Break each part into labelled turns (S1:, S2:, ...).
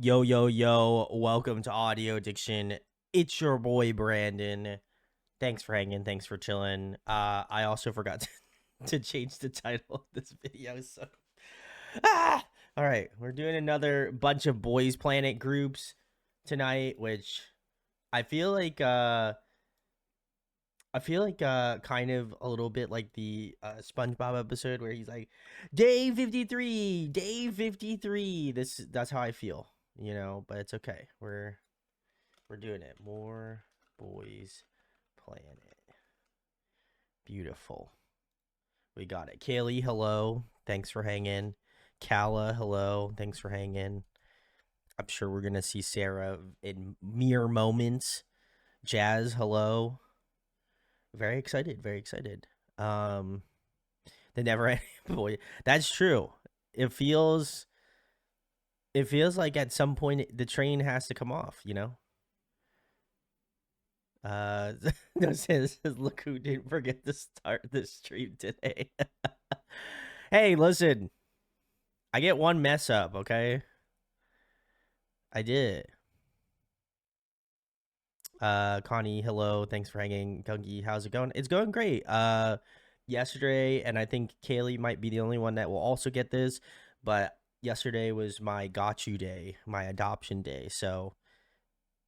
S1: Yo, yo, yo, welcome to Audio Addiction. It's your boy Brandon. Thanks for hanging, thanks for chilling. I also forgot to change the title of this video, so all right, we're doing another bunch of Boys Planet groups tonight, which I feel like kind of a little bit like the SpongeBob episode where he's like, "Day 53, day 53." That's how I feel, but it's okay. We're doing it. More Boys Planet. Beautiful. We got it. Kaylee, hello. Thanks for hanging. Kala, hello. Thanks for hanging. I'm sure we're gonna see Sarah in mere moments. Jazz, hello. Very excited. Very excited. Um, the never ending boy. That's true. It feels. It feels like at some point the train has to come off. Uh, no, says, look who didn't forget to start the stream today. Hey, listen, I get one mess up, okay? I did. Connie, hello, thanks for hanging. Gungy, how's it going? It's going great. Yesterday, and I think Kaylee might be the only one that will also get this, but yesterday was my got you day, my adoption day. So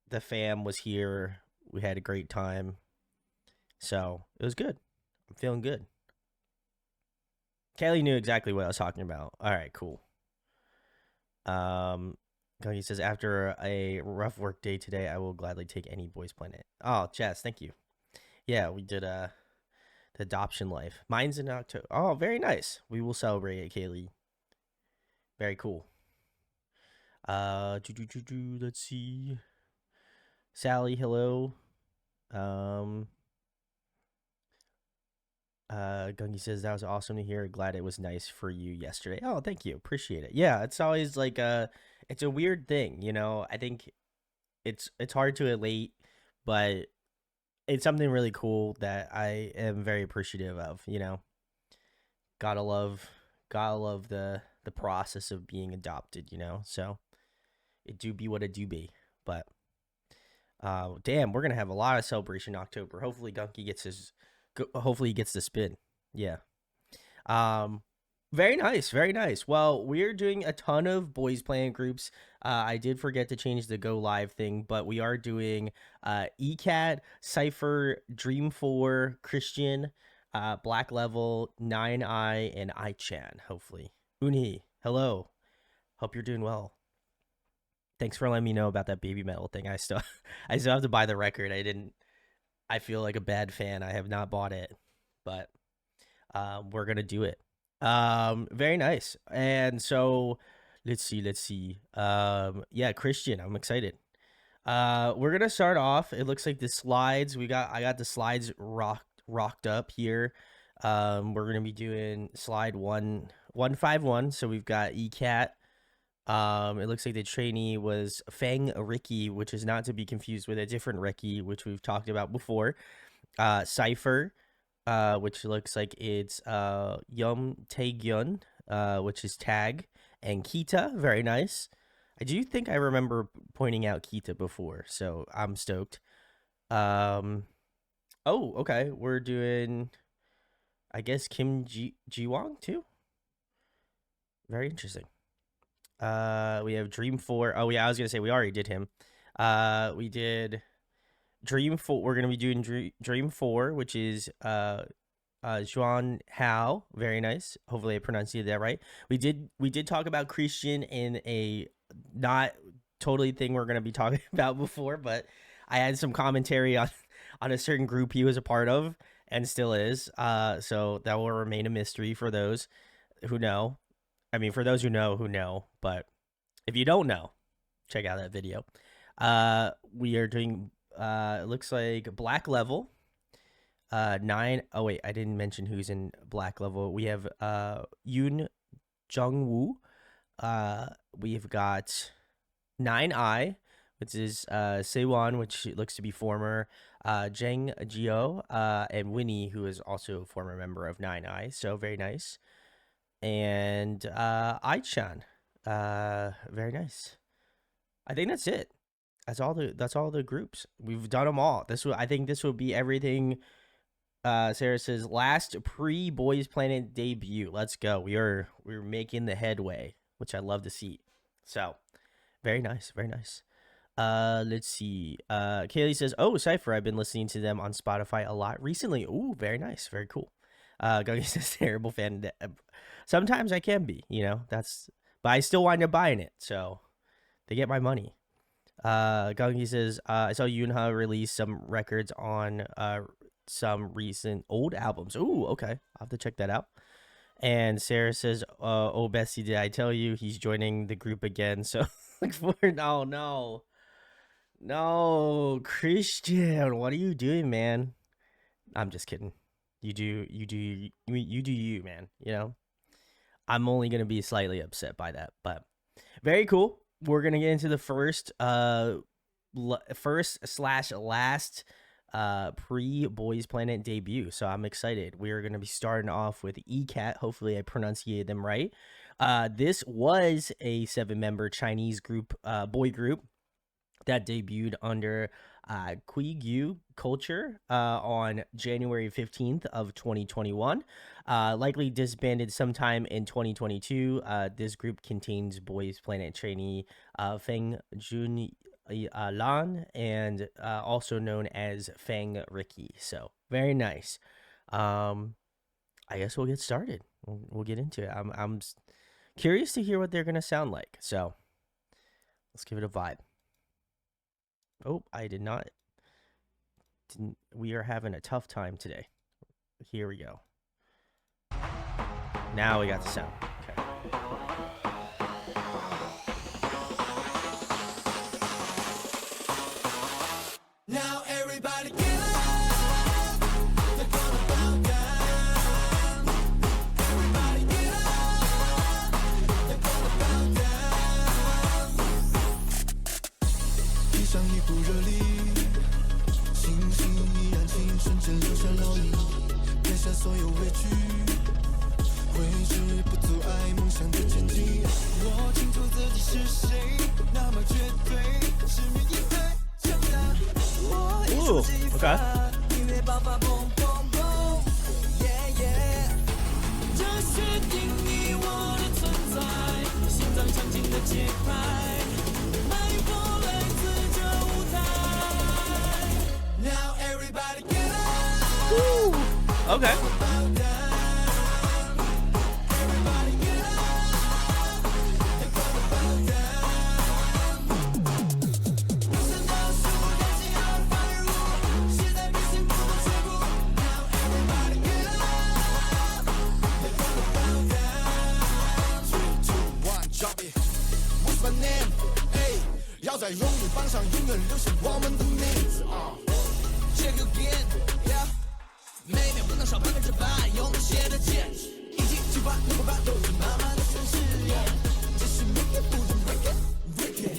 S1: the fam was here. We had a great time. So it was good. I'm feeling good. Kaylee knew exactly what I was talking about. All right, cool. He says, after a rough work day today, I will gladly take any Boys Planet. Oh, Jess, thank you. Yeah, we did the adoption life. Mine's in October. Oh, very nice. We will celebrate it, Kaylee. Very cool. Let's see. Sally, hello. Gungy says, that was awesome to hear. Glad it was nice for you yesterday. Oh, thank you. Appreciate it. Yeah, it's always like it's a weird thing, I think it's hard to elate, but it's something really cool that I am very appreciative of. Gotta love the process of being adopted. So it do be what it do be. But damn, we're gonna have a lot of celebration in October. Hopefully Gunky gets hopefully he gets the spin. Yeah. Um, very nice, very nice. Well, we're doing a ton of Boys Playing groups. I did forget to change the go live thing, but we are doing ECAT, Ciipher, Dream4, Krystian, Black Level, Nine.i, and ichan. Hopefully, Uni, hello. Hope you're doing well. Thanks for letting me know about that baby metal thing. I still, I still have to buy the record. I didn't. I feel like a bad fan. I have not bought it, but we're gonna do it. Very nice. And so let's see. Yeah, Krystian, I'm excited. We're gonna start off. It looks like the slides. I got the slides rocked up here. We're gonna be doing slide 151. So we've got ECAT. It looks like the trainee was Fang Ricky, which is not to be confused with a different Ricky, which we've talked about before. Ciipher, which looks like it's Yum Taegyun, which is tag, and Kita, very nice. I do think I remember pointing out Kita before, so I'm stoked. Oh, okay, we're doing, I guess, Kim Jiwon too. Very interesting. We have Dream4. Oh yeah, I was gonna say we already did him. We did Dream4. We're gonna be doing Dream4, which is Juan Hao, very nice. Hopefully I pronounced that right. We did talk about Krystian in a not totally thing we're gonna be talking about before, but I had some commentary on a certain group he was a part of and still is. So that will remain a mystery for those who know. I mean, for those who know, but if you don't know, check out that video. We are doing it looks like Black Level. Nine. Oh wait, I didn't mention who's in Black Level. We have Yoon Jung Woo. We've got Nine.i, which is Sewon, which looks to be former Jang Jio, and Winnie, who is also a former member of Nine.i. So very nice. And ichan, very nice. I think that's it. That's all the groups. We've done them all. I think this will be everything. Sarah says last pre Boys Planet debut. Let's go. We're making the headway, which I love to see. So very nice, very nice. Let's see. Kaylee says, "Oh, Ciipher, I've been listening to them on Spotify a lot recently." Ooh, very nice, very cool. Gungy says, "Terrible fan." Sometimes I can be, but I still wind up buying it, so they get my money. Gungy says, "I saw Yunha release some records on some recent old albums." Ooh, okay, I'll have to check that out. And Sarah says, "Oh, Bessie, did I tell you he's joining the group again?" So like, no, Krystian, what are you doing, man? I'm just kidding. You do you, man. I'm only gonna be slightly upset by that, but very cool. We're gonna get into the first / last pre Boys Planet debut. So I'm excited. We are gonna be starting off with ECAT. Hopefully I pronunciated them right. This was a 7-member Chinese group, boy group that debuted under Quigyu Culture on January 15th of 2021. Likely disbanded sometime in 2022. This group contains Boys Planet trainee Feng Jun Lan and also known as Fang Ricky. So very nice. I guess we'll get started. We'll get into it. I'm curious to hear what they're gonna sound like. So let's give it a vibe. Oh, I did not. We are having a tough time today. Here we go. Now we got the sound. Okay.
S2: Now everybody get up. They're gonna bow down. Everybody get up. They're gonna bow down. 披上一股热力，星星依然轻，瞬间留下烙印，撇下所有畏惧，未知不阻碍梦想的前进。我清楚自己是谁，那么绝对，使命一对强大。
S1: Ooh, okay.
S2: 音乐爆发 boom boom boom yeah yeah 这是定义我的存在心脏强劲的节拍脉搏来自这舞台 Now everybody get up
S1: Ooh, okay.
S2: Everybody get up They're gonna bow down 不想倒数担心要放入现在比心不能却步 Now everybody get up They're gonna bow down 3, 2, 1 drop it What's my name? Hey 要在荣誉榜上永远留下我们的名字 Check again Yeah 每秒不能少100%用写的坚持一起去把能够把都是慢慢的城市 Yeah 这是明天不能 break it break it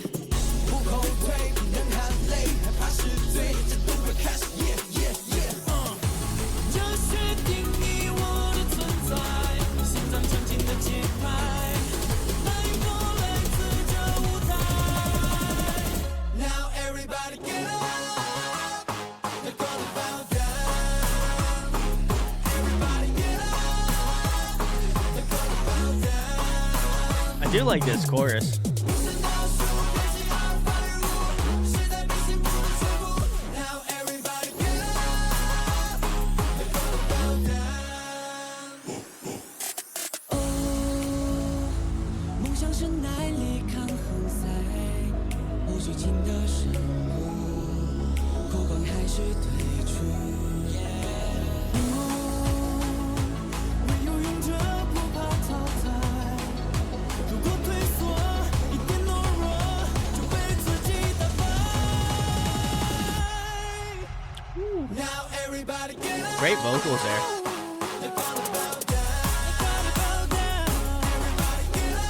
S2: 不后退不能喊累害怕是对这都会开始 Yeah yeah yeah 这是定义我的存在心脏强劲的节拍脉搏来自这舞台 Now everybody get up They're gonna bow down Everybody get up They're gonna bow down
S1: I do like this chorus.
S2: 不想倒数担心要放入现在比心不能却步 Now everybody get up They're gonna bow down 梦想是耐力抗衡赛无止境的生活过关还是退出唯有勇者不怕淘汰如果退缩一点懦弱就被自己打败 Now everybody get up
S1: Great vocals there.
S2: They're gonna bow down They're gonna bow down Everybody get up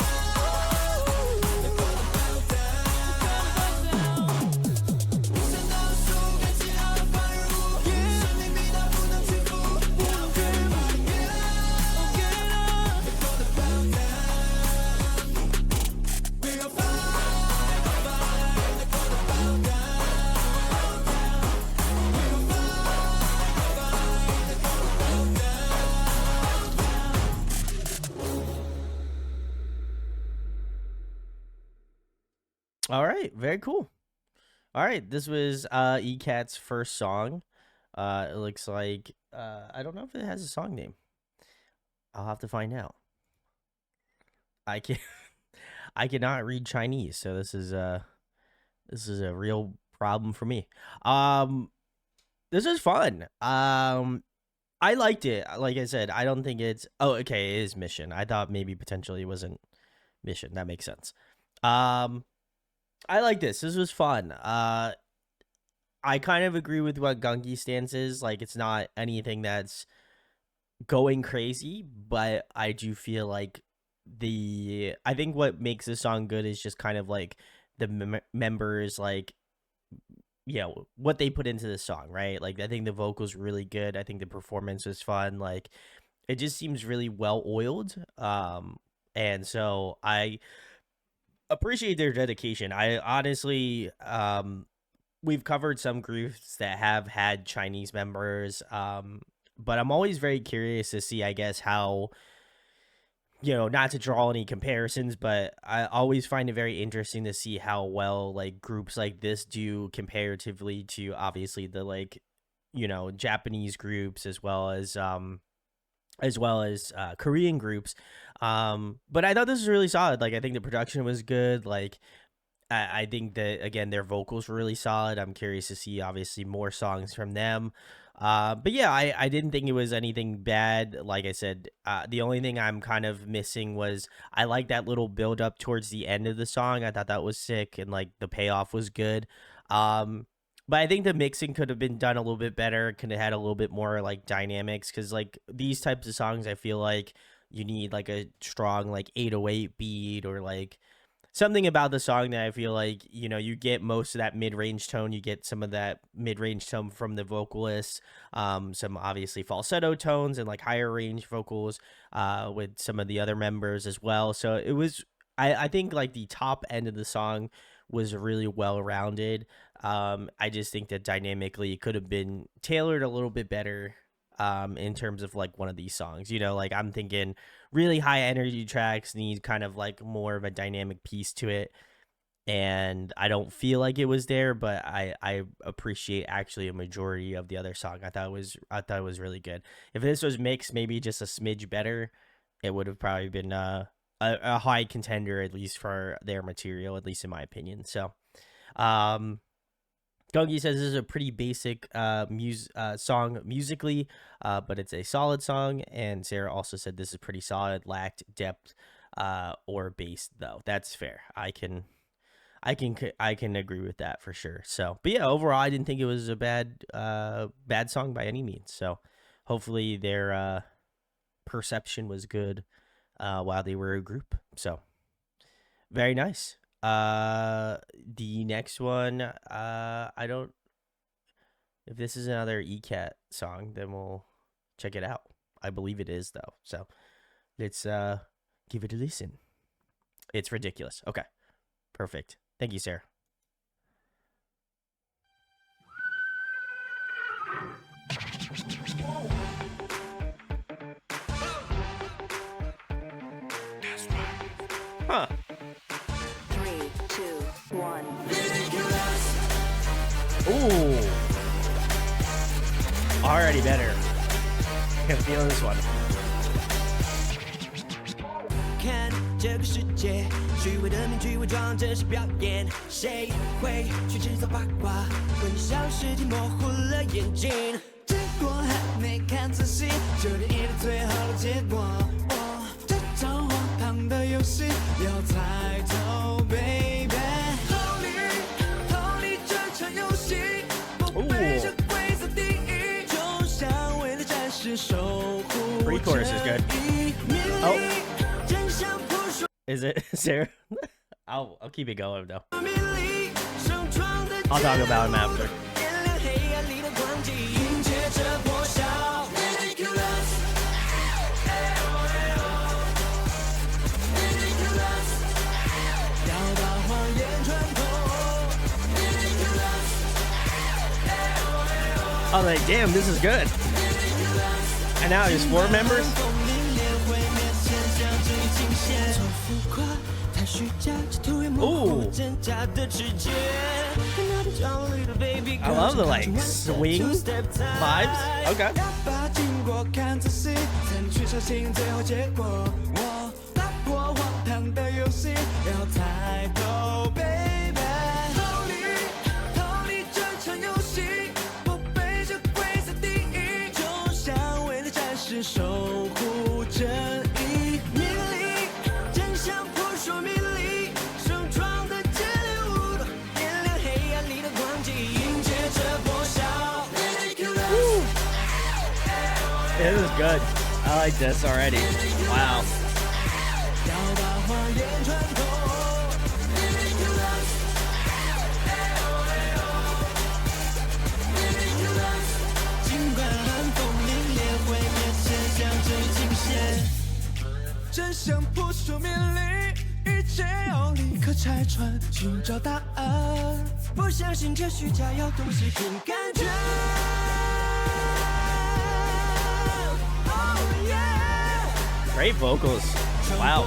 S2: They're gonna bow down 不想倒数感情要放入生命逼到不能屈服 Now everybody get up Get up They're gonna bow down We are fight
S1: All right, very cool. All right, this was ECAT's first song. It looks like I don't know if it has a song name. I'll have to find out. I can I cannot read Chinese, so this is a real problem for me. Um this is fun. I liked it. Like I said, I don't think it's oh okay, it is Mission. I thought maybe potentially it wasn't Mission. That makes sense. Um I like this. This was fun. I kind of agree with what Gunky's stance is. Like, it's not anything that's going crazy, but I do feel like I think what makes this song good is just kind of like the members, like, what they put into the song, right? Like, I think the vocals really good. I think the performance was fun. Like, it just seems really well oiled. And so I appreciate their dedication. I honestly, we've covered some groups that have had Chinese members, but I'm always very curious to see, I guess, how, not to draw any comparisons, but I always find it very interesting to see how well like groups like this do comparatively to obviously the like, Japanese groups as well as Korean groups. But I thought this was really solid. Like I think the production was good. Like I think that again their vocals were really solid. I'm curious to see obviously more songs from them. But yeah, I didn't think it was anything bad. Like I said, the only thing I'm kind of missing was I like that little build up towards the end of the song. I thought that was sick and like the payoff was good. But I think the mixing could have been done a little bit better. Could have had a little bit more like dynamics because like these types of songs, I feel like you need like a strong like 808 beat or like something about the song that I feel like, you get most of that mid-range tone. You get some of that mid-range tone from the vocalists, some obviously falsetto tones and like higher range vocals with some of the other members as well. So it was, I think like the top end of the song was really well-rounded. I just think that dynamically it could have been tailored a little bit better in terms of like one of these songs, like I'm thinking really high energy tracks need kind of like more of a dynamic piece to it. And I don't feel like it was there, but I appreciate actually a majority of the other song. I thought it was really good. If this was mixed maybe just a smidge better, it would have probably been a high contender, at least for their material, at least in my opinion. So, Gungy says this is a pretty basic song musically, but it's a solid song. And Sarah also said this is pretty solid, lacked depth or bass though. That's fair. I can agree with that for sure. So, but yeah, overall, I didn't think it was a bad song by any means. So, hopefully their perception was good while they were a group. So, very nice. The next one, I don't. If this is another ECAT song, then we'll check it out. I believe it is though. So let's give it a listen. It's ridiculous. Okay, perfect. Thank you, Sarah. Huh.
S2: 3, 2, 1.
S1: Ooh. Already better. Can feel this one.
S2: 看这个世界，虚伪的面具伪装这是表演，谁会去制造八卦？混淆视听模糊了眼睛，结果还没看仔细，就定义了最后的结果。这场荒唐的游戏要猜透 ，baby。逃离这场游戏，不被这规则定义，就像为了战士守护。
S1: Pre-chorus is good. Oh. Is it Sarah? I'll keep it going though. I'll talk about him after. I was like, damn, this is good. And now there's 4 members. Ooh, I love the like swing vibes. Okay.
S2: 要把经过看仔细，争取小心最后结果。我打破荒唐的游戏，要猜透，baby。逃离这场游戏，不被这规则定义，就像为了战士守护正义。命令，真相扑朔迷离，盛装的街舞，点亮黑暗里的光景，迎接这破晓。
S1: This is good. I like this already. Wow.
S2: 要把谎言穿透。尽管寒风凛冽，毁灭现象最惊险。真相扑朔迷离，一切要立刻拆穿，寻找答案。不相信这虚假，要东西凭感觉。
S1: Great vocals. Wow.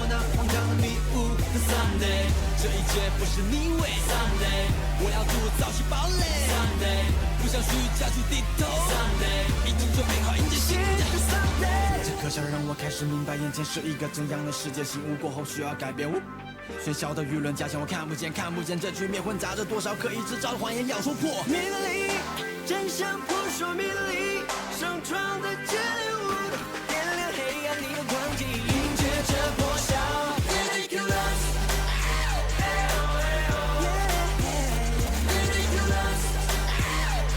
S2: 这一切不是你为 Someday， 我要铸造起堡垒 Someday， 不向虚假去低头 Someday， 已经准备好迎接新的 Someday。这刻下让我开始明白，眼前是一个怎样的世界，醒悟过后需要改变。喧嚣的舆论加强，我看不见这局面混杂着多少可以制造的谎言要说破。命令，真相扑朔迷离，盛装的街舞，点亮黑暗里的光景，迎接这破晓。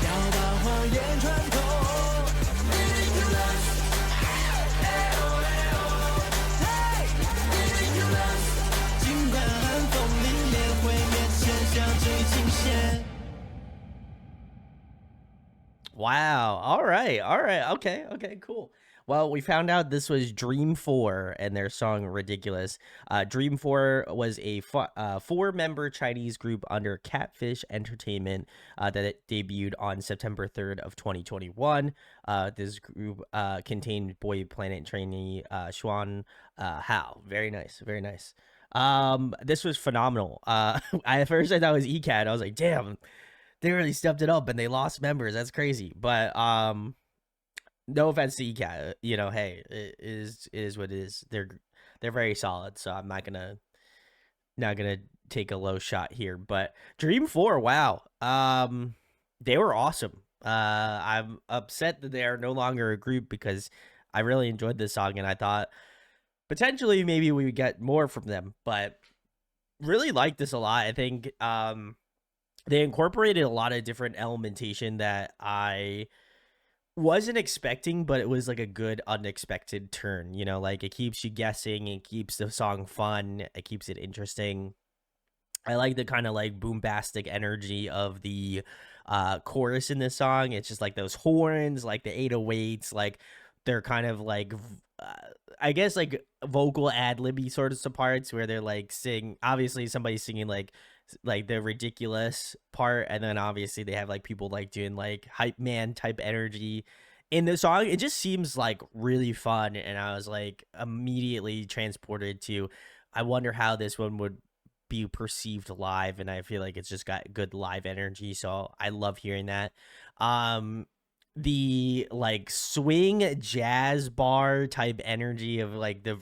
S2: 要把谎言穿透。尽管寒风凛冽，毁灭现象最惊险。
S1: Wow. All right. All right. Okay. Okay. Cool. Well, we found out this was Dream4 and their song "Ridiculous." Dream4 was a four-member Chinese group under Catfish Entertainment that it debuted on September 3rd of 2021. This group contained boy planet trainee Xuan Hao. Very nice. Very nice. This was phenomenal. At first I thought it was ECAT. I was like, damn. They really stepped it up and they lost members. That's crazy. But no offense to ECAT. You know, hey, it is what it is. They're very solid, so I'm not gonna take a low shot here. But Dream4, wow. They were awesome. I'm upset that they are no longer a group because I really enjoyed this song and I thought potentially maybe we would get more from them, but really like this a lot. I think they incorporated a lot of different elementation that I wasn't expecting, but it was like a good unexpected turn. You know, like it keeps you guessing, it keeps the song fun, it keeps it interesting. I like the kind of like boombastic energy of the chorus in this song. It's just like those horns, like the 808s, like they're kind of like I guess like vocal ad-libby sort of parts where they're like obviously somebody's singing like the ridiculous part, and then obviously they have like people like doing like hype man type energy in the song. It just seems like really fun, and I was like immediately transported to I wonder how this one would be perceived live, and I feel like it's just got good live energy, so I love hearing that. The like swing jazz bar type energy of like the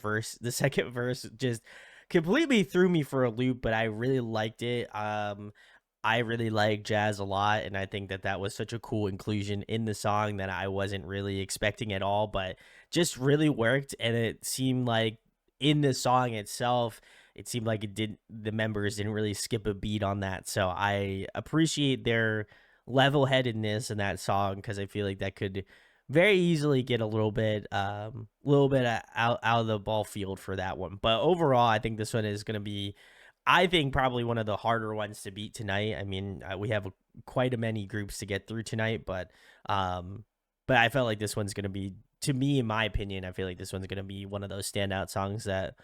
S1: second verse just completely threw me for a loop, but I really liked it. I really like jazz a lot, and I think that was such a cool inclusion in the song that I wasn't really expecting at all, but just really worked. And it seemed like in the song itself, it seemed like the members didn't really skip a beat on that. So I appreciate their level-headedness in that song, because I feel like that could very easily get a little bit out of the ball field for that one. But overall, I think this one is going to be, I think, probably one of the harder ones to beat tonight. I mean, we have quite a many groups to get through tonight, but I felt like this one's going to be, to me, in my opinion, I feel like this one's going to be one of those standout songs that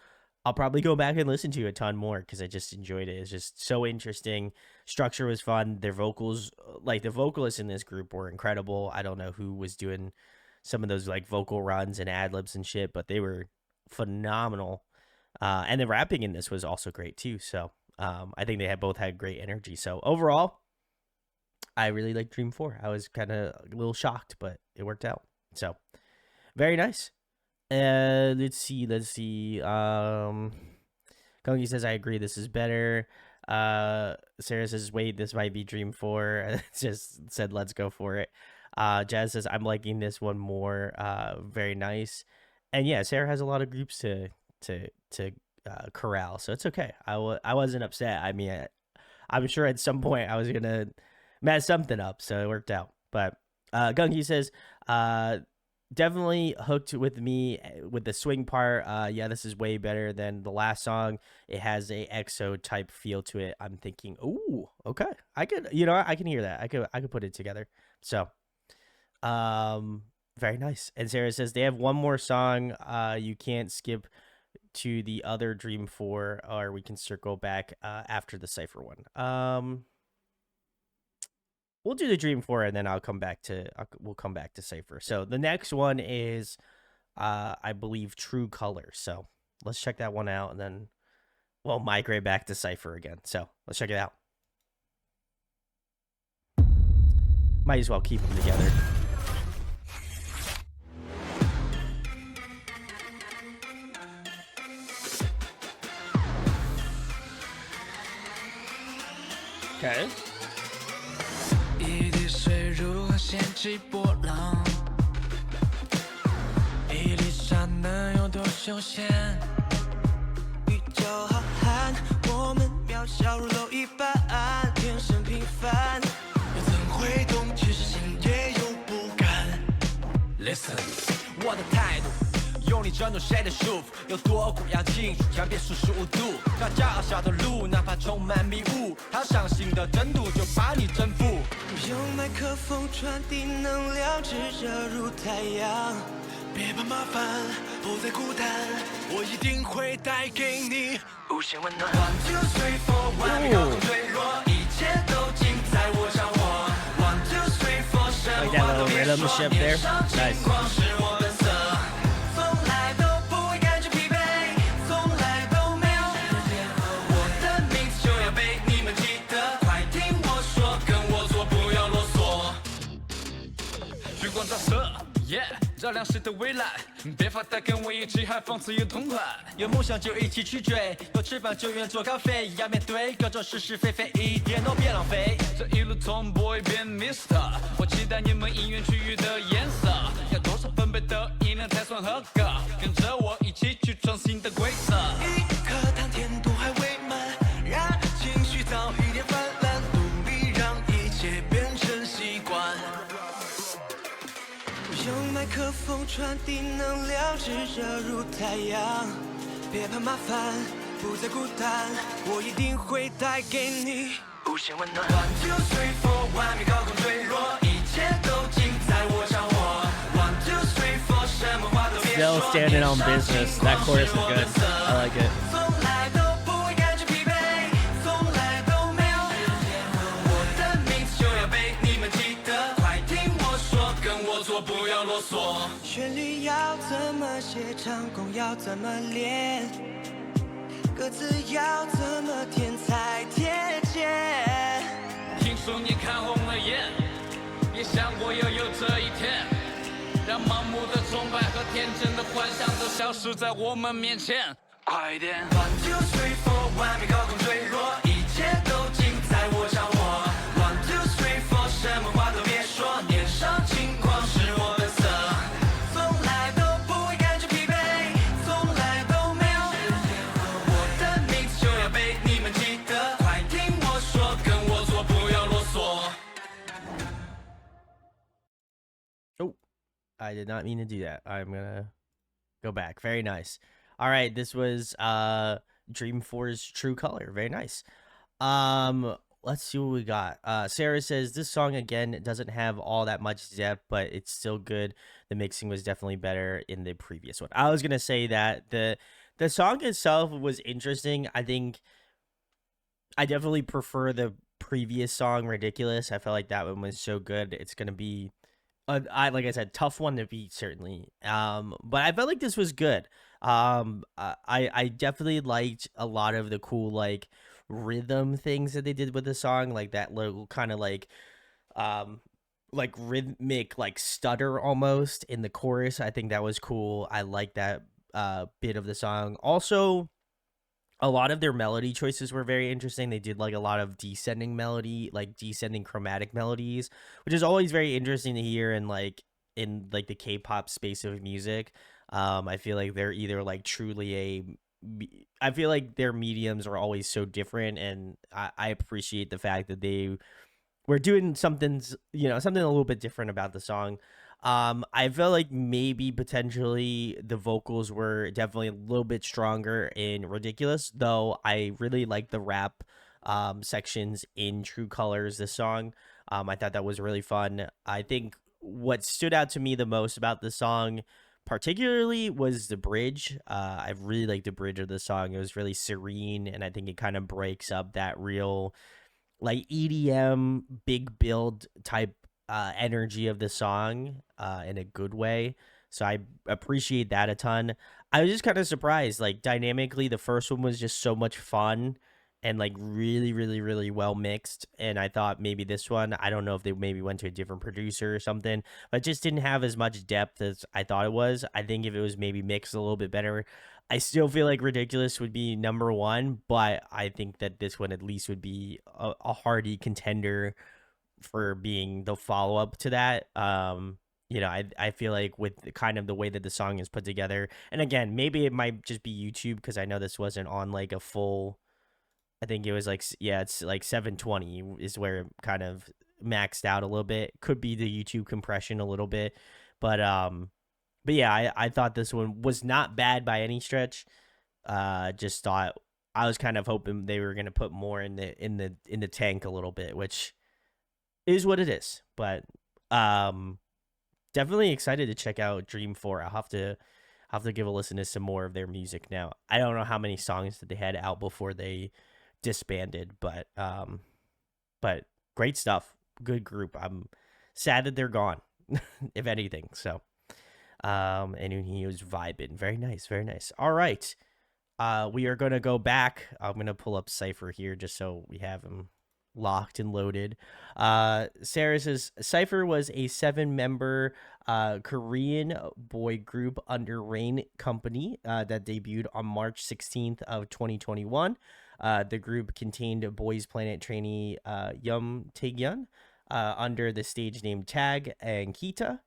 S1: I'll probably go back and listen to a ton more, because I just enjoyed it. It's just so interesting. Structure was fun. Their vocals, like the vocalists in this group, were incredible. I don't know who was doing some of those like vocal runs and ad libs and shit, but they were phenomenal. And the rapping in this was also great too. So I think they had both had great energy. So overall, I really like Dream 4. I was kind of a little shocked, but it worked out. So very nice. Let's see. Gungi says I agree. This is better. Sarah says wait, this might be Dream 4. Just said let's go for it. Jazz says I'm liking this one more. Very nice. And yeah, Sarah has a lot of groups to corral, so it's okay. I wasn't upset. I mean, I'm sure at some point I was gonna mess something up, so it worked out. But Gungi says, definitely hooked with me with the swing part. Yeah, this is way better than the last song. It has a EXO type feel to it. I'm thinking, ooh, okay, I could, I can hear that. I could put it together. So, very nice. And Sarah says they have one more song. You can't skip to the other Dream 4, or we can circle back after the Ciipher one. We'll do the Dream 4, and then we'll come back to Ciipher. So the next one is, I believe, True Color. So let's check that one out, and then we'll migrate back to Ciipher again. So let's check it out. Might as well keep them together. Okay.
S2: 一滴水如何掀起波浪？一粒沙能有多凶险？宇宙浩瀚，我们渺小如蝼蚁般，天生平凡，又怎会懂？其实心也有不甘。Listen， 我的态度。用力震动谁的束缚？有多苦要进入，墙边45度。找较小的路，哪怕充满迷雾，好上心的真度就把你征服。用麦克风传递能量，炙热如太阳。别怕麻烦，不再孤单，我一定会带给你无限温暖。One two three four， 完美高空坠落，一切都尽在我掌握。One two three four， 什么话都别说，年少轻狂是我本色。照亮谁的未来？别发呆，跟我一起嗨，放肆又痛快。有梦想就一起去追，有翅膀就远走高飞。要面对各种是是非非，一点都别浪费。这一路从 boy 变 Mister， 我期待你们音乐区域的颜色。要多少分贝的音量才算合格？跟着我一起去创新的规则。一颗糖甜度还未满，让情绪早一点泛滥，努力让一切变成习惯。用麦克风传递能量，炙热如太阳。别怕麻烦，不再孤单，我一定会带给你无限温暖。One two three four， 完美高空坠落，一切都尽在我掌握。One two three four， 什么话都别说。
S1: Still standing on business. That chorus is good. I like it.
S2: 从来都不会感觉疲惫，从来都没有。我的名字就要被你们记得，快听我说，跟我做，不要啰嗦。旋律要怎么写，唱功要怎么练，歌词要怎么填才贴切。听说你看红了眼，别想过要有这一天，让盲目的崇拜和天真的幻想都消失在我们面前。快点 ，One two three four， 完美高空坠落，一切都尽在我掌握。One two three four， 什么话都别说，年少轻狂是我本色，从来都不会感觉疲惫，从来都没有。我的名字就要被你们记得，快听我说，跟我做，不要啰嗦。
S1: Oh, I did not mean to do that. I'm gonna go back. Very nice. All right, this was Dream4's True Color. Very nice. Let's see what we got. Sarah says this song again doesn't have all that much depth, but it's still good. The mixing was definitely better in the previous one. I was gonna say that the song itself was interesting. I think I definitely prefer the previous song, Ridiculous. I felt like that one was so good. It's gonna be I like I said, tough one to beat certainly. But I felt like this was good. I definitely liked a lot of the cool like rhythm things that they did with the song, like that little kind of um like rhythmic like stutter almost in the chorus. I think that was cool. I like that bit of the song. Also, a lot of their melody choices were very interesting. They did like a lot of descending melody, like descending chromatic melodies, which is always very interesting to hear in like the K-pop space of music. I feel like they're either like truly I feel like their mediums are always so different, and I appreciate the fact that we're doing something a little bit different about the song. I felt like maybe potentially the vocals were definitely a little bit stronger in Ridiculous, though I really like the rap sections in True Colors, this song. I thought that was really fun. I think what stood out to me the most about the song particularly was the bridge. I really liked the bridge of the song. It was really serene, and I think it kind of breaks up that real like EDM big build type energy of the song in a good way. So I appreciate that a ton. I was just kind of surprised. Like dynamically, the first one was just so much fun and like really, really, really well mixed. And I thought maybe this one, I don't know if they maybe went to a different producer or something, but it just didn't have as much depth as I thought it was. I think if it was maybe mixed a little bit better, I still feel like Ridiculous would be number one, but I think that this one at least would be a hardy contender for being the follow up to that. I feel like with kind of the way that the song is put together, and again, maybe it might just be YouTube because I know this wasn't on like a full. I think it was like yeah, it's like 720 is where it kind of maxed out a little bit. Could be the YouTube compression a little bit, but yeah, I thought this one was not bad by any stretch. Just thought I was kind of hoping they were gonna put more in the tank a little bit, which is what it is. But um, definitely excited to check out Dream4. I'll have to give a listen to some more of their music now. I don't know how many songs that they had out before they disbanded, but great stuff. Good group. I'm sad that they're gone, if anything. So and he was vibing. Very nice, very nice. All right. We are gonna go back. I'm gonna pull up Ciipher here just so we have him locked and loaded. Sarah says Ciipher was a 7-member Korean boy group under Rain Company that debuted on March 16th of 2021. The group contained Boys Planet trainee Yum Taegyeon under the stage name Tag and Kita.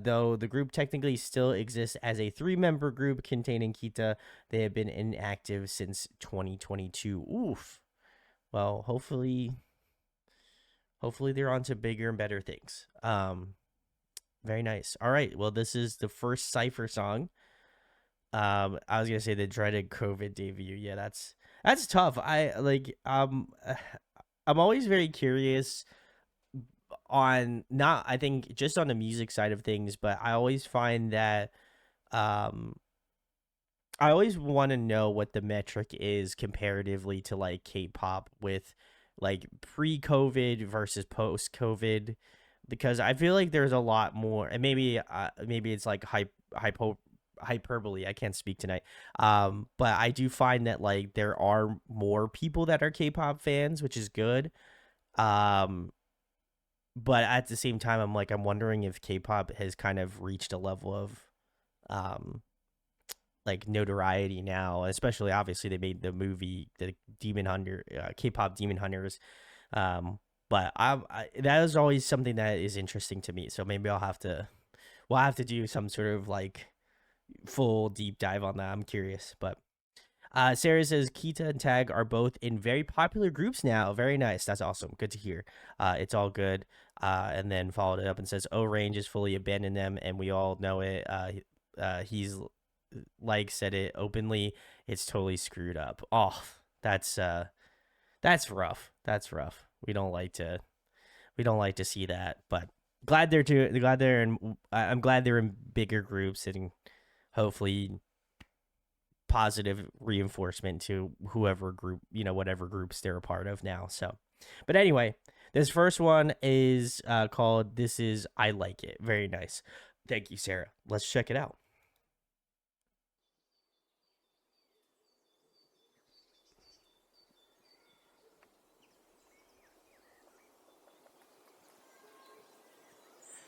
S1: Though the group technically still exists as a 3-member group containing Kita, they have been inactive since 2022. Oof. Well, hopefully they're on to bigger and better things. Very nice. All right. Well, this is the first Ciipher song. I was gonna say the dreaded COVID debut. Yeah, that's tough. I'm always very curious on not I think just on the music side of things, but I always find that um I always want to know what the metric is comparatively to like K-pop with like pre-COVID versus post-COVID, because I feel like there's a lot more, and maybe it's like hyperbole. I can't speak tonight. But I do find that like there are more people that are K-pop fans, which is good. Um, but at the same time, I'm wondering if K-pop has kind of reached a level of um like notoriety now, especially obviously they made the movie the Demon Hunter, K-pop Demon Hunters. But that is always something that is interesting to me. So maybe we'll have to do some sort of like full deep dive on that. I'm curious, but Sarah says Kita and Tag are both in very popular groups now. Very nice. That's awesome. Good to hear. It's all good. And then followed it up and says, "O Range is fully abandoned them, and we all know it. He's like said it openly. It's totally screwed up. Oh, that's rough. That's rough. We don't like to see that, but glad they're in. I'm glad they're in bigger groups and hopefully positive reinforcement to whoever group, whatever groups they're a part of now. So, but anyway, This first one is called "This Is I Like It." Very nice. Thank you, Sarah. Let's check it out.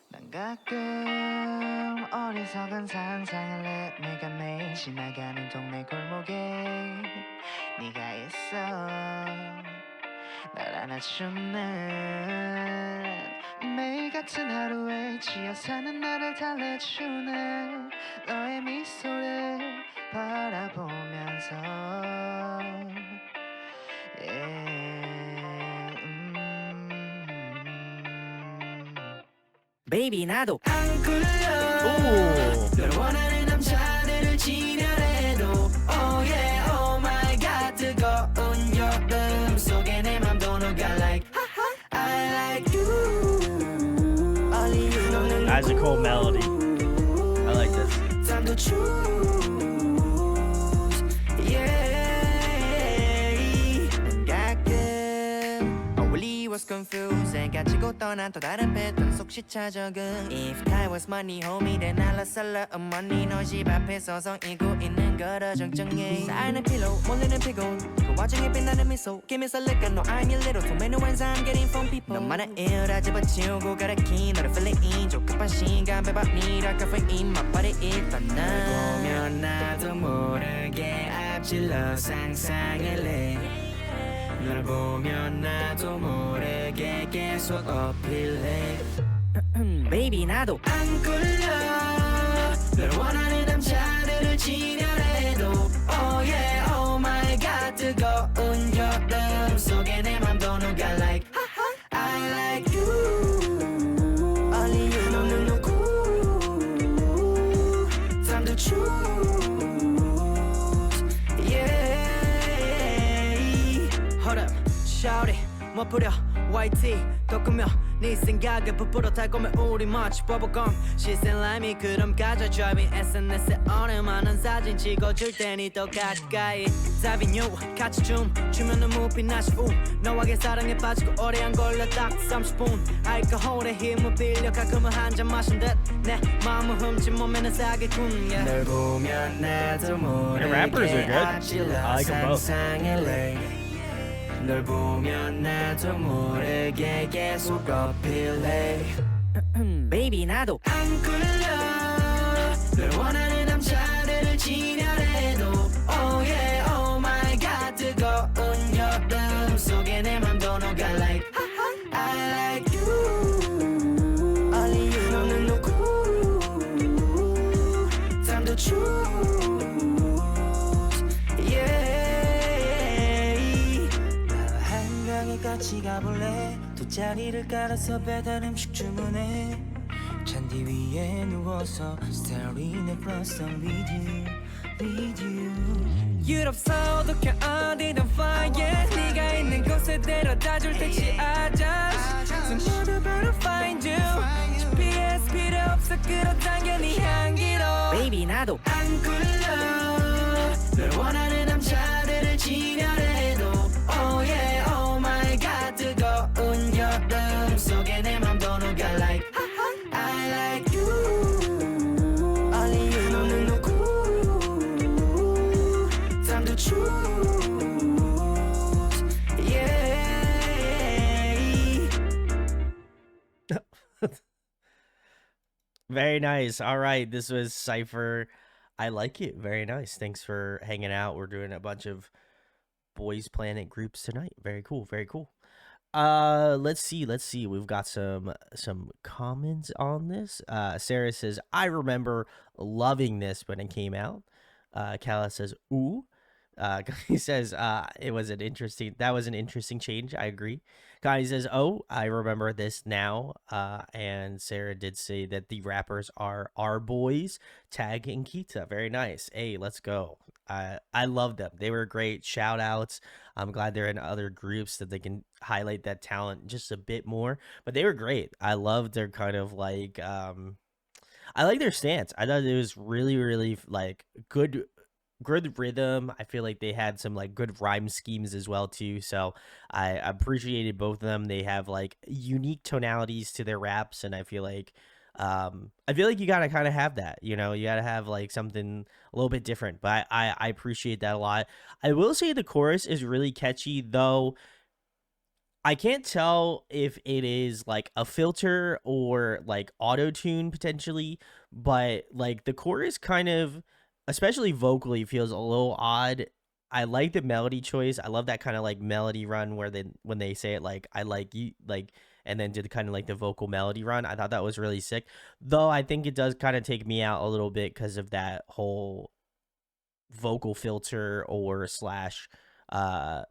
S2: 난 가끔 어리석은 상상을 해 내가 매일 지나가는 동네 골목에 네가 있어 날 안아주는 매일 같은 하루에 지어사는 나를 달래주는 너의 미소를 바라보면서 yeah, Baby 나도 안 끌려
S1: Ooh.
S2: 널 원하는 남자들을 지나래도 Oh yeah oh my god 뜨거운 여름 속에 내 맘도 녹아 like I like you Only you
S1: That's a cool melody. I like this.
S2: 잠도 choose yeah 가끔 only was confused 가지고 떠난 또 다른 패턴 속 시차적은 If time was money homie then I lost a lot of money 너 집 앞에 서서 이고 있는 거라 정정해 쌓이는 필로 몰리는 피곤 그 와중에 빛나는 미소 Give me some liquor no I'm your little too many words I'm getting from people 너만의 일을 집어치우고 가르친 너를 feeling 조급한 시간 배박 니랄까 for in my body 일단 날 보면 나도 모르게 앞질러 상상을 해 널 보면 나도 모르게 계속 어필해 Baby 나도 안 끌려 널 원하는 남자들을 지나래도 Oh yeah oh my god 뜨거운 여름 속에 내 맘도 녹아 like I like you Only you 너는 누구 Time to choose yeah Hold up shout it 뭐 뿌려 YT 꺾으며 네 생각에 부풀어 달콤해 우리 마치 버블검 시선 라임이 그럼 가져 driving SNS에 오랜만한 사진 찍어줄 테니 더 가까이 Diving you 같이 춤추면 눈물이 나시 너와의 사랑에 빠지고 오래 안 걸려 딱 30분 알코올의 힘을 빌려 가끔은 한잔 마신 듯 내 마음을 훔친 몸에는 사기꾼 yeah. 널 보면 나도
S1: The rappers are
S2: 모르게
S1: good.
S2: 앞질러
S1: I like them both.
S2: 상상을 해 널 보면 나도 모르게 계속 어필해 Baby 나도 안 끌려 널 원하는 남자들을 지나래도 Oh yeah oh my god 뜨거운 여름 속에 내 맘도 녹아 like I like you Only you 너는 누구 Time to choose yeah 같이 가볼래 두 자리를 깔아서 배달 음식 주문해 잔디 위에 누워서 스타일링에 플러스 with you with you 유럽 서독해 어디든 fine yeah. 네가 있는 곳에 데려다 줄 택시 아자 모두 better find you GPS 필요 없어 끌어당겨 네 향기로 Baby 나도 안 끌려 널 원하는 남자들을 지나래도 Oh yeah oh my god 뜨거운 여름 속에 내 맘도 녹아 like I like you Only you 너는 누구 Time to choose yeah
S1: Very nice. All right, this was Ciipher. I like it. Very nice. Thanks for hanging out. We're doing a bunch of Boys Planet groups tonight. Very cool. Very cool. Let's see. We've got some comments on this. Sarah says, I remember loving this when it came out. Kala says, ooh. He says, that was an interesting change. I agree. Guy says, oh, I remember this now. And Sarah did say that the rappers are our boys, Tag and Kita. Very nice. Hey, let's go. I love them. They were great. Shout outs. I'm glad they're in other groups that they can highlight that talent just a bit more. But they were great. I loved their kind of like I like their stance. I thought it was really, really like good good rhythm. I feel like they had some like good rhyme schemes as well too. So I appreciated both of them. They have like unique tonalities to their raps, and I feel like you gotta kind of have that. You know, you gotta have like something a little bit different. But I appreciate that a lot. I will say the chorus is really catchy, though. I can't tell if it is like a filter or like auto tune potentially, but like the chorus kind of, especially vocally, feels a little odd. I like the melody choice. I love that kind of like melody run where they when they say it like I like you like and then did kind of like the vocal melody run. I thought that was really sick. Though I think it does kind of take me out a little bit because of that whole vocal filter or slash uh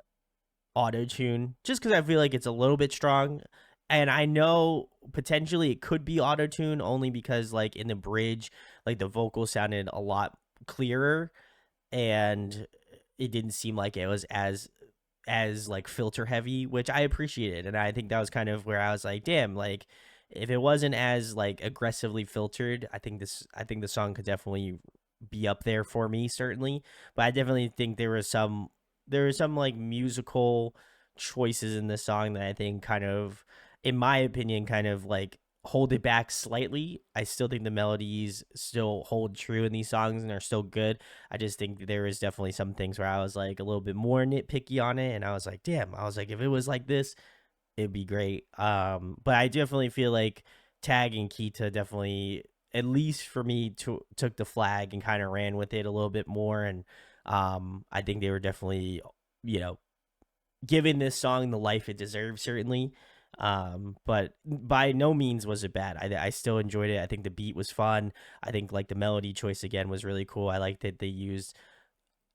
S1: auto tune, just because I feel like it's a little bit strong. And I know potentially it could be auto tune only because like in the bridge, like the vocal sounded a lot clearer, and it didn't seem like it was as like filter heavy, which I appreciated. And I think that was kind of where I was like, damn, like if it wasn't as like aggressively filtered, I think the song could definitely be up there for me, certainly. But I definitely think there were some like musical choices in this song that I think kind of, in my opinion, kind of like hold it back slightly. I still think the melodies still hold true in these songs and are still good. I just think there is definitely some things where I was like a little bit more nitpicky on it, and I was like, damn, I was like, if it was like this, it'd be great. But I definitely feel like Tag and Kita definitely, at least for me, took the flag and kind of ran with it a little bit more. And I think they were definitely, you know, giving this song the life it deserves, certainly. But by no means was it bad. I still enjoyed it. I think the beat was fun. I think like the melody choice again was really cool. I like that they used,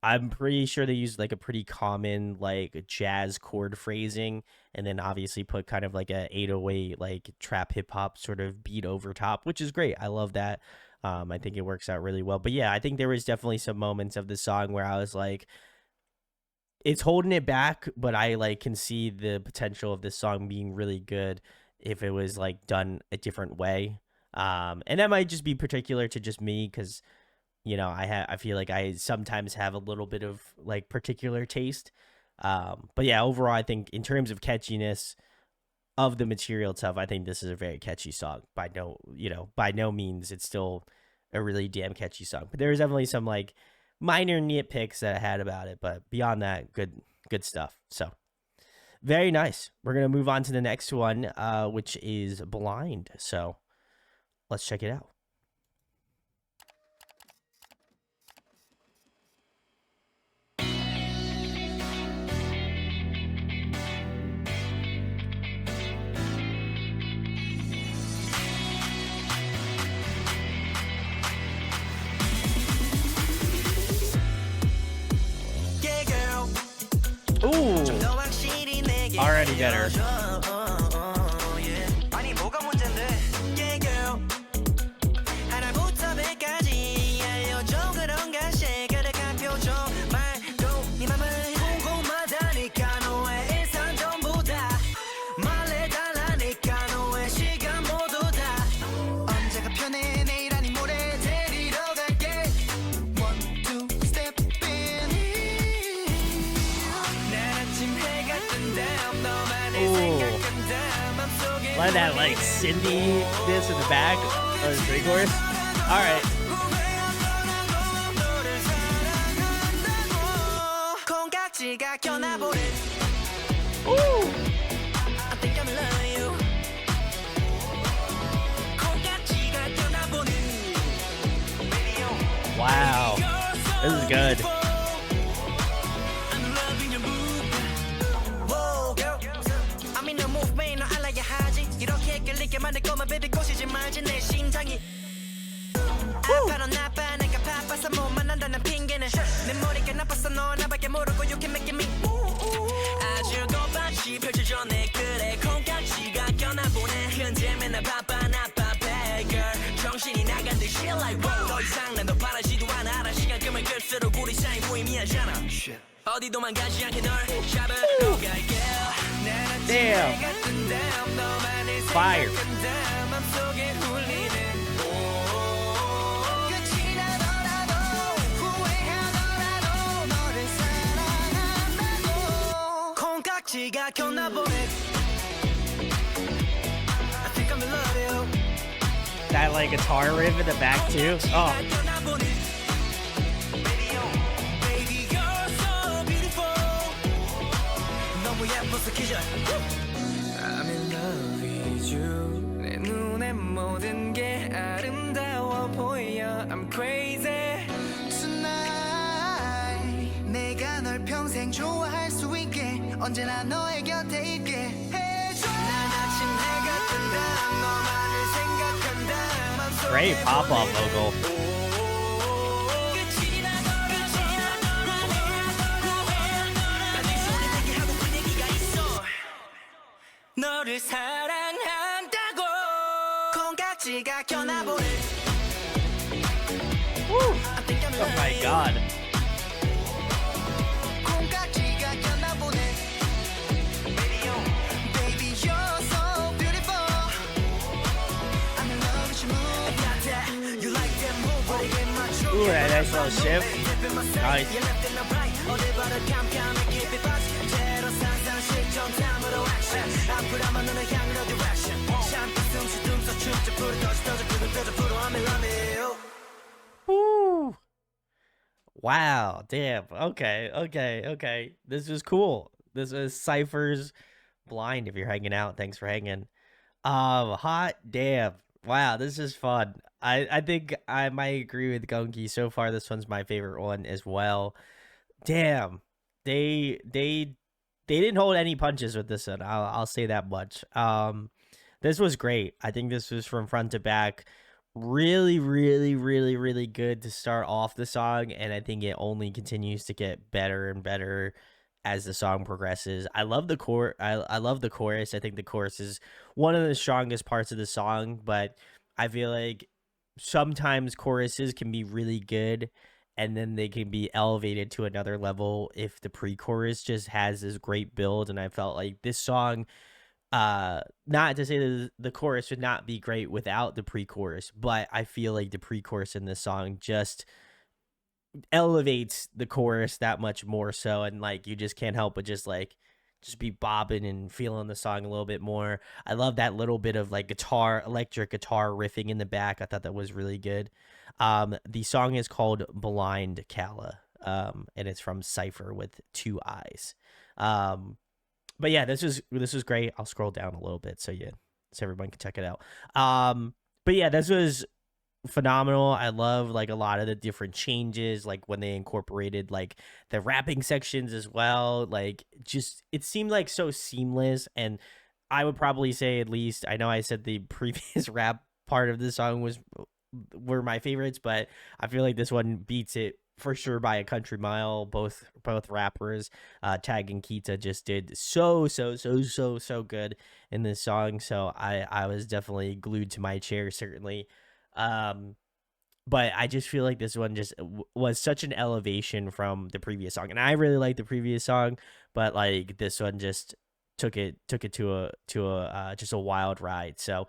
S1: I'm pretty sure they used like a pretty common like jazz chord phrasing, and then obviously put kind of like a 808 like trap hip hop sort of beat over top, which is great. I love that. I think it works out really well. But yeah, I think there was definitely some moments of the song where I was like, it's holding it back, but I like can see the potential of this song being really good if it was like done a different way. And that might just be particular to just me because I feel like I sometimes have a little bit of like particular taste. But yeah, overall, I think in terms of catchiness of the material itself, I think this is a very catchy song. By no means it's still a really damn catchy song. But there's definitely some like minor nitpicks that I had about it, but beyond that, good stuff. So very nice. We're gonna move on to the next one, which is Blind. So let's check it out. Ooh, already better. Like that, like Cindy this in the back of the string chorus. All right. Ooh. Wow, this is good. Damn. Fire. That like guitar riff in the back too. Oh,
S2: I'm in love with you. 내 눈에 모든 게 아름다워 보여. I'm crazy tonight. 내가 널 평생 좋아할 수 있게 언제나 너의 곁에 있게 해줘. 난 아침 해가 뜬다. 너만을 생각한다. 맘속에
S1: great pop-up vocal.
S2: 끝이 나거라. 소리 내게 하고 분위기가 있어. 너를 사랑한다고 콩깍지가 껴나보네.
S1: Oh my god.
S2: 콩깍지가 껴나보네. Baby you're so beautiful. I'm in love with your move. You like that move but it ain't my truth.
S1: Ooh, that nice little shift. Nice.
S2: You left in the right. 어딜 봐도 깜깜해 keep it fast. 제로 상상 실전 다음으로 action. 앞으로만 너는 향으로 direction. 잠깐 숨쉬면서 춤춰 불을 터져 터져 불을 터져 불어 I'm in love with you.
S1: Woo. Wow, damn. Okay. This was cool. This was Ciipher's Blind. If you're hanging out, thanks for hanging. Hot damn. Wow, this is fun. I think I might agree with Gunky. So far, this one's my favorite one as well. Damn. They didn't hold any punches with this one. I'll say that much. This was great. I think this was from front to back really good to start off the song, and I think it only continues to get better and better as the song progresses. I love the I love the chorus. I think the chorus is one of the strongest parts of the song, but I feel like sometimes choruses can be really good and then they can be elevated to another level if the pre-chorus just has this great build. And I felt like this song, not to say that the chorus would not be great without the pre-chorus, but I feel like the pre-chorus in this song just elevates the chorus that much more so, and like you just can't help but just be bobbing and feeling the song a little bit more. I love that little bit of like electric guitar riffing in the back. I thought that was really good. The song is called Blind Kala, and it's from Ciipher with 2 I's. But yeah, this was great. I'll scroll down a little bit so everyone can check it out. But yeah, this was phenomenal. I love like a lot of the different changes, like when they incorporated like the rapping sections as well. Like just it seemed like so seamless, and I would probably say, at least, I know I said the previous rap part of the song were my favorites, but I feel like this one beats it for sure by a country mile. Both rappers, Tag and Kita, just did so good in this song. So I was definitely glued to my chair, certainly. But I just feel like this one just was such an elevation from the previous song, and I really like the previous song, but like this one just took it to a just a wild ride. So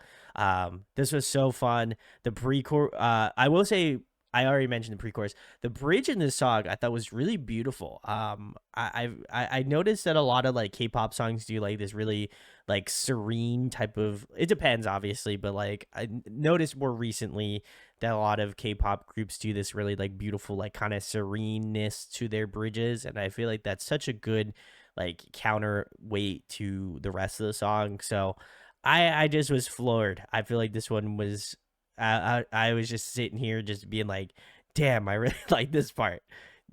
S1: this was so fun. The pre-chorus, I will say, I already mentioned the pre-chorus. The bridge in this song I thought was really beautiful. I noticed that a lot of like K-pop songs do like this really like serene type of. It depends, obviously, but like I noticed more recently that a lot of K-pop groups do this really like beautiful like kind of sereneness to their bridges, and I feel like that's such a good like counterweight to the rest of the song. So I just was floored. I feel like this one was. I was just sitting here just being like, damn, I really like this part.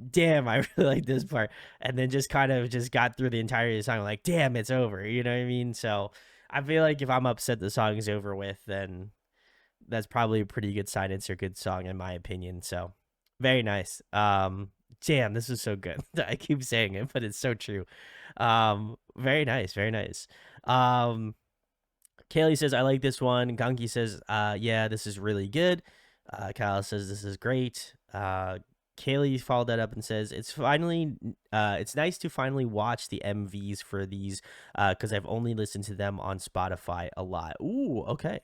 S1: Damn, I really like this part. And then just kind of just got through the entirety of the song like, damn, it's over. You know what I mean? So I feel like if I'm upset the song is over with, then that's probably a pretty good sign it's a good song in my opinion. So very nice. Damn, this is so good. I keep saying it, but it's so true. Very nice, very nice. Kaylee says, I like this one. Ganki says, yeah, this is really good. Kyle says, this is great. Kaylee followed that up and says, it's nice to finally watch the MVs for these, because I've only listened to them on Spotify a lot. Ooh, okay.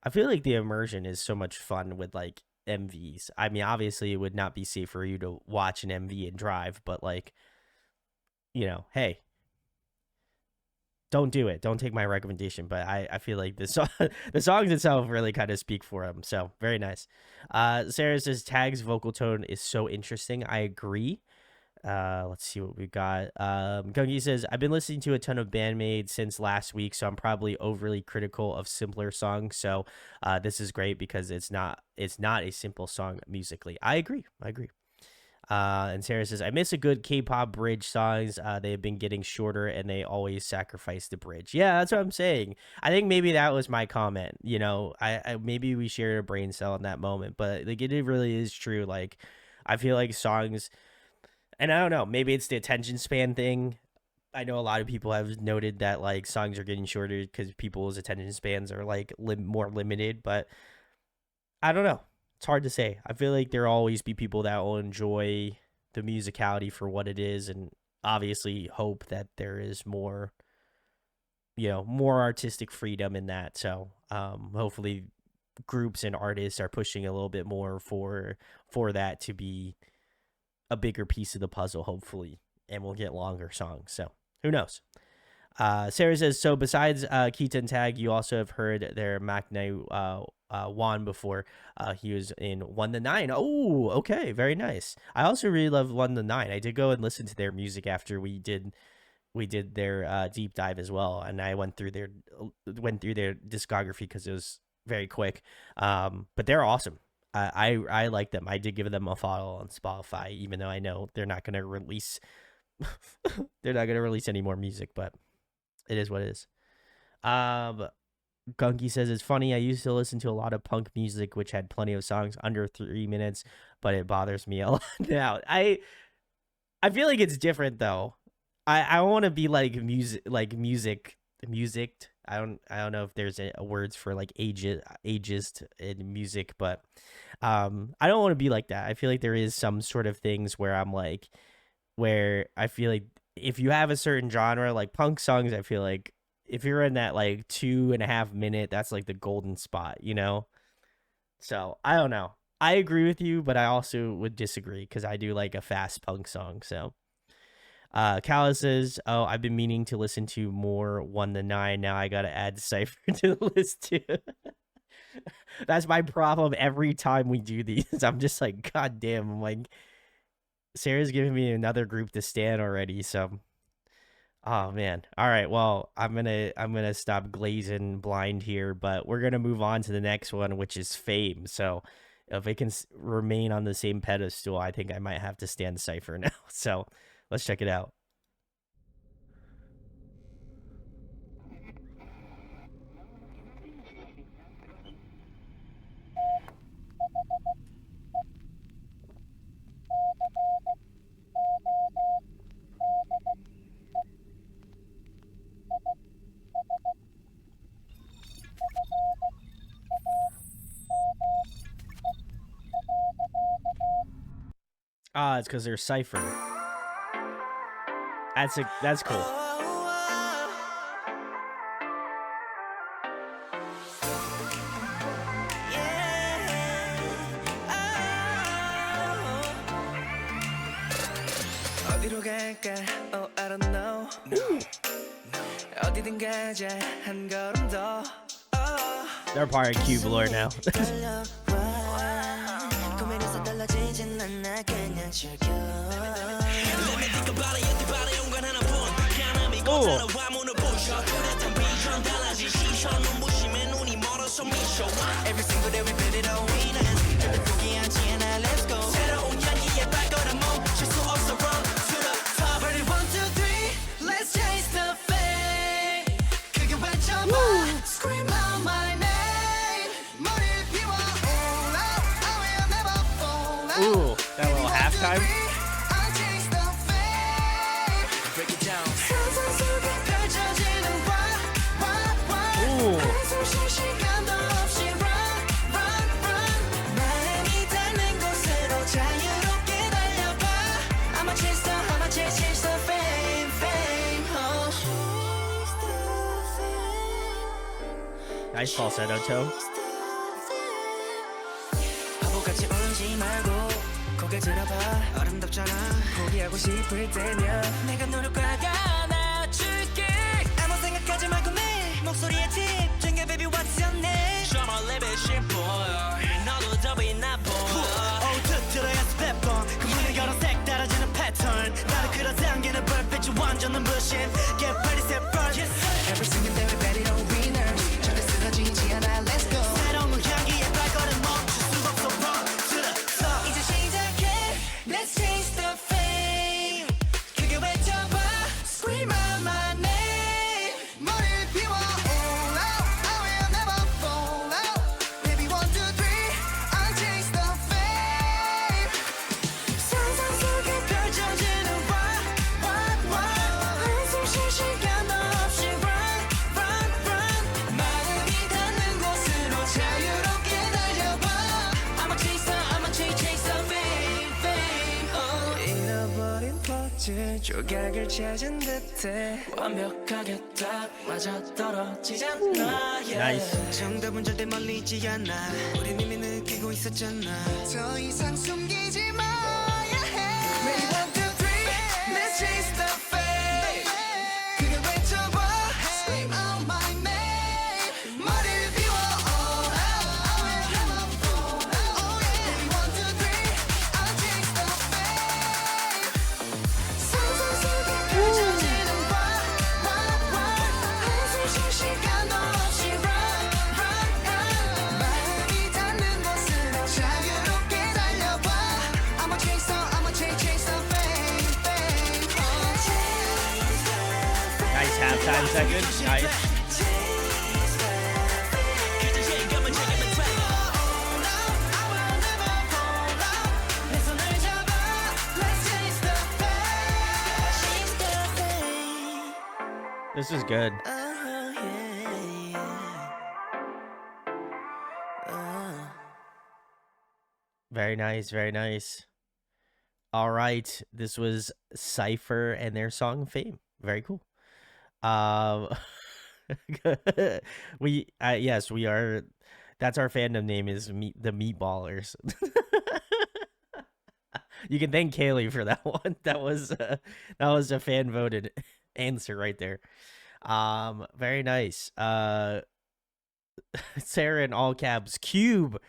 S1: I feel like the immersion is so much fun with like MVs. I mean, obviously it would not be safe for you to watch an MV and drive, but like, hey, don't do it. Don't take my recommendation. But I feel like the song, the songs itself really kind of speak for him. So very nice. Sarah says Tag's vocal tone is so interesting. I agree. Let's see what we got. Gungi says I've been listening to a ton of Bandmate since last week, so I'm probably overly critical of simpler songs. So this is great because it's not a simple song musically. I agree. And Sarah says, I miss a good K-pop bridge songs. They have been getting shorter and they always sacrifice the bridge. Yeah, that's what I'm saying. I think maybe that was my comment. You know, I maybe we shared a brain cell in that moment, but like it really is true. Like I feel like songs, and I don't know, maybe it's the attention span thing. I know a lot of people have noted that like songs are getting shorter because people's attention spans are like more limited, but I don't know. It's hard to say. I feel like there'll always be people that will enjoy the musicality for what it is, and obviously hope that there is more, more artistic freedom in that. So hopefully groups and artists are pushing a little bit more for that to be a bigger piece of the puzzle, hopefully, and we'll get longer songs. So who knows? Sarah says, so besides Kita and Tag, you also have heard their Maknae Juan before. He was in 1-9. Oh, okay, very nice. I also really love 1-9. I did go and listen to their music after we did their deep dive as well, and I went through their discography because it was very quick. But they're awesome. I like them. I did give them a follow on Spotify, even though I know they're not going to release any more music, but it is what it is. Gunky says it's funny. I used to listen to a lot of punk music, which had plenty of songs under 3 minutes, but it bothers me a lot now. I feel like it's different though. I want to be like music. I don't know if there's words for like ageist in music, but I don't want to be like that. I feel like there is some sort of things where I'm like, where I feel like if you have a certain genre, like punk songs, I feel like if you're in that like 2.5 minute, that's like the golden spot, So I don't know. I agree with you, but I also would disagree because I do like a fast punk song. So Calla says, oh, I've been meaning to listen to more 1-9. Now I got to add Ciipher to the list too. That's my problem every time we do these. I'm just like, God damn. I'm like, Sarah's giving me another group to stand already, so oh man. All right, well, I'm gonna stop glazing blind here, but we're gonna move on to the next one, which is Fame. So if it can remain on the same pedestal, I think I might have to stand Ciipher now. So let's check it out. It's because they're Ciipher. That's cool.
S2: 어디로 갈까? Oh, I don't know. 어디든 가자 한 걸음 더.
S1: They're part of Cube Lore now.
S2: 고민해서 달라지진 않아 그냥 즐겨. Let me think about it. 여태 연관 하나뿐. 가남이 거잖아 화문을 부셔. 뚜렷한 비전 달라진 시선 눈부심에 눈이 멀어서 미쳐. Every single day we put it on 위는. 절대 포기하지 않아. Let's go. 새로운 향기에 발걸음 멈출 수 없어. Run to the top. Ready 1, 2, 3. Let's chase the fame. 크게 외쳐봐. Scream out my name. 머리를 비워. All out. I will never fall out.
S1: Ooh, that little halftime.
S2: I'll chase the fame. Break it down. 상상 속에 펼쳐지는
S1: Ooh.
S2: 숨 쉴 시간도 없이 run, run, run. 마음이 닿는 곳으로 자유롭게 달려봐. I'ma chase the fame, fame. Oh. Chase the fame.
S1: Nice falsetto toe.
S2: 바보같이 울지 말고 고개 들어봐. 아름답잖아. 포기하고 싶을 때면 내가 노력과 안아줄게. 아무 생각 젖는 bullshit Get ready, step front Every single day we betting on winners 절대 쓰러지지 않아, let's go 새로운 향기에 발걸음 멈출 수가 없어 run to the top 이제 시작해 Let's chase the fame 크게 외쳐봐 Scream out my name 머리를 비워 all out I will never fall out Baby 1, 2, 3 I'll chase the fame 상상 속에 펼쳐지는 한숨 쉴 시간도 없이 run run run 마음이 닿는 곳으로 자유롭게 달려봐 I'ma chase the fame fame oh. 잃어버린 포즈 조각을 찾은 듯해 완벽하게 딱 맞아 떨어지잖아 yeah.
S1: Nice.
S2: 정답은 절대 멀리 있지 않아 우린 이미 느끼고 있었잖아 더 이상 숨기지 마 yeah. Ready 1, 2, 3 Let's chase the fame 크게 외쳐봐 Scream out my name 머리를 비워 all out I will never fall out oh yeah Ready 1, 2, 3 I'll chase the fame 상상 속에 펼쳐지는 한숨 쉴 시간도 없이 run run run 마음이 닿는 곳으로 자유롭게 달려봐 I'ma chase the fame fame oh. Chase the fame
S1: Nice halftime second. Nice.
S2: chase the fame 그저 시간만 지나면 돼 all out I will never fall out 내 손을 잡아 Let's chase the fame chase the fame
S1: This is good.
S2: oh yeah
S1: Very nice. Very nice. All right. This was Ciipher and their song Fame. Very cool. Um, yes, we are. That's our fandom name is the Meatballers. You can thank Kaylee for that one. That was a fan voted answer right there. Very nice. Sarah in all caps cube.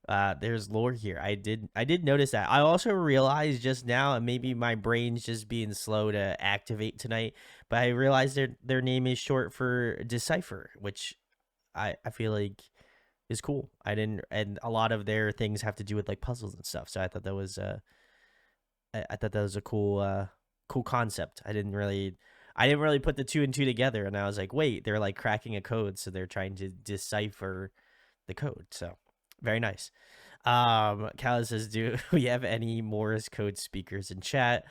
S1: There's lore here. I did notice that. I also realized just now, and maybe my brain's just being slow to activate tonight, but I realized their name is short for Decipher, which I feel like is cool. And a lot of their things have to do with like puzzles and stuff. So I thought that was I thought that was a cool cool concept. I didn't really put the 2 and 2 together, and I was like, wait, they're like cracking a code, so they're trying to decipher the code. So very nice. Cal says, do we have any Morse code speakers in chat?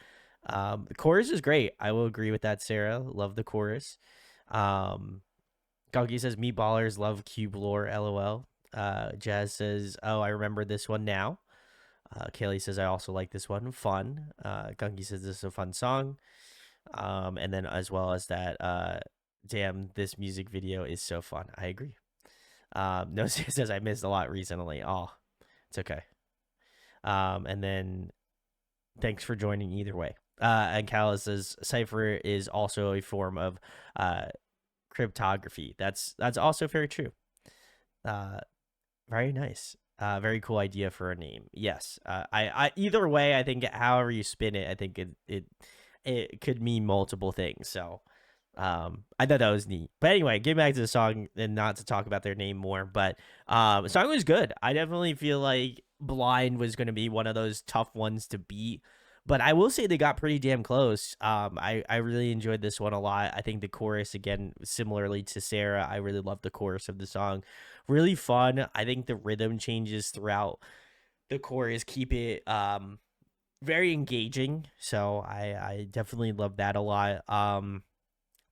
S1: The chorus is great. I will agree with that, Sarah. Love the chorus. Gonky says, Meatballers love cube lore, lol. Jazz says, oh, I remember this one now. Kaylee says, I also like this one. Fun. Gunky says, this is a fun song. And then as well as that, damn, this music video is so fun. I agree. No says, I missed a lot recently. Oh, it's okay. And then thanks for joining either way. And Cal says, Ciipher is also a form of cryptography. That's also very true. Very nice. Very cool idea for a name. Yes. I either way, I think however you spin it, I think it could mean multiple things. So I thought that was neat. But anyway, getting back to the song and not to talk about their name more, but the song was good. I definitely feel like Blind was going to be one of those tough ones to beat. But I will say they got pretty damn close. I really enjoyed this one a lot. I think the chorus, again, similarly to Sarah, I really loved the chorus of the song. Really fun. I think the rhythm changes throughout the chorus keep it very engaging. So I definitely love that a lot.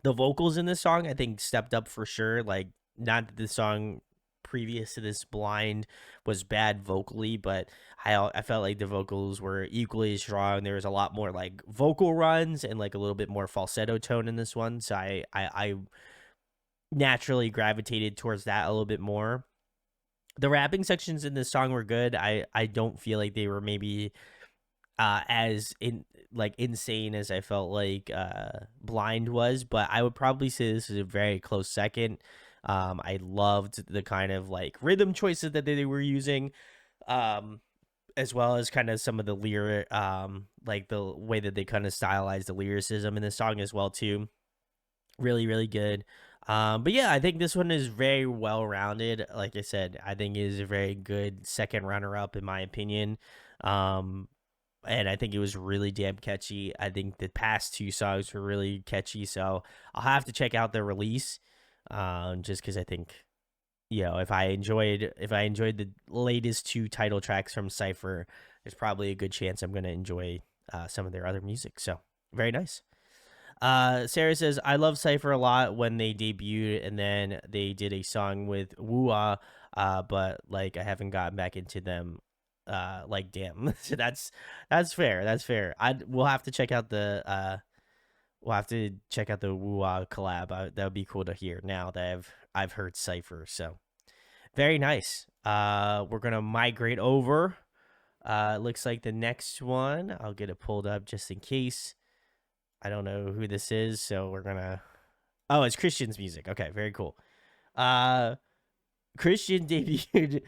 S1: The vocals in this song, I think, stepped up for sure. Like, not that the song previous to this Blind was bad vocally, but I felt like the vocals were equally strong. There was a lot more like vocal runs and like a little bit more falsetto tone in this one, so I naturally gravitated towards that a little bit more. The rapping sections in this song were good. I don't feel like they were maybe as insane as I felt like Blind was, but I would probably say this is a very close second. I loved the kind of like rhythm choices that they were using. as well as kind of some of the lyric, like the way that they kind of stylize the lyricism in the song as well too. Really, really good. But yeah, I think this one is very well rounded. Like I said, I think it is a very good second runner up in my opinion. Um, and I think it was really damn catchy. I think the past two songs were really catchy, so I'll have to check out the release. Just because I think if I enjoyed the latest two title tracks from Ciipher, there's probably a good chance I'm gonna enjoy some of their other music. So very nice. Sarah says, I love Ciipher a lot when they debuted and then they did a song with Woo but like I haven't gotten back into them. Like damn. So that's fair. That's fair. We'll have to check out the Woo collab. That would be cool to hear now that I've heard Ciipher. So very nice. We're gonna migrate over. Looks like the next one. I'll get it pulled up just in case. I don't know who this is, so we're gonna. Oh, it's Krystian's music. Okay, very cool. Uh, Krystian debuted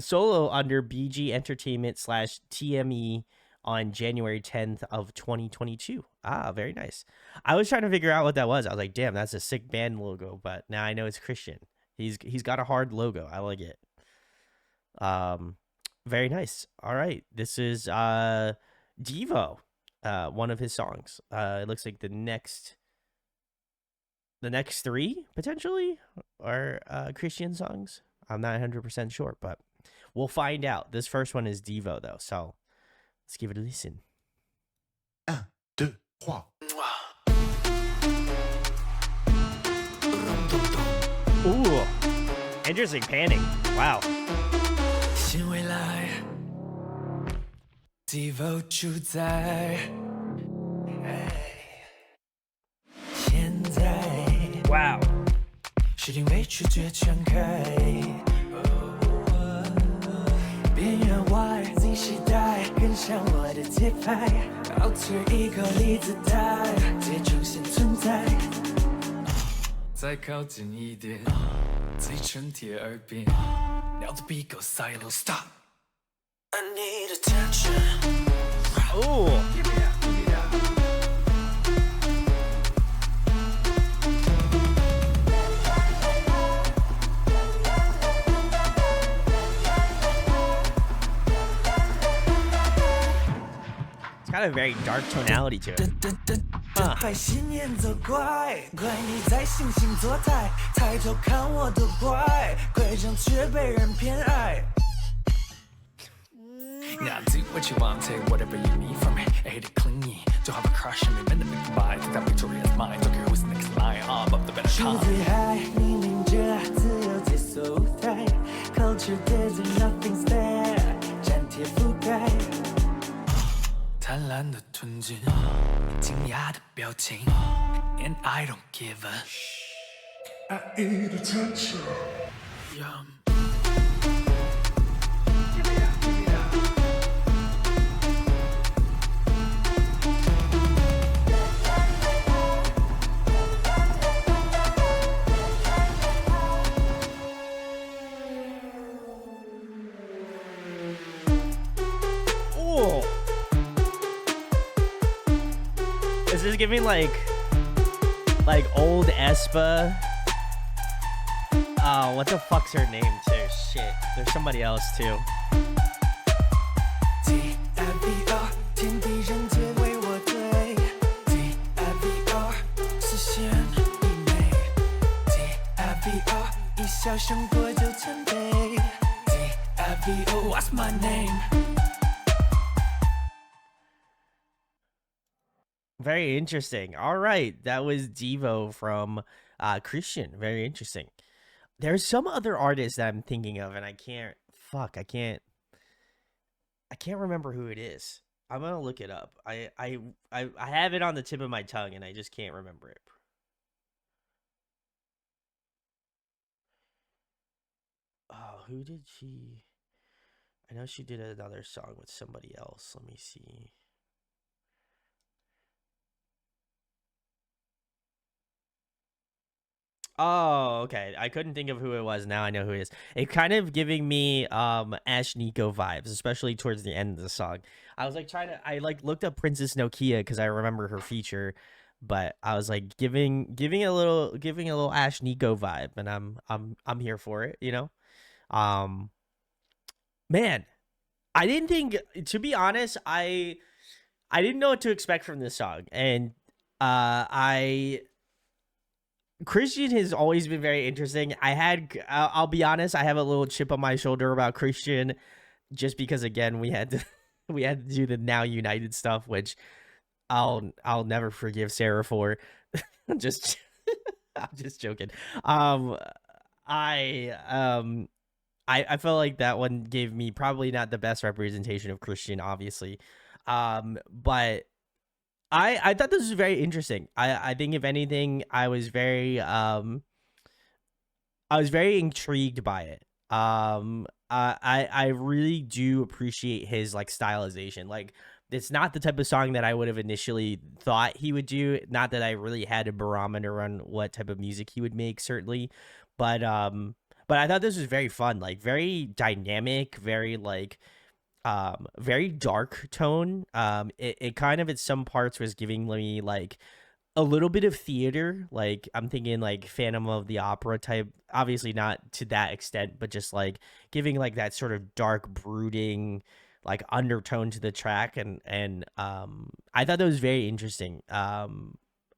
S1: solo under BG Entertainment slash TME on January 10th of 2022. Ah, very nice. I was trying to figure out what that was. I was like, damn, that's a sick band logo, but now I know it's Krystian. He's got a hard logo. I like it. Um, very nice. All right, this is Devo, one of his songs. It looks like the next three potentially are Krystian songs. I'm not 100% sure, but we'll find out. This first one is Devo though, so let's give it a listen.
S2: 1, 2, 3.
S1: Ooh, interesting panning. Wow.
S3: 新未来 Devo 主宰现在
S1: Wow.
S3: 是定位拒绝全开边缘外 Z 时代跟上我的节拍倒退一个离子态再出现存在再靠近一点再衬贴耳边鸟的鼻狗 silo stop I need attention
S1: Ooh. It's got a very dark tonality to it.
S3: 这坏心眼作怪，怪你在惺惺作态，抬头看我多乖，乖张却被人偏爱。Now do what you want, take whatever you need from me. I hate it clingy, don't have a crush on me. Men that make goodbye, think that victory is mine. Don't care who's the next line, I'm up the better time. 最嗨，你领着自由解锁舞台 ，Culture desert, nothing's there， 粘贴覆盖。贪婪的吞进，惊讶的表情 ，And I don't give a.
S2: I need attention.
S3: Yum.
S1: Ooh. Is this giving like old Espa? Oh, what the fuck's her name too? Shit. There's somebody else too.
S3: TFVR 天地人皆为我对 TFVR 实现一美 TFVR 一笑胜过9000倍 TFVR What's my name?
S1: Very interesting. All right, that was Devo from Krystian. Very interesting. There's some other artists that I'm thinking of, and I can't remember who it is. I'm gonna look it up. I have it on the tip of my tongue, and I just can't remember it. Oh, who did she? I know she did another song with somebody else. Let me see. Oh, okay. I couldn't think of who it was. Now I know who it is. It kind of giving me Ash Nico vibes, especially towards the end of the song. I was like I like looked up Princess Nokia because I remember her feature, but I was like giving a little Ash Nico vibe, and I'm here for it, you know? Um man, I didn't think, to be honest, I didn't know what to expect from this song. And I Krystian has always been very interesting. I'll be honest, I have a little chip on my shoulder about Krystian, just because again we had to we had to do the Now United stuff, which I'll never forgive Sarah for. just I'm just joking. Um, I I felt like that one gave me probably not the best representation of Krystian, obviously. But I thought this was very interesting. I think if anything, I was very intrigued by it. I really do appreciate his like stylization. Like, it's not the type of song that I would have initially thought he would do. Not that I really had a barometer on what type of music he would make, certainly, but I thought this was very fun, like very dynamic, very like very dark tone. It kind of at some parts was giving me like a little bit of theater. Like, I'm thinking like Phantom of the Opera type, obviously not to that extent, but just like giving like that sort of dark, brooding like undertone to the track. And I thought that was very interesting.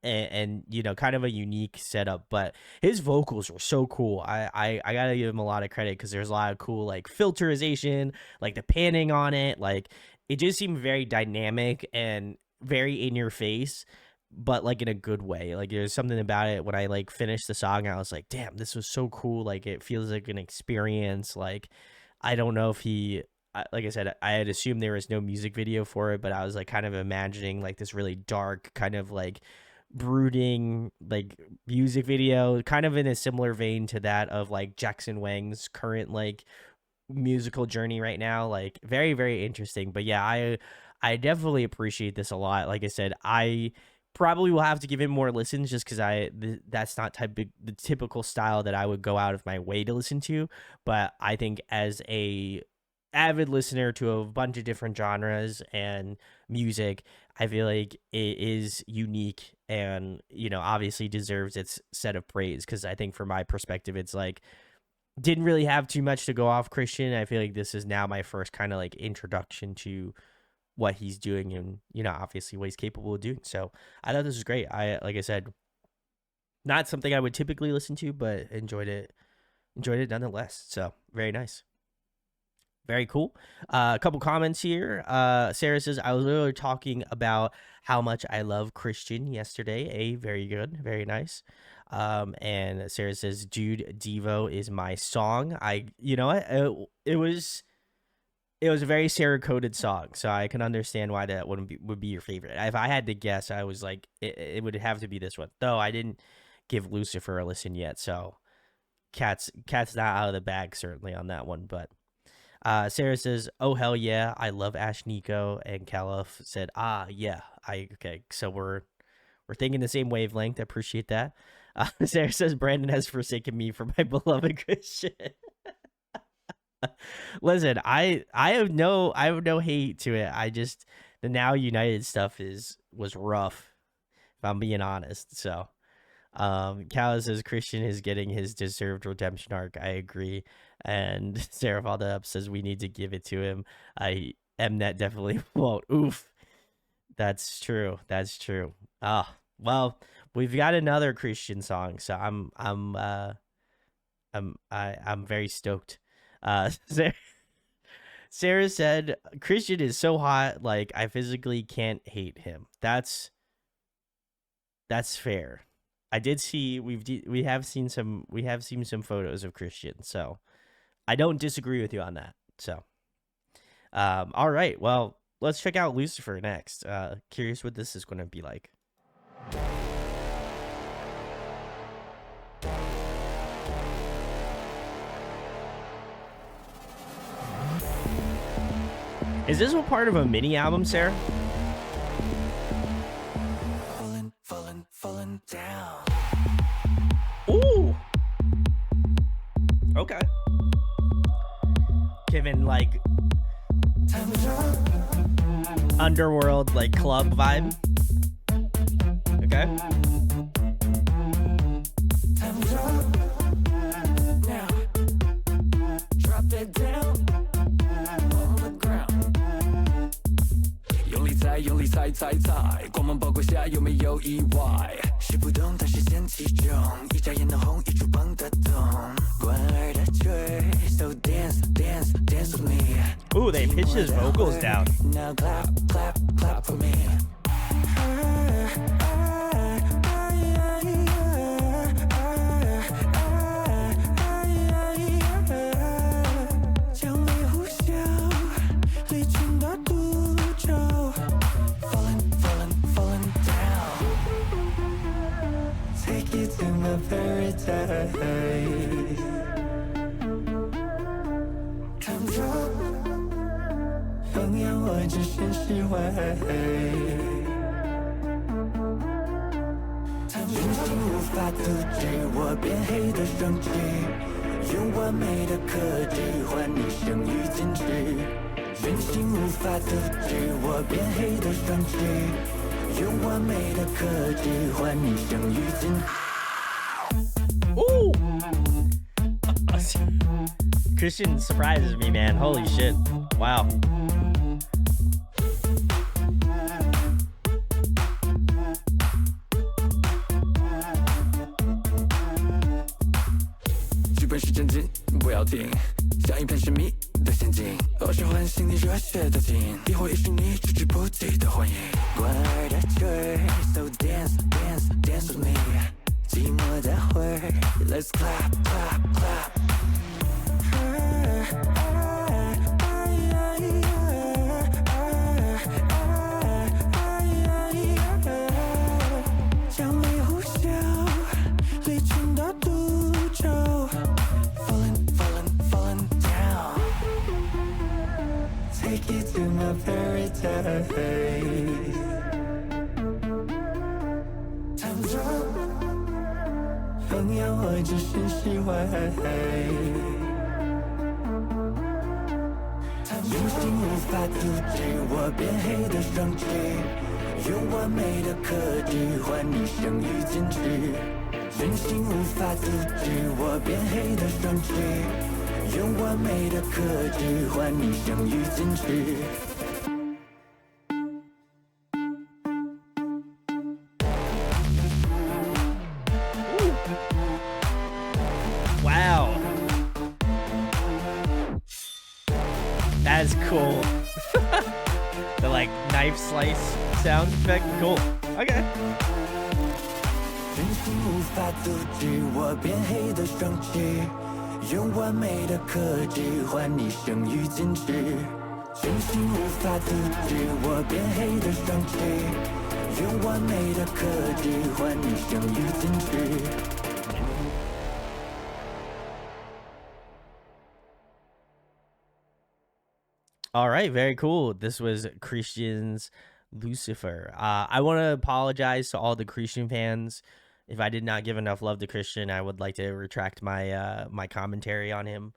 S1: And you know, kind of a unique setup, but his vocals were so cool. I gotta give him a lot of credit, because there's a lot of cool like filterization, like the panning on it. Like, it just seemed very dynamic and very in your face, but like in a good way. Like, there's something about it. When I like finished the song, I was like, damn, this was so cool. Like, it feels like an experience. Like, I don't know if like I said, I had assumed there was no music video for it, but I was like kind of imagining like this really dark, kind of like brooding like music video, kind of in a similar vein to that of like Jackson Wang's current like musical journey right now. Like, very, very interesting. But yeah, I definitely appreciate this a lot. Like I said, I probably will have to give it more listens, just because that's not the typical style that I would go out of my way to listen to. But I think as a avid listener to a bunch of different genres and music, I feel like it is unique, and, you know, obviously deserves its set of praise. Because I think from my perspective, it's like, didn't really have too much to go off Krystian. I feel like this is now my first kind of like introduction to what he's doing, and, you know, obviously what he's capable of doing. So I thought this was great. Like I said, not something I would typically listen to, but enjoyed it nonetheless. So very nice. Very cool. A couple comments here. Sarah says, I was literally talking about how much I love Krystian yesterday. Very good. Very nice. And Sarah says, dude, Devo is my song. You know what? It was a very Sarah coded song, so I can understand why that would be your favorite. If I had to guess, I was like, it would have to be this one. Though I didn't give Lucifer a listen yet, so cat's not out of the bag certainly on that one. But Sarah says, oh hell yeah, I love Ash Nico. And Caliph said, yeah, okay, so we're thinking the same wavelength. I appreciate that. Sarah says, Brandon has forsaken me for my beloved Christian. Listen, I have no hate to it. I just, the Now United stuff was rough, if I'm being honest. So Cal says Krystian is getting his deserved redemption arc. I agree. And Sarah followed up, says we need to give it to him. Mnet definitely won't. Oof. That's true. That's true. Well, we've got another Krystian song, so I'm very stoked. Sarah said Krystian is so hot, like I physically can't hate him. That's fair. I did see we have seen some photos of Krystian, so I don't disagree with you on that. So all right, well, let's check out Lucifer next. Curious what this is going to be like. Is this a part of a mini album, Sarah?
S2: Falling down.
S1: Ooh. Okay. Given like underworld like club vibe. Okay.
S3: Now, drop it down on the ground。用力猜，用力猜，猜猜，光芒包裹下有没有意外？是不动，但是先其中，一眨眼能红，一触碰得动。关儿的吹 ，So dance, dance, dance with me。
S1: Ooh, they pitched his vocals down.
S3: Now clap, clap, clap for me。 强力呼啸，离群大独奏 Falling, falling, falling down。 Take you to my paradise。 Come on， 放眼我置身事外。人心无法阻止我变黑的双翅，用完美的克制换你生与坚持。人心无法阻止我变黑的双翅，用完美的克制换你生与坚持。
S1: Ooh. Krystian surprises me, man. Holy shit. Wow.
S3: Ciipher 是真金，不要停，像一片神秘的陷阱，偶是唤醒你热血的劲，亦或也是你置之不理的幻影。关儿的吹 ，So dance, dance, dance with me。 寂寞的会 ，Let's clap, clap, clap。 强力呼啸，离群大独奏 Falling, falling, falling down。 Take you to my paradise。 Time drop， 放眼我置身事外。人心无法阻止我变黑的双翅，用完美的克制换你生与坚持。人心无法阻止我变黑的双翅，用完美的克制换你生与坚持。
S1: Wow. That is cool. The like knife slice sound effect. Cool. Okay.
S3: 人心无法阻止我变黑的双翅，用完美的克制换你生与坚持。人心无法阻止我变黑的双翅，用完美的克制换你生与坚持。
S1: All right, very cool. This was Krystian's Lucifer. I want to apologize to all the Krystian fans. If I did not give enough love to Krystian, I would like to retract my my commentary on him.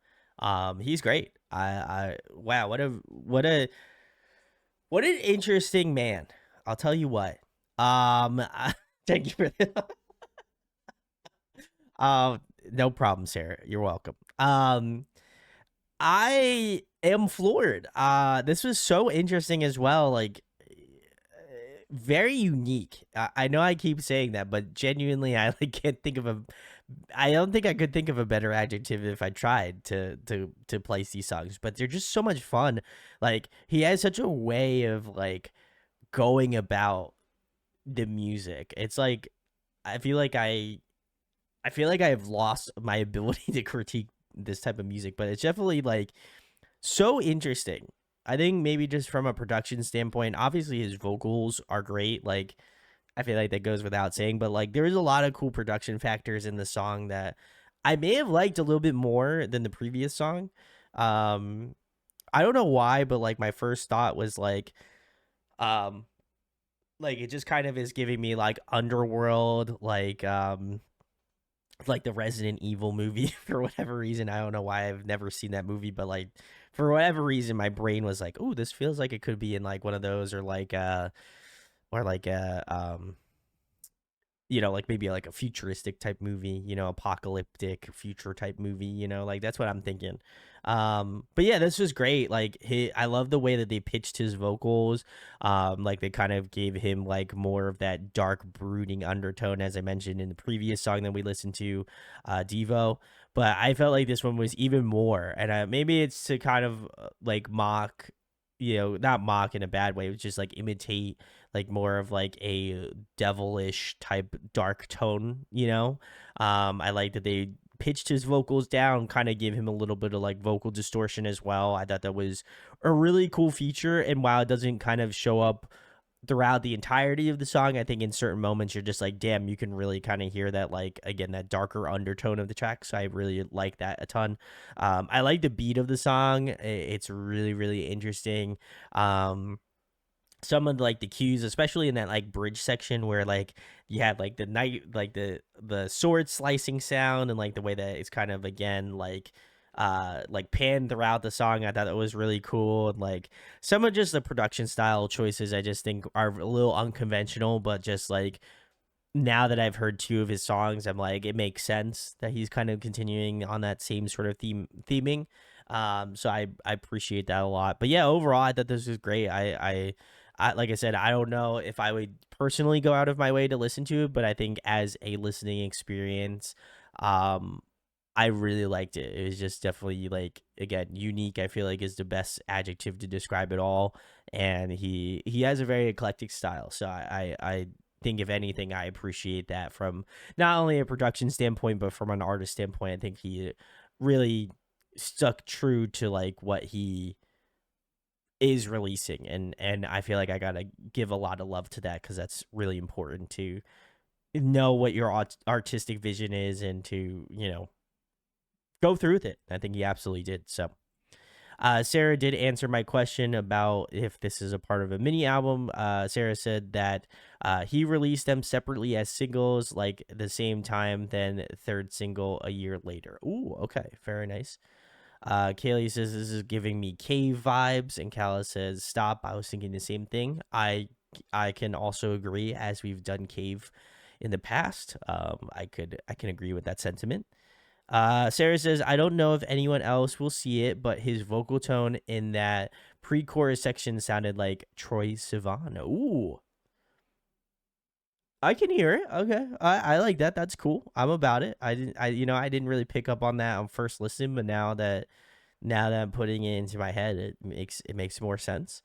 S1: He's great. Wow, what an interesting man. I'll tell you what. Thank you for that. No problem, Sarah. You're welcome. I am floored. This was so interesting as well. Like, very unique. I know I keep saying that, but genuinely, I like can't think of a. I don't think I could think of a better adjective if I tried to place these songs. But they're just so much fun. Like, he has such a way of like going about the music. It's like I feel like I have lost my ability to critique this type of music, but it's definitely like so interesting. I think maybe just from a production standpoint, obviously his vocals are great. Like, I feel like that goes without saying, but like there is a lot of cool production factors in the song that I may have liked a little bit more than the previous song. I don't know why, but like my first thought was like it just kind of is giving me like underworld, like like the Resident Evil movie for whatever reason. I don't know why I've never seen that movie, but like for whatever reason, my brain was like, "Oh, this feels like it could be in like one of those, or like like maybe like a futuristic type movie, apocalyptic future type movie, like that's what I'm thinking. But yeah, this was great. Like I love the way that they pitched his vocals. Like they kind of gave him like more of that dark brooding undertone, as I mentioned in the previous song that we listened to, Devo. But I felt like this one was even more, and maybe it's to kind of like mock, not mock in a bad way, but just like imitate like more of like a devilish type dark tone. I like that they pitched his vocals down, kind of give him a little bit of like vocal distortion as well. I thought that was a really cool feature, and while it doesn't kind of show up throughout the entirety of the song, I think in certain moments you're just like, damn, you can really kind of hear that, like, again, that darker undertone of the track. So I really like that a ton. I like the beat of the song. It's really, really interesting. Some of like the cues, especially in that like bridge section where like you had like the night, like the sword slicing sound, and like the way that it's kind of again like panned throughout the song. I thought that was really cool. And like some of just the production style choices I just think are a little unconventional, but just like now that I've heard two of his songs, I'm like, it makes sense that he's kind of continuing on that same sort of theming. So I appreciate that a lot. But yeah, overall, I thought this was great. I like I said, I don't know if I would personally go out of my way to listen to it, but I think as a listening experience, I really liked it. It was just definitely like, again, unique. I feel like is the best adjective to describe it all. And he has a very eclectic style. So I think if anything, I appreciate that from not only a production standpoint, but from an artist standpoint. I think he really stuck true to like what he is releasing, and I feel like I gotta give a lot of love to that, because that's really important to know what your artistic vision is and to go through with it. I think he absolutely did. So Sarah did answer my question about if this is a part of a mini album. Sarah said that he released them separately as singles, like the same time, then third single a year later. Ooh, okay, very nice. Kaylee says this is giving me Cave vibes, and Kala says stop. I was thinking the same thing. I can also agree, as we've done Cave in the past. I can agree with that sentiment. Sarah says I don't know if anyone else will see it, but his vocal tone in that pre-chorus section sounded like Troye Sivan. Ooh, I can hear it. Okay, I like that. That's cool. I'm about it. I didn't really pick up on that on first listen, but now that I'm putting it into my head, it makes more sense.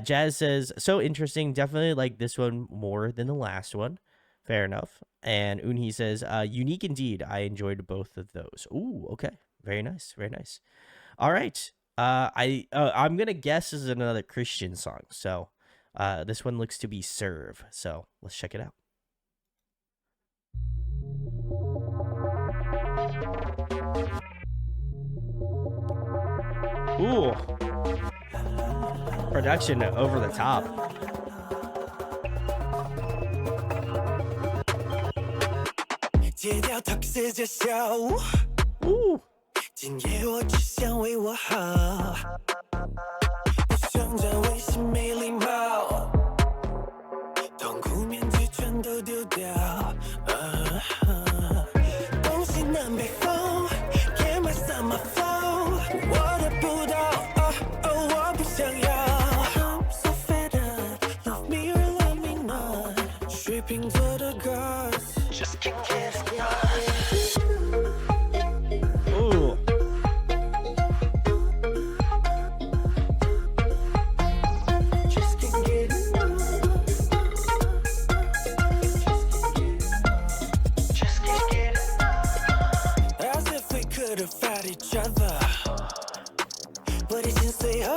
S1: Jazz says so interesting. Definitely like this one more than the last one. Fair enough. And Unhi says unique indeed. I enjoyed both of those. Ooh, okay, very nice, very nice. All right. I'm gonna guess this is another Krystian song. So this one looks to be Serve. So let's check it out. Ooh. Production over the top. Ooh. 今夜我只想为我好，不想再违心没礼貌，痛苦面具全都丢掉。东西南北风 ，Get my summer flow， 我得不到，我不想要。I'm so fed up, love me or love me not， 水瓶座的 girls，just can't get enough。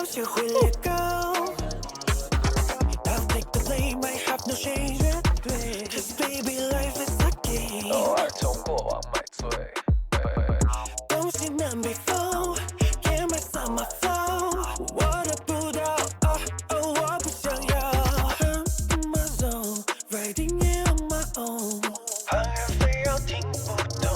S1: 学会 let go I'll take the blame, I have no shame Cause baby life is a game 偶尔冲过往买醉东西南北风 Get my summer flow 我得不到我不想要 I'm in my zone Writing it on my own 旁人非要听不懂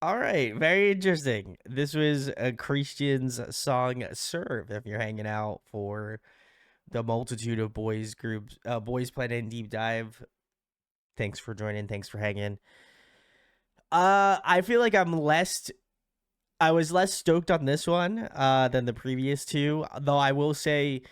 S1: All right, very interesting. This was a Christian's song "Serve." If you're hanging out for the multitude of boys groups, boys Planet Deep Dive, thanks for joining. Thanks for hanging. I feel like I was less stoked on this one than the previous two, though I will say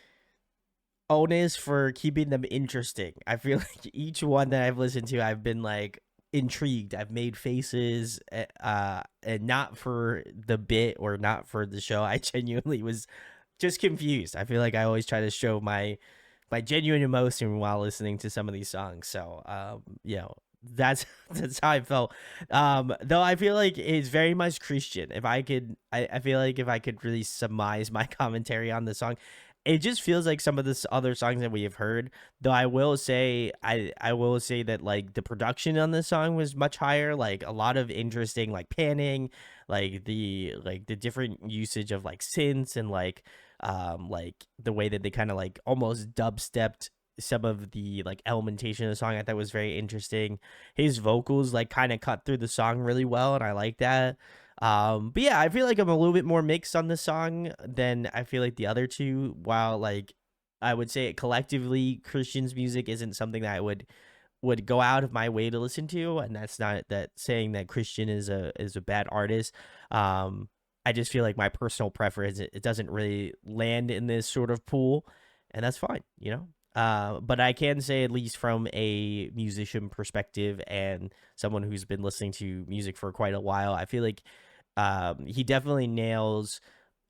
S1: onus for keeping them interesting. I feel like each one that I've listened to, I've been like intrigued. I've made faces, and not for the bit or not for the show. I genuinely was just confused. I feel like I always try to show my genuine emotion while listening to some of these songs. So, that's that's how I felt. Though I feel like it's very much Christian. If I could, I feel like if I could really surmise my commentary on the song, it just feels like some of the other songs that we have heard. Though I will say, I will say that like the production on this song was much higher. Like a lot of interesting like panning, like the different usage of like synths and like the way that they kind of like almost dubstepped some of the like elementation of the song. I thought was very interesting. His vocals like kind of cut through the song really well, and I like that. But yeah, I feel like I'm a little bit more mixed on this song than I feel like the other two. While like I would say collectively, Christian's music isn't something that I would go out of my way to listen to, and that's not that saying that Christian is a bad artist. I just feel like my personal preference, it doesn't really land in this sort of pool, and that's fine, you know. But I can say, at least from a musician perspective and someone who's been listening to music for quite a while, I feel like he definitely nails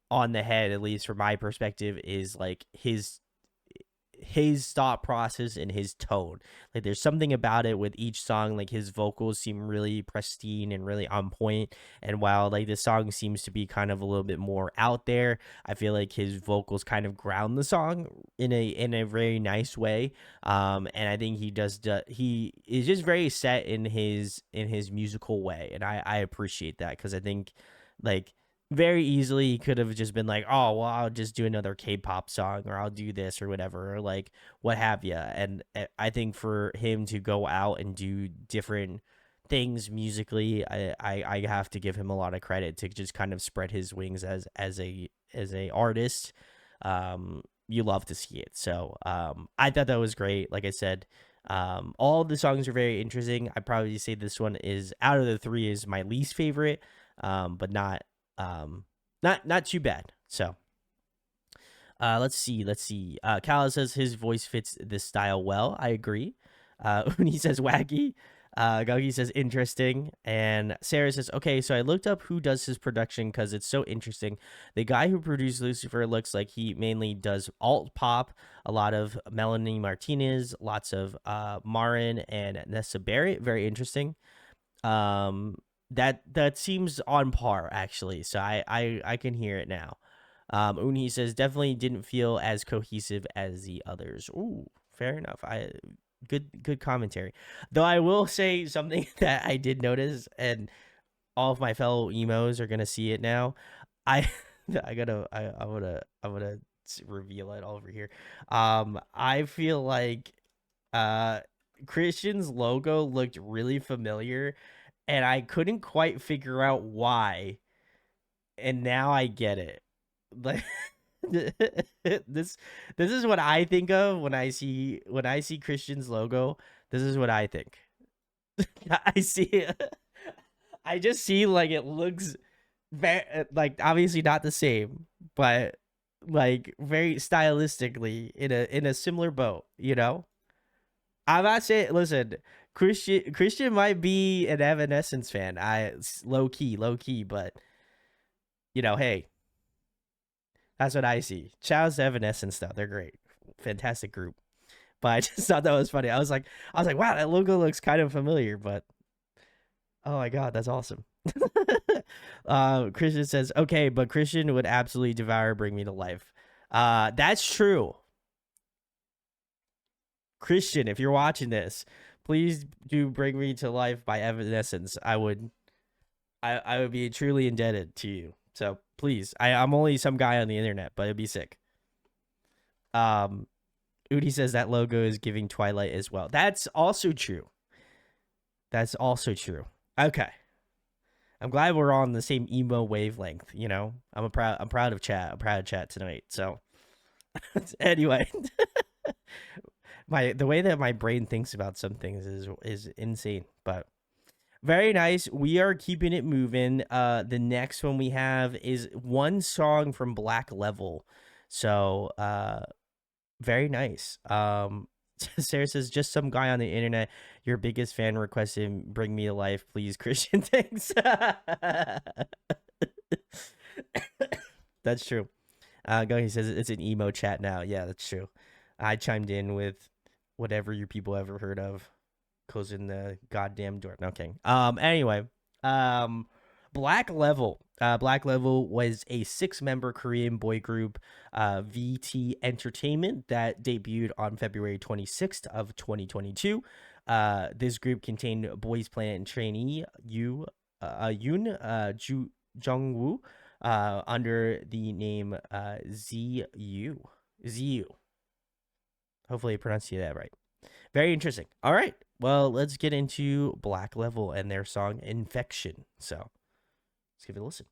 S1: on the head, at least from my perspective, is like his thought process and his tone. Like there's something about it with each song, like his vocals seem really pristine and really on point. And while like this song seems to be kind of a little bit more out there, I feel like his vocals kind of ground the song in a very nice way. And I think he is just very set in his musical way, and I appreciate that, because I think like very easily he could have just been like, oh well, I'll just do another K-pop song, or I'll do this or whatever, or like what have you. And I think for him to go out and do different things musically, I have to give him a lot of credit to just kind of spread his wings as a artist. You love to see it. So I thought that was great. Like I said, all of the songs are very interesting. I'd probably say this one is, out of the three, is my least favorite, but not too bad. So let's see. Kala says his voice fits this style well. I agree. Uni says wacky. Gagi says interesting. And Sarah says, okay, so I looked up who does his production because it's so interesting. The guy who produced Lucifer looks like he mainly does alt pop, a lot of Melanie Martinez, lots of Marin and Nessa Barrett. Very interesting. That seems on par, actually. So I can hear it now. Uni says definitely didn't feel as cohesive as the others. Ooh, fair enough. Good commentary. Though I will say something that I did notice, and all of my fellow emos are gonna see it now. I I wanna reveal it all over here. I feel like Christian's logo looked really familiar, and I couldn't quite figure out why. And now I get it. Like this is what I think of when I see Christian's logo. This is what I think. I see it. I just see like it looks very, like obviously not the same, but like very stylistically in a similar boat, you know? I'm not saying, listen, Christian might be an Evanescence fan. Low key, but you know, hey, that's what I see. Shouts to Evanescence though. They're great. Fantastic group. But I just thought that was funny. I was like, wow, that logo looks kind of familiar, but oh my god, that's awesome. Christian says, okay, but Christian would absolutely devour Bring Me to Life. That's true. Christian, if you're watching this, please do Bring Me to Life by Evanescence. I would be truly indebted to you. So please, I'm only some guy on the internet, but it'd be sick. Udi says that logo is giving Twilight as well. That's also true. That's also true. Okay. I'm glad we're on the same emo wavelength, you know? I'm proud of chat. I'm proud of chat tonight. So anyway, the way that my brain thinks about some things is insane. But very nice. We are keeping it moving. The next one we have is one song from Black Level. So very nice. Sarah says, just some guy on the internet, your biggest fan requested bring me to life, please, Krystian. Thanks. That's true. He says it's an emo chat now. Yeah, that's true. I chimed in with whatever you people ever heard of. Closing the goddamn door. Okay. Anyway, Black Level. Black Level was a 6-member Korean boy group, VT Entertainment, that debuted on February 26th of 2022. This group contained Boys Planet and trainee Yoon Jungwoo, under the name ZU. ZU. Hopefully I pronounced that right. Very interesting. All right. Well, let's get into Black Level and their song Infection. So let's give it a listen.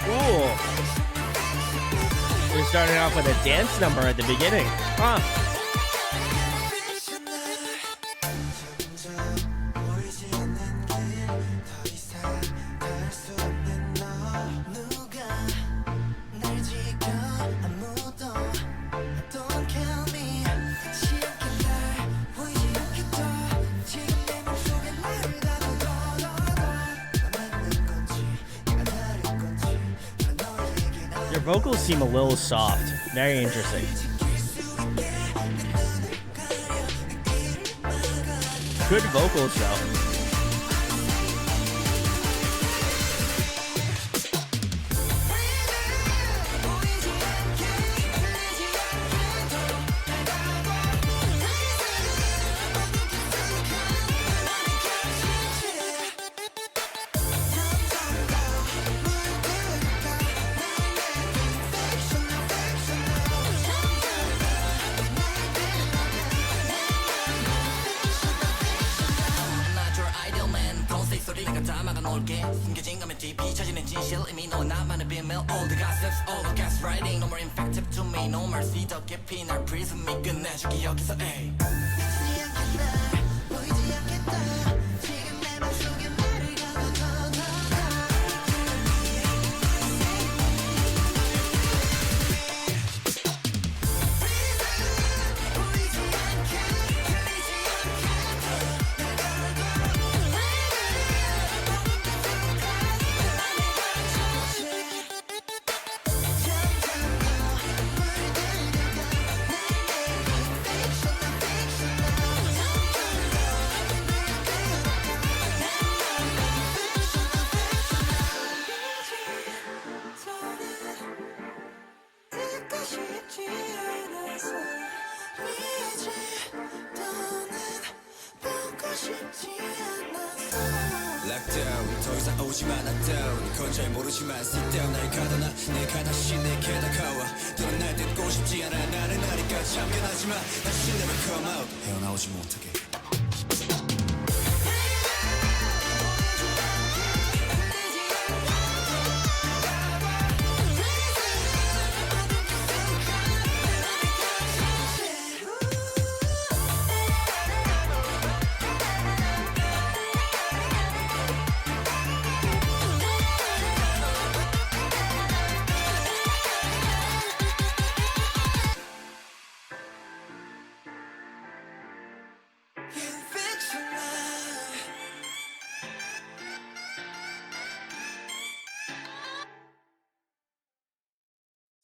S1: Cool. We're starting off with a dance number at the beginning. Huh. Your vocals seem a little soft. Very interesting. Good vocals, though.
S2: Lockdown 더 이상 오지마 나 down 그건 잘 모르지만 sit down 날 가다나 내가 다시 내게 다가와 너는 날 듣고 싶지 않아 나는 아니까 참견하지마 다시 never come out 헤어나오지 못하게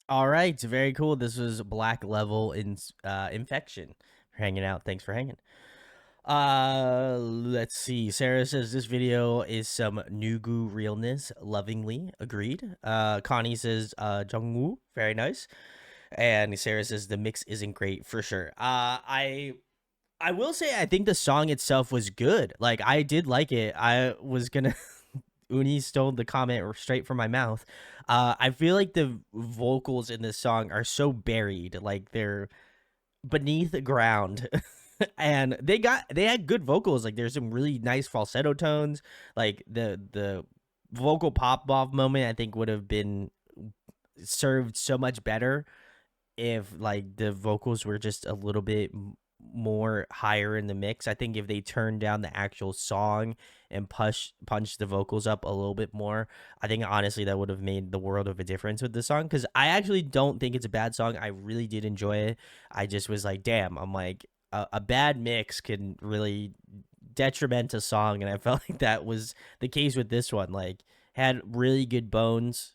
S1: All right, very cool. This was Black Level in Infection. For hanging out. Thanks for hanging. Let's see. Sarah says this video is some Nugu realness. Lovingly agreed. Connie says Jungwoo, very nice. And Sarah says the mix isn't great for sure. I will say I think the song itself was good. Like I did like it. I was gonna Uni stole the comment straight from my mouth. I feel like the vocals in this song are so buried, like they're beneath the ground. And they had good vocals. Like there's some really nice falsetto tones. Like the vocal pop off moment I think would have been served so much better if like the vocals were just a little bit more higher in the mix. I think if they turned down the actual song and punch the vocals up a little bit more, I think honestly that would have made the world of a difference with the song. Because I actually don't think it's a bad song. I really did enjoy it. I just was like, damn, I'm like a bad mix can really detriment a song, and I felt like that was the case with this one. Like had really good bones.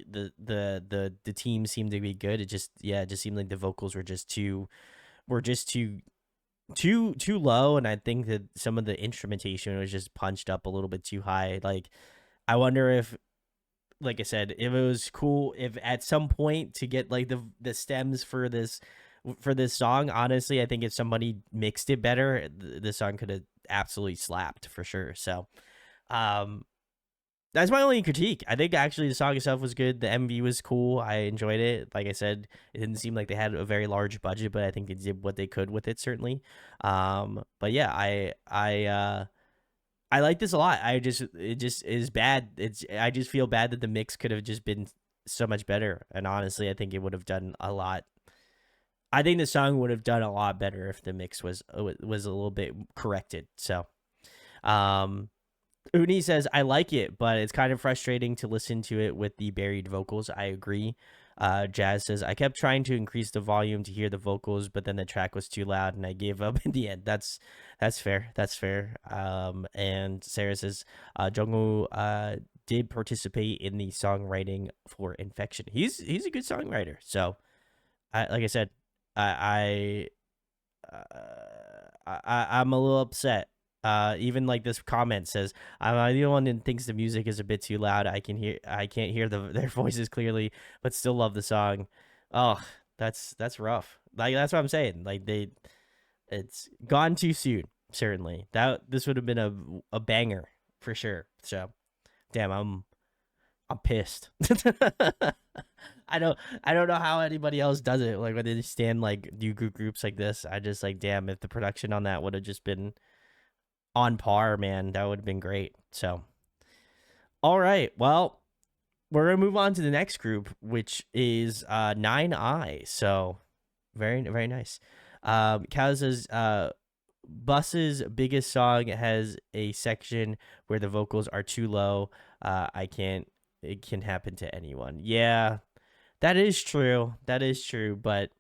S1: The team seemed to be good. It just it just seemed like the vocals were just too too low, and I think that some of the instrumentation was just punched up a little bit too high. Like I wonder if, like I said, if it was cool if at some point to get like the stems for this song. Honestly, I think if somebody mixed it better, the song could have absolutely slapped for sure. So that's my only critique. I think actually the song itself was good. The MV was cool. I enjoyed it. Like I said, it didn't seem like they had a very large budget, but I think they did what they could with it, certainly. But yeah, I like this a lot. It just is bad. I just feel bad that the mix could have just been so much better. And honestly, I think it would have done a lot. I think the song would have done a lot better if the mix was a little bit corrected. So, Uni says, I like it, but it's kind of frustrating to listen to it with the buried vocals. I agree. Jazz says, I kept trying to increase the volume to hear the vocals, but then the track was too loud and I gave up in the end. That's fair. That's fair. And Sarah says, Jungwoo did participate in the songwriting for Infection. He's a good songwriter. So, like I said, I'm a little upset. Even like this comment says, I'm the one that thinks the music is a bit too loud. I can't hear their voices clearly, but still love the song. Oh, that's rough. Like that's what I'm saying. Like it's gone too soon. Certainly, this would have been a banger for sure. So, damn, I'm pissed. I don't know how anybody else does it. Like when they stand like do groups like this, I just like, damn, if the production on that would have just been on par, man, that would have been great. So, all right, well, we're gonna move on to the next group, which is Nine.i. So, very very nice. Kaz says, Bus's biggest song has a section where the vocals are too low. It can happen to anyone. Yeah, that is true. That is true, but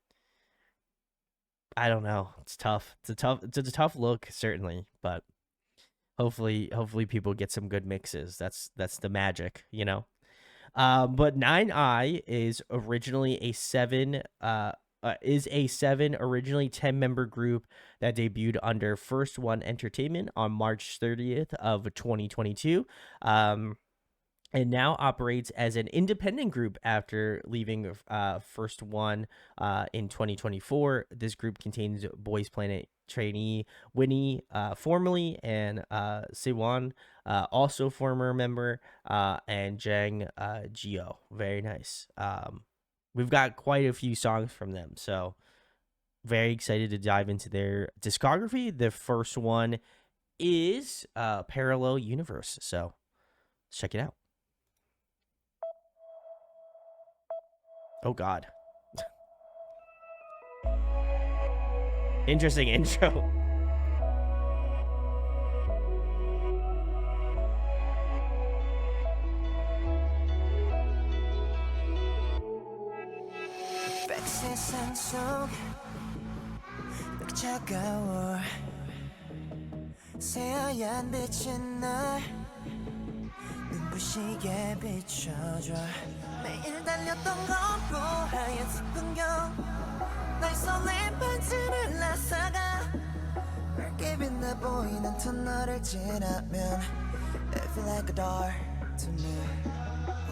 S1: I don't know. It's tough. It's a tough look, certainly, but hopefully people get some good mixes. That's the magic, you know. But Nine.i is originally a seven originally 10-member group that debuted under First One Entertainment on March 30th of 2022. And now operates as an independent group after leaving First One in 2024. This group contains Boys Planet trainee Winnie, formerly, and Siwon, also former member, and Jang Geo. Very nice. We've got quite a few songs from them, so very excited to dive into their discography. The first one is Parallel Universe, so let's check it out. Oh God. Interesting intro.
S2: 세상 속 차가워 새하얀 빛은 날 눈부시게 비춰줘 매일 달렸던 거고 하얀 풍경 날 설렘 반쯤을 나서가 밝게 빛나 보이는 터널을 지나면 It feel like a door to me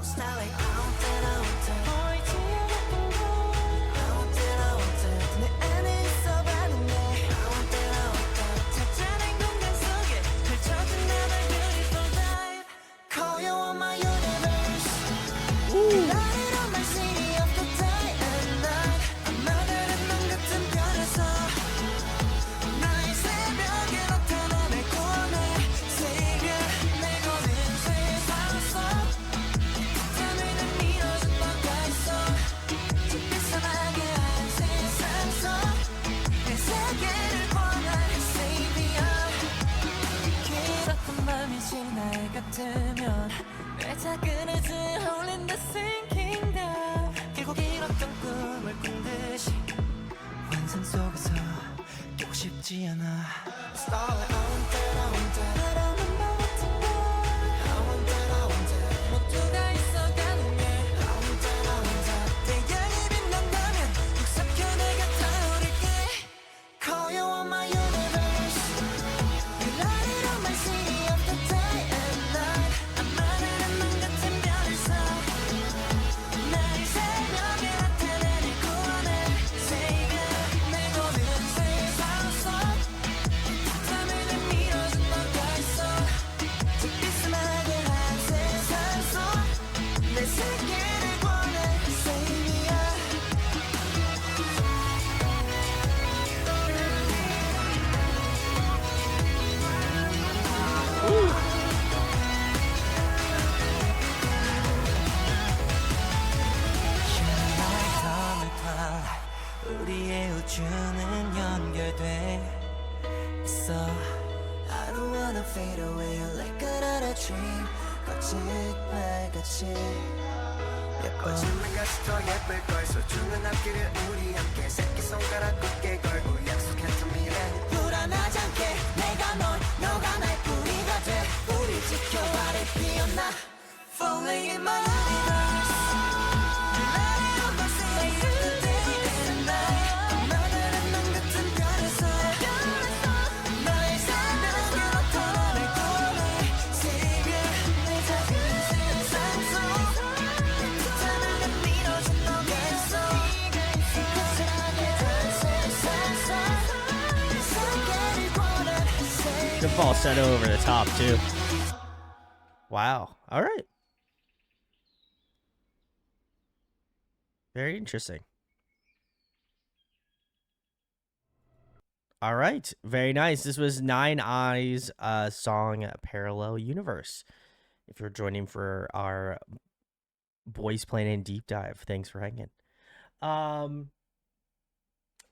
S2: Starlight I want that I want that 보이지 않았던 걸 I want that I want that 내 안에 있어 봤는데 I want that I want that 찾아낸 공간 속에 펼쳐진 나의 beautiful life Call you on my universe Light it on my city of the day and night 아마다른 넌 같은 별에서 나의 새벽에 나타나 날 구원해 Savior 내 거는 세상 속 땀을 밀어준 너가 있어 저 비참하게 한 세상 속내 세계를 권한 Savior 길었던 밤이 지날 같으면 내 작은 애들 홀린 the sinking down 길고 길었던 꿈을 꾼 듯이 환상 속에서 깨고 싶지 않아 Starlight I want that I want that 바라는 바 같은 걸 I want that I want that 모두가 있어가는 게 I want that I want that 태양이 빛난다면 흑석혀 내가 타오를게 Call you on my universe You light it on my city of the day and night 아마다른 넌 같은 별에서 나의 새벽에 나타나 날 구원해 Savior 내 거는 세상 속 땀을 내밀어준 너가 있어 저 비스하게 한 세상 속내 세계를 권해 Savior 우리의 우주는 연결돼 있어 I don't wanna fade away like another dream 거짓말같이 예뻐
S4: 거짓말같이 더 예쁠걸 소중한 앞길을 우리 함께 새끼손가락 굳게 걸고 약속했던 미래
S2: 불안하지 않게 내가 널 너가 날 뿌리가 돼 우리 지켜봐를 피었나 Falling in my universe Let it on my city of the day and night 아마다른 넌 같은 별에서 나의 새벽에 나타나 날 구원해 Savior 내 작은 세상 속 땀을 내밀어준 너가 있어 거칠하게 한 세상 속내 세계를 권한 Savior
S1: Good falsetto over the top too. Wow. All right. Very interesting. All right. Very nice. This was Nine.i's song Parallel Universe. If you're joining for our Boys Planet deep dive, thanks for hanging.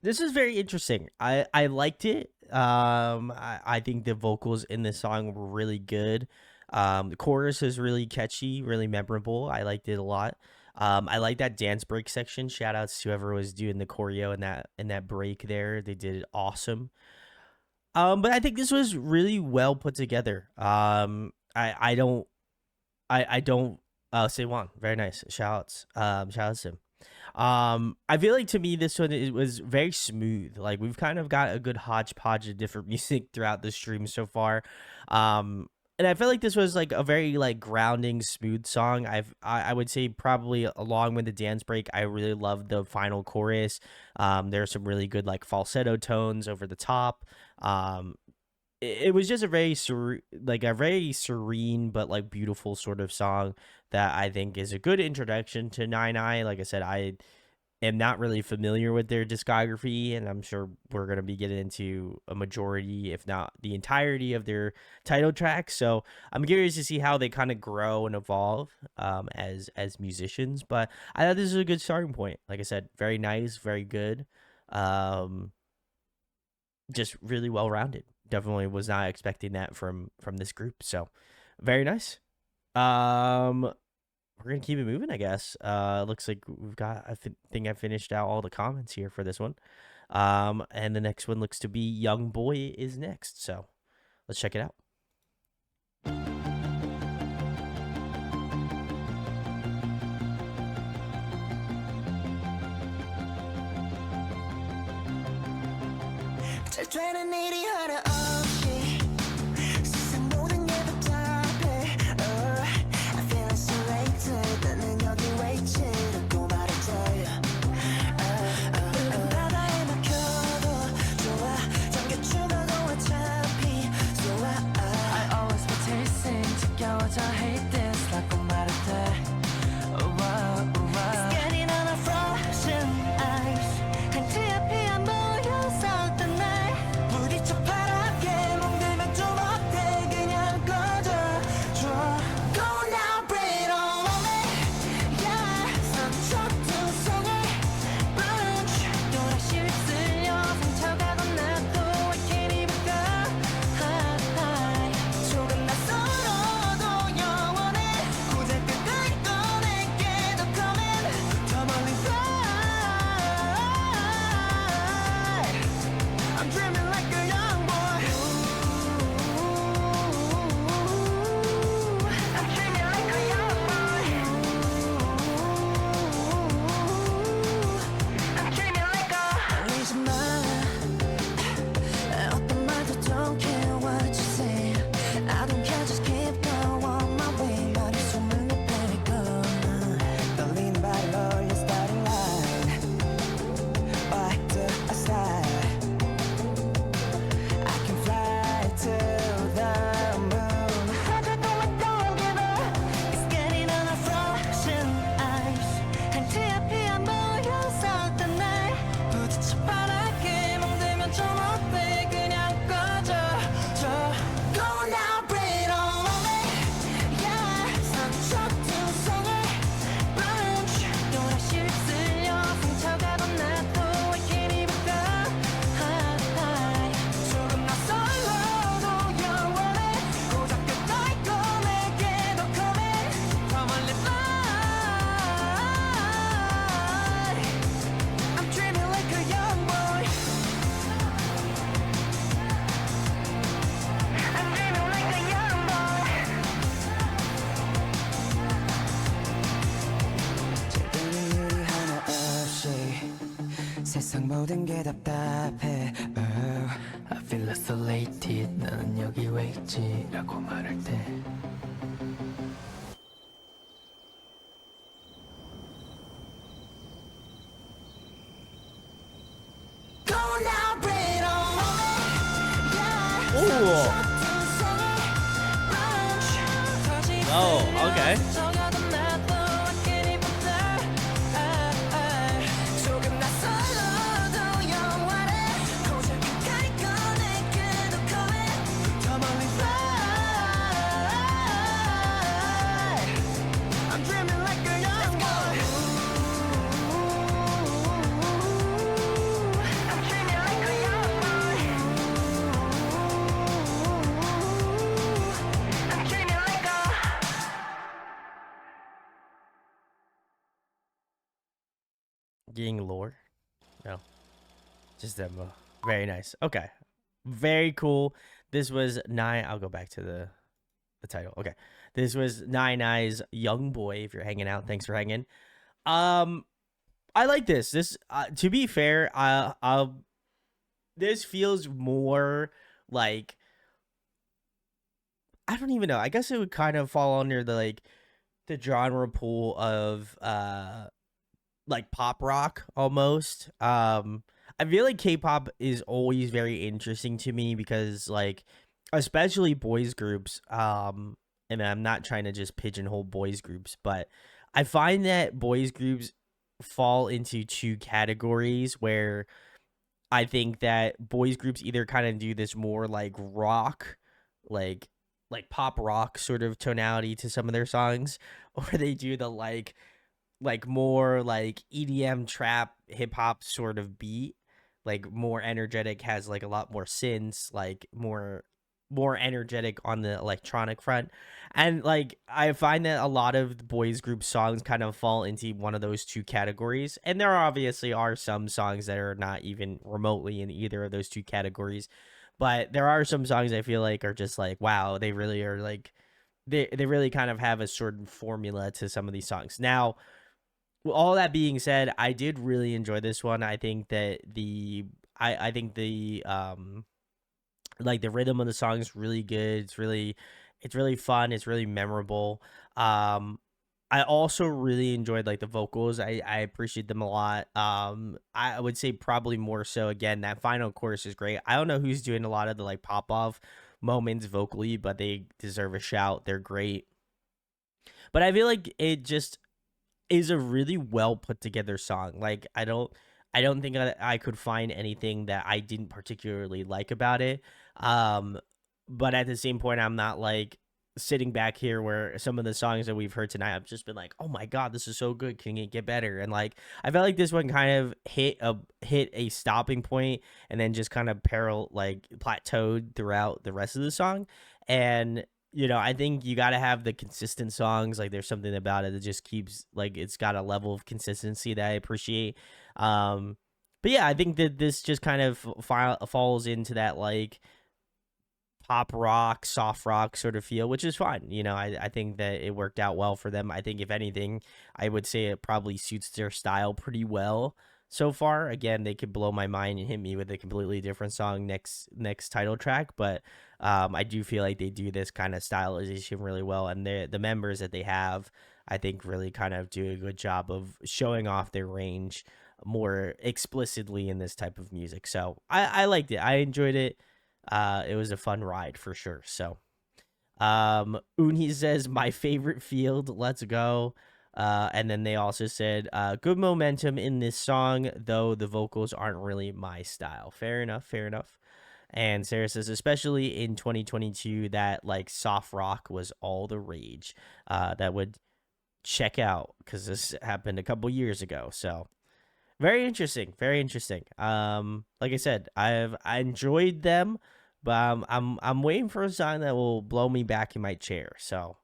S1: This is very interesting. I liked it. I think the vocals in this song were really good. The chorus is really catchy, really memorable. I liked it a lot. I like that dance break section. Shout outs to whoever was doing the choreo in that break there. They did it awesome. But I think this was really well put together. I don't say one. Very nice. Shout outs to him. I feel like to me this one it was very smooth. Like we've kind of got a good hodgepodge of different music throughout the stream so far. And I feel like this was like a very like grounding, smooth song. I would say probably along with the dance break, I really loved the final chorus. There are some really good like falsetto tones over the top. It was just a very serene but like beautiful sort of song that I think is a good introduction to Nine.i. Like I said, I am not really familiar with their discography, and I'm sure we're going to be getting into a majority, if not the entirety of their title tracks. So I'm curious to see how they kind of grow and evolve as musicians. But I thought this was a good starting point. Like I said, very nice, very good. Just really well-rounded. Definitely was not expecting that from this group. So very nice. We're gonna keep it moving, I guess. Looks like we've got. I think I finished out all the comments here for this one. And the next one looks to be Young Boy is next. So let's check it out.
S4: 잘 되는 일이 하나 없이 세상 모든 게 답답해 I feel isolated 나는 여기 왜 있지라고 말했지 바다에 막혀도 좋아 잠겨 죽어도 어차피 So I always be chasing 지겨워져 hate this 라고 말할 때 It's getting on a frozen ice 한치 앞이 안 보였었던 날 부딪혀 바람에 멍들면 좀 어때 그냥 꺼져줘 Go now bring it on me Yeah 상처 두성에 bunch 또다시 휩쓸려 상처가고 나도 I can't even go 조금 낯설어도 영원해 고작 끝까지 꺼낼게 더 coming 더 멀리 fly I'm dreaming like a young boy I'm dreaming like a young boy I'm dreaming like a 떨리지 마 어떤 말도 don't care what you say I don't care just keep going on my way 말에 숨을 못 빼고 떨리는 발을 올려 starting line back to a side I can fly to the moon don't give up It's getting on a frozen ice 한치 앞이 안 보였었던 날 부딪혀 바람에 멍들면 좀 어때 그냥 꺼져줘 Go now bring it on me Yeah 상처 두성에 bunch 또다시 휩쓸려 상처가고 나도 I can't even go 조금 낯설어도 영원해 고작 끝까지 꺼낼게 더 coming 더 멀리 fly I'm dreaming like a young boy I'm dreaming like a young boy 제대로 일이 하나 없이 세상 모든 게 답답해
S3: I feel isolated 나는 여기 왜 있지 라고 말할 때
S4: Go now bring it on me Yeah
S1: Ooh. Oh, okay.
S4: 조금 낯설어도 영원해 고작 끝까지 꺼낼게 더 coming 더 멀리 fly I'm dreaming like a young boy I'm dreaming like a young boy I'm dreaming like a
S1: Getting lore? No. Just demo. Very nice. Okay. Very cool. This was Nine. I'll go back to the title. Okay. This was Nine.i's Young Boy. If you're hanging out, thanks for hanging. I like this. This to be fair, this feels more like I don't even know. I guess it would kind of fall under the genre pool of like pop rock almost. I feel like K-pop is always very interesting to me because like especially boys groups and I'm not trying to just pigeonhole boys groups, but I find that boys groups fall into two categories where I think that boys groups either kind of do this more like rock, like pop rock sort of tonality to some of their songs, or they do the like more like EDM trap hip hop sort of beat, like more energetic, has like a lot more synths, like more energetic on the electronic front. And like I find that a lot of the boys group songs kind of fall into one of those two categories. And there obviously are some songs that are not even remotely in either of those two categories. But there are some songs I feel like are just like, wow, they really are like they really kind of have a certain formula to some of these songs. Now, all that being said, I did really enjoy this one. I think that I think the like the rhythm of the song is really good. It's really fun. It's really memorable. Um, I also really enjoyed like the vocals. I appreciate them a lot. I would say probably more so again that final chorus is great. I don't know who's doing a lot of the like pop off moments vocally, but they deserve a shout. They're great. But I feel like it just is a really well put together song. Like I don't think I could find anything that I didn't particularly like about it. Um but at the same point I'm not like sitting back here where some of the songs that we've heard tonight I've just been like, "Oh my god, this is so good. Can it get better?" And like I felt like this one kind of hit a stopping point and then just kind of like plateaued throughout the rest of the song. And I think you got to have the consistent songs. Like there's something about it that just keeps like it's got a level of consistency that I appreciate. Um, but yeah, I think that this just kind of falls into that like pop rock, soft rock sort of feel, which is fine. I think that it worked out well for them. I think if anything, I would say it probably suits their style pretty well so far. Again, they could blow my mind and hit me with a completely different song next title track, but I do feel like they do this kind of stylization really well, and the members that they have, I think, really kind of do a good job of showing off their range more explicitly in this type of music. So I liked it. I enjoyed it. It was a fun ride for sure. So Unhi says my favorite field, let's go. And then they also said good momentum in this song, though the vocals aren't really my style. Fair enough, fair enough. And Sarah says, especially in 2022, that like soft rock was all the rage. That would check out because this happened a couple years ago. So very interesting, very interesting. Like I said, I enjoyed them, but I'm waiting for a song that will blow me back in my chair. So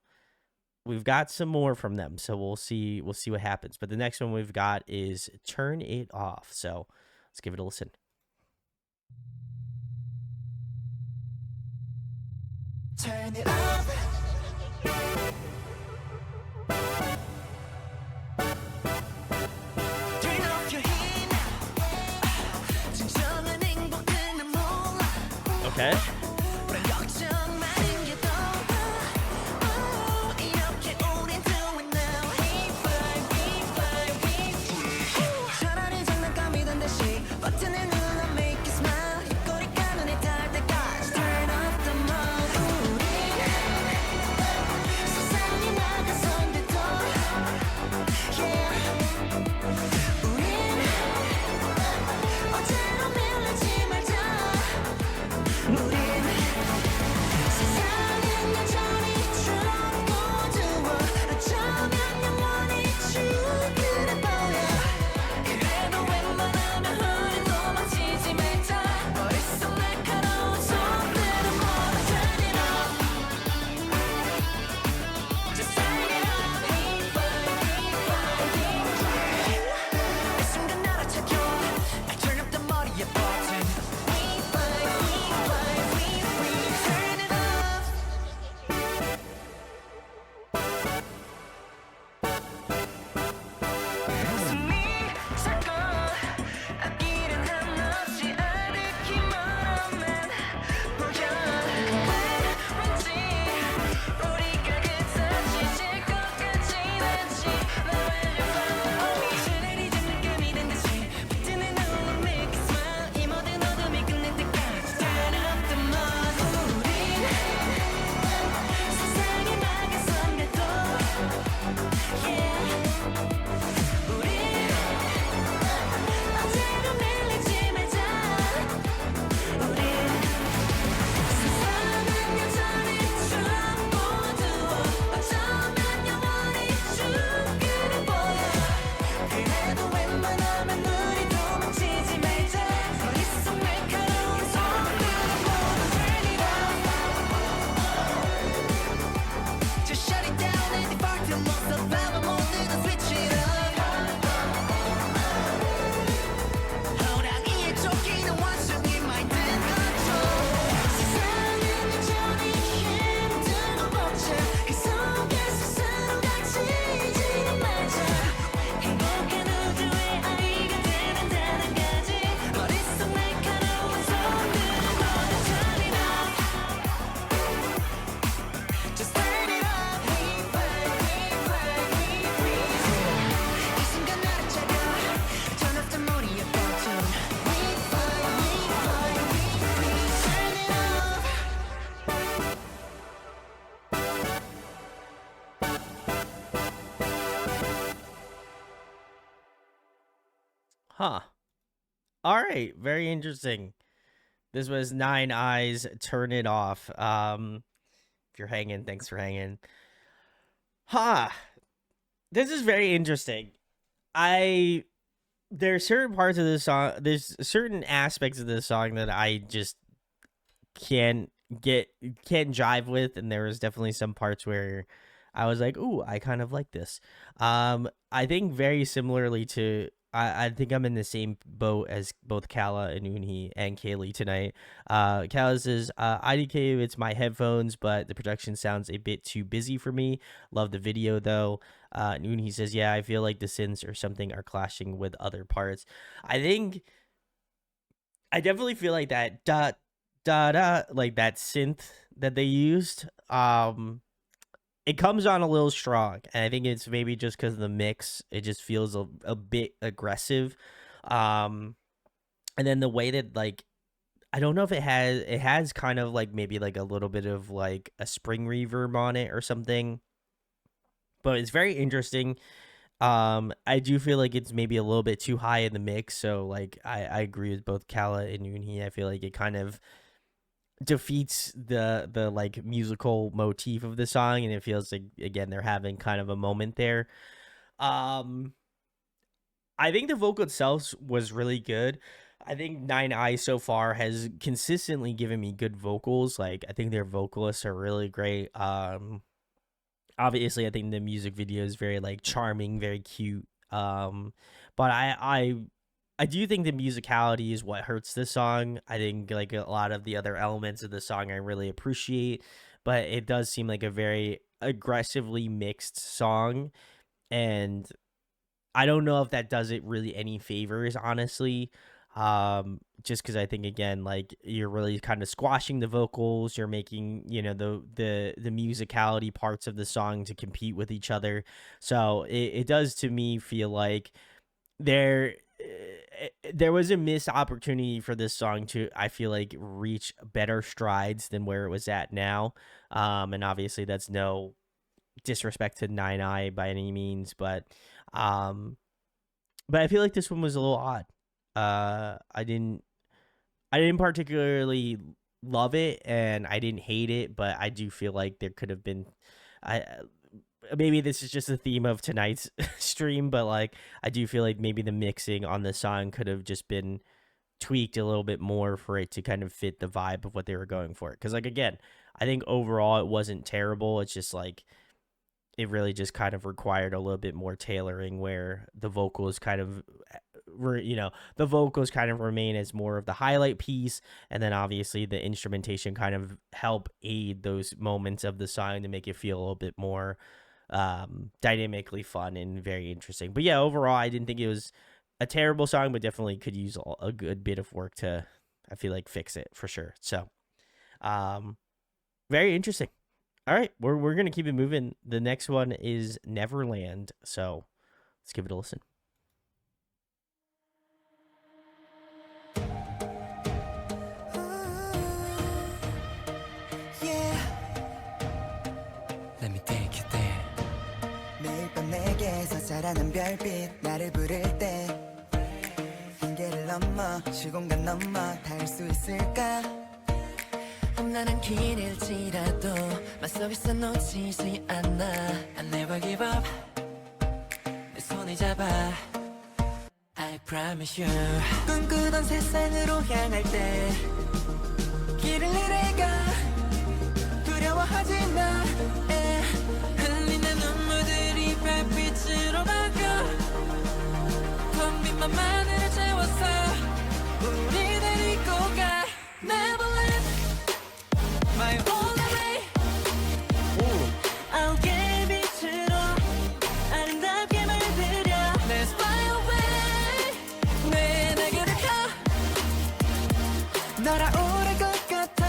S1: we've got some more from them, so we'll see what happens. But the next one we've got is Turn It Off. So let's give it a listen.
S4: Turn it up. Turn off your heat. 진정한 행복은 몰라.
S1: Okay.
S4: 걱정만인 게 더. 이렇게 우린 do it now. We fly, we fly, we fly. 차라리 장난감이던 듯이 버튼을 눌러 make it smile. 입꼬리가 눈에 닿을 때까지 turn off the mode. 우린 세상이 나가선데도 yeah. 우린 어제로 밀리지 말자. 우린
S1: Huh. All right. Very interesting. This was Nine Eyes. Turn It Off. If you're hanging, thanks for hanging. Huh. This is very interesting. I There are certain parts of this song. There's certain aspects of this song that I just can't can't jive with, and there was definitely some parts where I was like, "Ooh, I kind of like this." I think very similarly to I think I'm in the same boat as both Kala and Unhi and Kaylee tonight. Kala says, IDK, it's my headphones, but the production sounds a bit too busy for me. Love the video though. And Unhi says, yeah, I feel like the synths or something are clashing with other parts. I think I definitely feel like that like that synth that they used. It comes on a little strong, and I think it's maybe just because of the mix. It just feels a bit aggressive. And then the way that like I don't know if it has kind of like maybe like a little bit of like a spring reverb on it or something, but it's very interesting. I do feel like it's maybe a little bit too high in the mix, so like I agree with both Kala and Yoonhee. I feel like it kind of defeats the like musical motif of the song, and it feels like again they're having kind of a moment there. um I think the vocal itself was really good. I think Nine.i so far has consistently given me good vocals. Like I think their vocalists are really great. Obviously I think the music video is very like charming, very cute. But I do think the musicality is what hurts this song. I think like a lot of the other elements of the song I really appreciate, but it does seem like a very aggressively mixed song, and I don't know if that does it really any favors, honestly. Just because I think again, like you're really kind of squashing the vocals, you're making the musicality parts of the song to compete with each other. So it does to me feel like there there was a missed opportunity for this song to, I feel like, reach better strides than where it was at now. And obviously that's no disrespect to Nine.i by any means, um but I feel like this one was a little odd. I didn't particularly love it, and I didn't hate it, but I do feel like there could have been I maybe this is just the theme of tonight's stream, but like I do feel like maybe the mixing on the song could have just been tweaked a little bit more for it to kind of fit the vibe of what they were going for. Because like again, I think overall it wasn't terrible. It's just like it really just kind of required a little bit more tailoring, where the vocals kind of the vocals kind of remain as more of the highlight piece, and then obviously the instrumentation kind of help aid those moments of the song to make it feel a little bit more dynamically fun and very interesting. But yeah, overall I didn't think it was a terrible song, but definitely could use a good bit of work to, I feel like, fix it for sure. So very interesting. All right, we're gonna keep it moving. The next one is Neverland, so let's give it a listen.
S4: Yeah.
S3: Let me take you there.
S4: 매일 밤 내게서 자라는 별빛 나를 부를 때 한계를 넘어 시공간 넘어 닿을 수 있을까 험난한 길일지라도 맞서있어 놓치지 않아 I never give up 내 손을 잡아 I promise you 꿈꾸던 세상으로 향할 때 길을 잃어가 두려워하지 마 흘리는 눈물들이 별빛으로 바뀌어 텅 빈 맘만을 채워서 우리 데리고 가 Neverland My only way 아우게 빛으로 아름답게 물들여 Let's fly away 내 내게로 가 날아오를 것 같아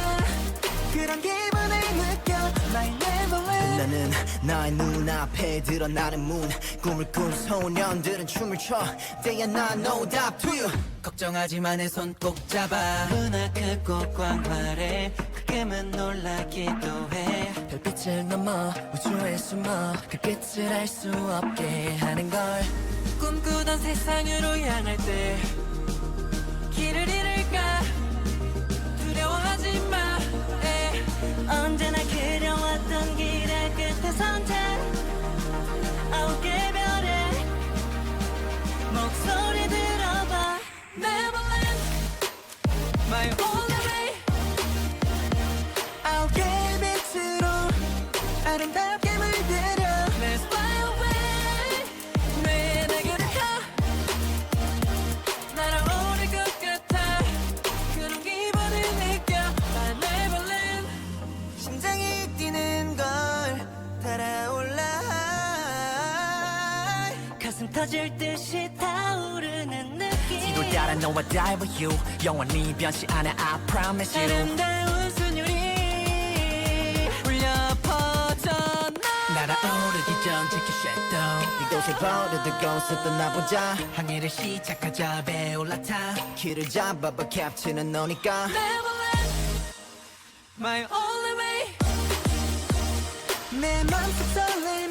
S4: 그런 기분을 느껴 My Neverland 나는 나의 눈앞에 드러나는 문 꿈을 꾼 소년들은 춤을 춰 Day and night no doubt to you 걱정하지 마 내 손 꼭 잡아 문화 크고 광활해 가끔은 놀라기도 해 별빛을 넘어 우주에 숨어 그 끝을 알 수 없게 하는 걸
S2: 꿈꾸던 세상으로 향할 때 길을 잃을까 두려워하지 마
S4: 언제나 그려왔던 길의 끝에 선택 9개 별의 목소리 들어봐
S2: Neverland My only way
S4: 9개의 빛으로 아름답게 물들여
S2: Let's fly away 뇌에 내게를 가 날아오를 것 같아 그런 기분을 느껴 My Neverland
S4: 심장이 뛰는 걸 달아올라 가슴 터질 듯이 타오르는 느낌
S3: 지도 따라 너와 die with you 영원히 변치 않아 I promise you
S4: 아름다운 순율이
S2: 울려 퍼져
S3: 날아오르기 전 지킬 shadow
S4: 이곳에 버려두고 서 떠나보자
S3: 항해를 시작하자 배 올라타
S4: 길을 잡아봐 캡치는 너니까
S2: Neverland My only way
S4: 내 맘속 설렘이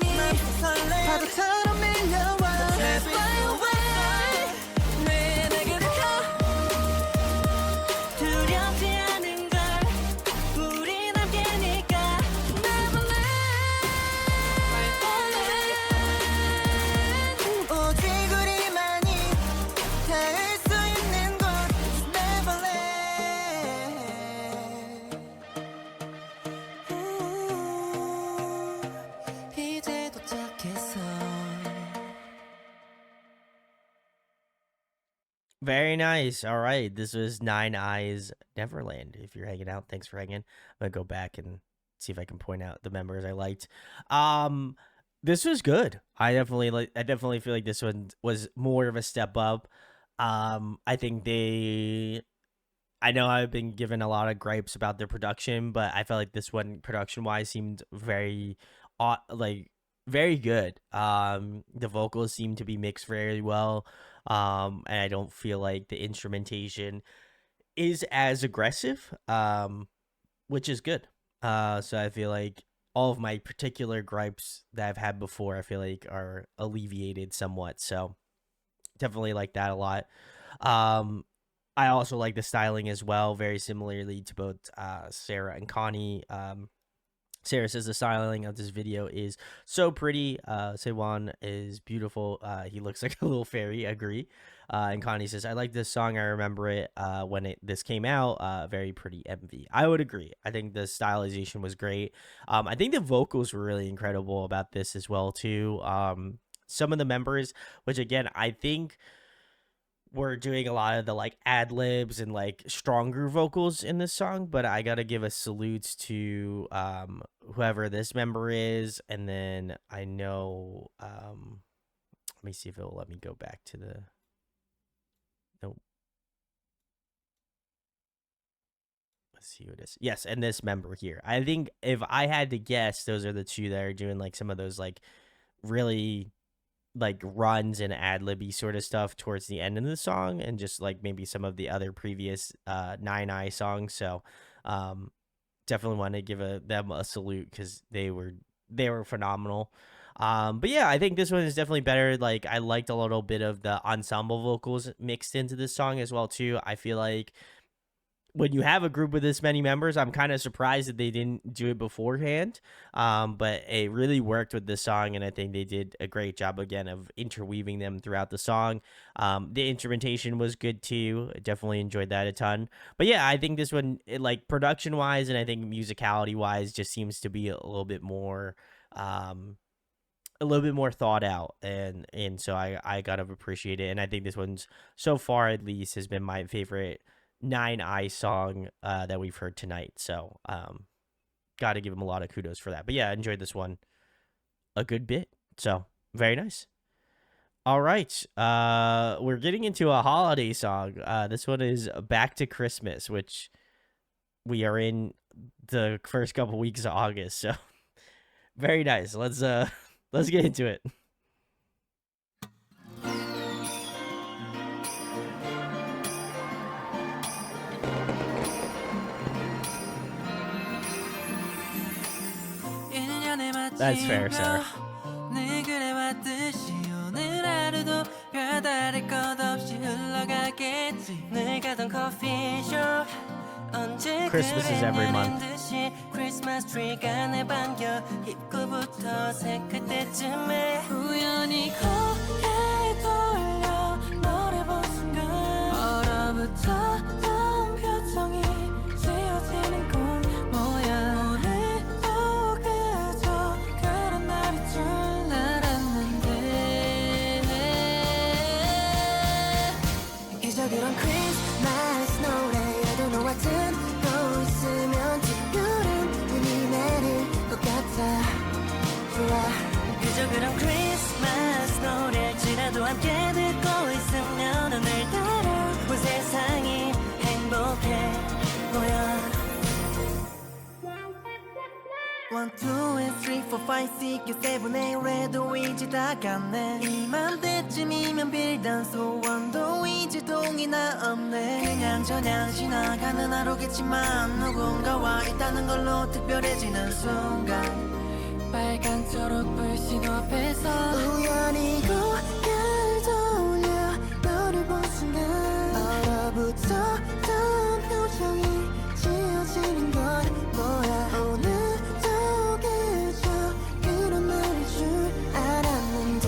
S4: 파도처럼 밀려와
S2: Let's fly away 뇌에 내게를 가
S4: 두렵지 않은 걸 우리 함께니까
S2: Neverland My only way
S4: 오직 우리만이 닿을 수 있는 곳 Neverland 이제 도착했어
S1: Very nice. All right. This was Nine.i's Neverland. If you're hanging out, thanks for hanging. I'm gonna go back and see if I can point out the members I liked. This was good. I definitely feel like this one was more of a step up. I think I know I've been given a lot of gripes about their production, but I felt like this one production wise seemed very very good. The vocals seem to be mixed very well. And I don't feel like the instrumentation is as aggressive, which is good. So I feel like all of my particular gripes that I've had before, I feel like are alleviated somewhat. So definitely like that a lot. I also like the styling as well, very similarly to both Sarah and Connie. Sarah says the styling of this video is so pretty. Sewon is beautiful. He looks like a little fairy. Agree. And Connie says, I like this song. I remember it when this came out. Very pretty MV. I would agree. I think the stylization was great. I think the vocals were really incredible about this as well too. Some of the members, which again, I think we're doing a lot of the like ad libs and like stronger vocals in this song, but I gotta give a salute to whoever this member is, and then I know let me see if it will let me go back to the nope. Let's see who it is. Yes, and this member here. I think if I had to guess, those are the two that are doing like some of those like really like runs and ad libby sort of stuff towards the end of the song, and just like maybe some of the other previous Nine.i songs. So definitely want to give them a salute because they were phenomenal. But yeah, I think this one is definitely better. Like I liked a little bit of the ensemble vocals mixed into this song as well too. I feel like when you have a group with this many members, I'm kind of surprised that they didn't do it beforehand. But it really worked with this song, and I think they did a great job again of interweaving them throughout the song. The instrumentation was good too. I definitely enjoyed that a ton. But yeah, I think this one, like production wise, and I think musicality wise, just seems to be a little bit more thought out, and so I gotta appreciate it. And I think this one's so far at least has been my favorite Nine.i song that we've heard tonight. So got to give him a lot of kudos for that. But yeah, I enjoyed this one a good bit. So very nice. All right, we're getting into a holiday song. This one is Back to Christmas, which we are in the first couple weeks of August. So very nice. Let's get into it. That's fair, Sarah.
S4: 가던 커피숍 언제
S1: Christmas is every month.
S4: 듯이 크리스마스 트리가 내 반겨 입구부터 새 그때쯤에 우연히 고개 돌려 너를 본 순간 얼어붙었던 표정이 지워지는 건 뭐야 오늘도 그저 그런 날일 줄 알았는데 그저 그런 크리스마스 노래에도 너와 듣고 있으면 특별한 눈이 내릴 것 같아 좋아 그저 그런 크리스마스 노래일지라도 함께 듣고 있으면 오늘따라 온 세상이 행복해 보여 1, 2, and 3, 4, 5, 6, 7, 8 8도 이제 다 갔네 이맘때쯤이면 빌던 소원도 이제 동이나 없네 그냥 저냥 지나가는 하루겠지만 누군가와 있다는 걸로 특별해지는 순간 빨간 초록불 신호 앞에서 우연히 고개를 돌려 너를 본 순간 얼어붙었던 표정이 지워지는 건 뭐야 오늘도 그저 그런 날일 줄 알았는데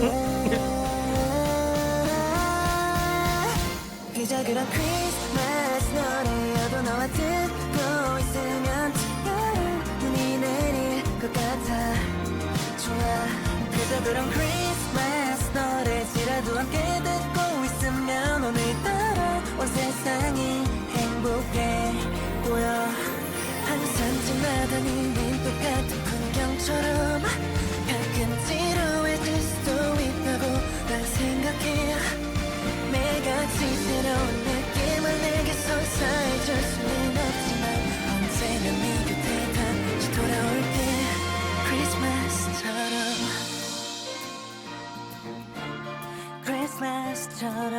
S4: 그저 그런 크리스마스 노래여도 너와 듣고 있으면 특별한 눈이 내릴 것 같아 좋아 그저 그런 크리스마스 노래지라도 함께 듣고 있으면 오늘따라 온 세상이 행복해 보여 항상 지나다니 닌 똑같은 풍경처럼 가끔 지루해질 수도 있다고 난 생각해 매같이 새로운 느낌을 내게 솟아줄 수는 없지만 언제나 네 곁에 다시 돌아올 때 크리스마스처럼 크리스마스처럼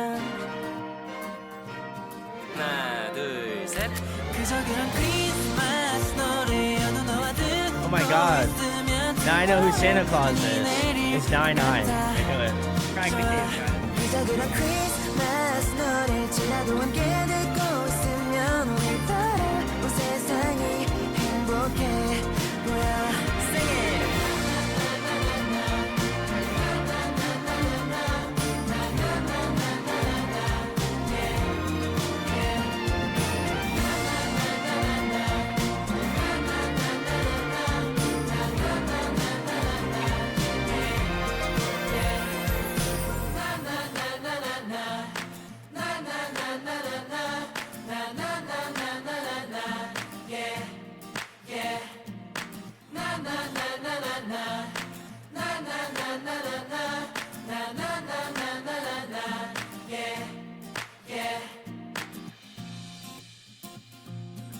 S4: 하나 둘 셋 그저 그런 크리스마스 노래여도 너와 듣고
S1: Oh my god.
S4: 있으면
S1: Now I know who Santa Claus is. It's Nine.i. I knew it. Crack the game,
S4: 그저 그런 크리스마스 노래지라도 함께 듣고 있으면 오늘따라 온 세상이 행복해 보여 Sing it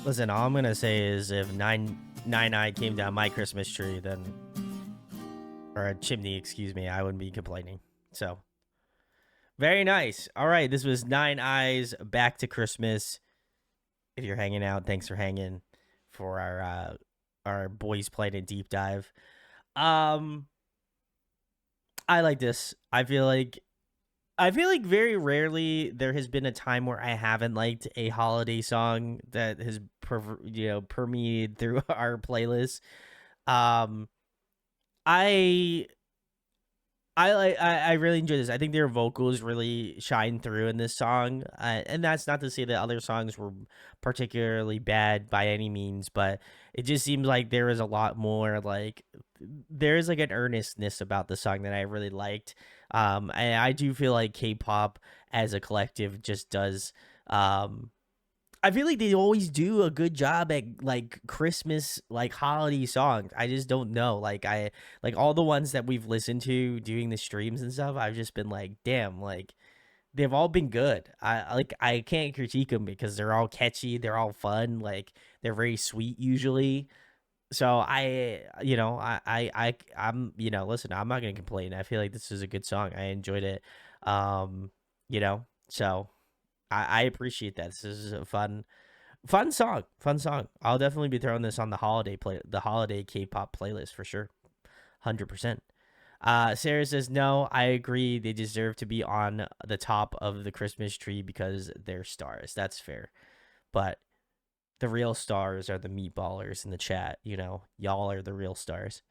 S1: Listen, all I'm gonna say is if Nine.i came down my Christmas tree, then or a chimney, excuse me, I wouldn't be complaining. So very nice. All right, this was Nine.i's Back to Christmas. If you're hanging out, thanks for hanging for our Boys Planet deep dive. I like this. I feel like very rarely there has been a time where I haven't liked a holiday song that has permeated through our playlist. I really enjoy this. I think their vocals really shine through in this song, and that's not to say that other songs were particularly bad by any means, but it just seems like there is a lot more like there's like an earnestness about the song that I really liked. And I do feel like Kpop as a collective just does. I feel like they always do a good job at like Christmas, like holiday songs. I just don't know. Like all the ones that we've listened to doing the streams and stuff, I've just been like, damn, like they've all been good. I can't critique them because they're all catchy, they're all fun, like they're very sweet usually. So I'm listen, I'm not gonna complain. I feel like this is a good song. I enjoyed it. So I appreciate that. This is a fun song. I'll definitely be throwing this on the holiday K-pop playlist for sure. 100%. Sarah says, no, I agree. They deserve to be on the top of the Christmas tree because they're stars. That's fair. But the real stars are the meatballers in the chat. You know, y'all are the real stars.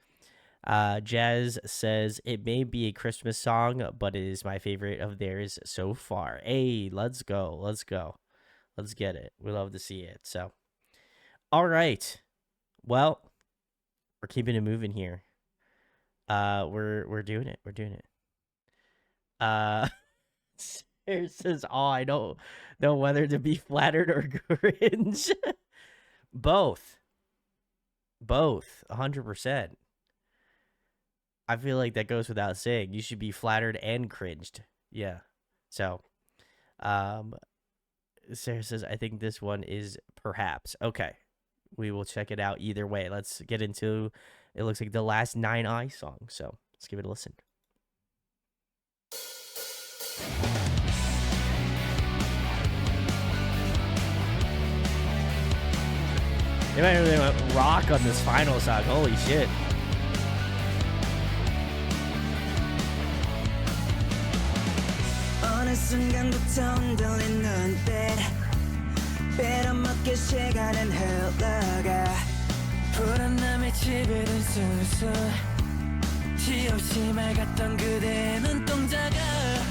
S1: Jazz says, it may be a Christmas song, but it is my favorite of theirs so far. Hey, let's go. Let's go. Let's get it. We love to see it. So, all right. Well, we're keeping it moving here. We're doing it. We're doing it. Sarah says, "Oh, I don't know whether to be flattered or cringe." Both. 100%. I feel like that goes without saying. You should be flattered and cringed. Yeah. So, Sarah says, I think this one is perhaps. Okay. We will check it out either way. Let's get into, it looks like the last Nine.i song. So let's give it a listen. They might really went rock on this final song. Holy shit.
S4: 어느 순간부터 흔들린 눈빛 빼어먹게 시간은 흘러가
S2: 불안함에 집에든 수술 티 없이 맑았던 그대의 눈동자가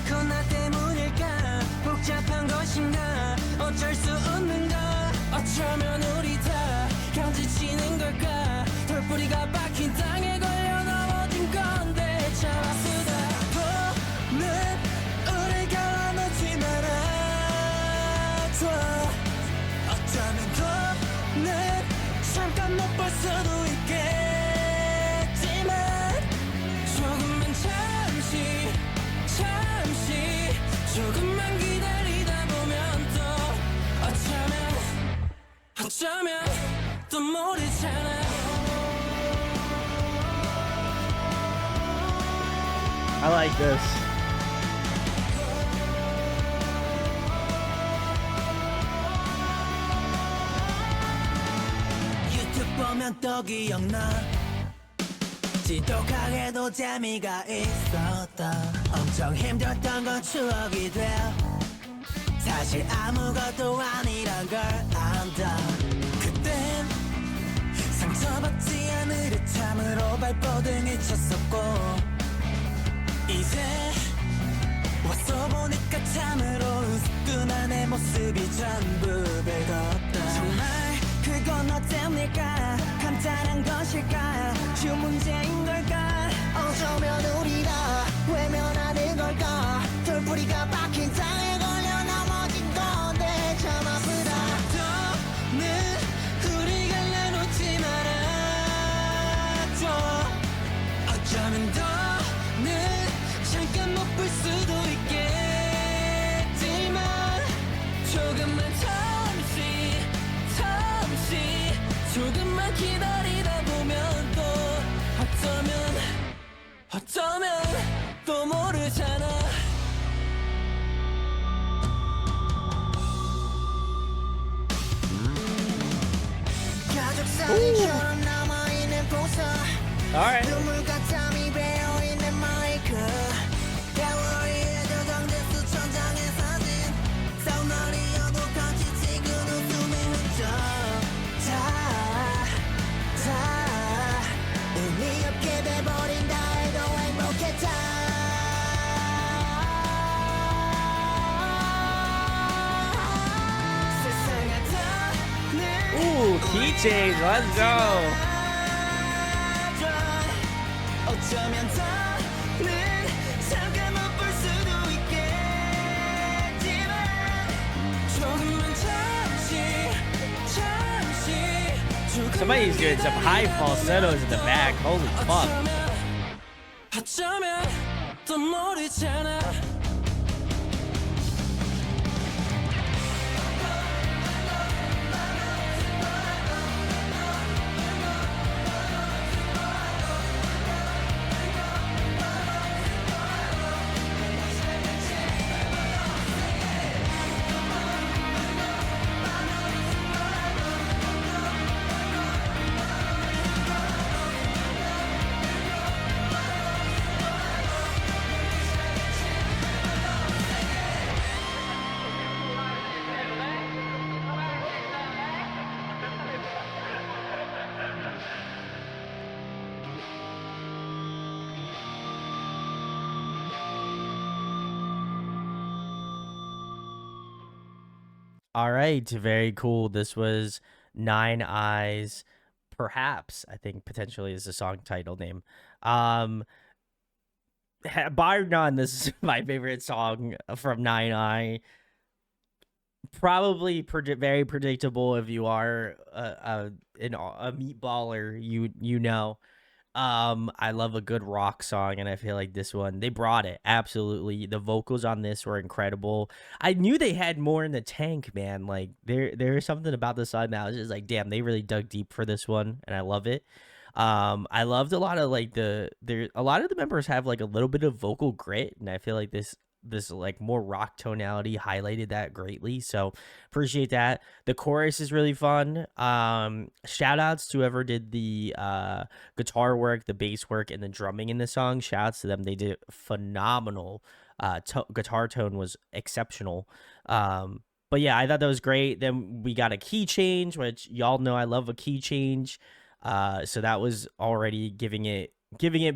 S4: 코나 때문일까 복잡한 것인가 어쩔 수 없는가
S2: 어쩌면 우리 다 경지치는 걸까 돌뿌리가 박힌 땅에 걸려 넘어진 건데 참았으다
S4: 봄은 우리 갈라놓지 말아줘
S2: 어쩌면 더는
S4: 잠깐 못 볼 수도 있겠지만
S2: 조금만 잠시 조금만 기다리다 보면 또 어쩌면 또 모르잖아
S1: I like this.
S4: 유튜브 보면 또 기억나 지독하게도 재미가 있었다 엄청 힘들었던 건 추억이 돼 사실 아무것도 아니란 걸 안다 그땐 상처받지 않으려 참으로 발버둥이 쳤었고 이제 와서 보니까 참으로 우스kun한 내 모습이 전부 배웠다 정말 그건 어땠을까 간단한 것일까 쉬운 문제인 걸까 어쩌면 우리가 외면하는 걸까 돌뿌리가 박힌 땅에 걸려 넘어진 건데 참 아프다
S2: 더는 우리 갈라놓지 말아줘 어쩌면 더는 잠깐 못 볼 수도 있겠지만 조금만 잠시 조금만 기다리다 보면 또 어쩌면 또 모르잖아
S4: 가족 사진처럼 남아있는 포서
S1: Alright.
S4: 눈물과 땀이 배어있는 마이크 대화리에 저장된 수천장의 사진 사우나리여도 같이 찍은 웃음의 흔적 다 의미 없게 돼버린다 해도 행복했다 세상에 다는
S1: Ooh, keychains. Let's go.
S4: 어쩌면 더는 잠깐 못 볼 수도 있겠지만
S2: 조금만 잠시
S1: Somebody's doing some high falsettos in the back. Holy fuck.
S2: 어쩌면 또 모르잖아
S1: All right, very cool. This was Nine Eyes, perhaps. I think potentially is the song title name. Um, bar none, this is my favorite song from Nine.i. Probably very predictable if you are a meatballer. You know. I love a good rock song, and I feel like this one they brought it absolutely. The vocals on this were incredible. I knew they had more in the tank, man. Like there's something about the song that I was just like, damn, they really dug deep for this one, and I love it. I loved a lot of like a lot of the members have like a little bit of vocal grit, and I feel like this like more rock tonality highlighted that greatly. So appreciate that. The chorus is really fun. Shout outs to whoever did the guitar work, the bass work, and the drumming in the song. Shout outs to them. They did phenomenal. Guitar tone was exceptional. But yeah, I thought that was great. Then we got a key change, which y'all know I love a key change. So that was already giving it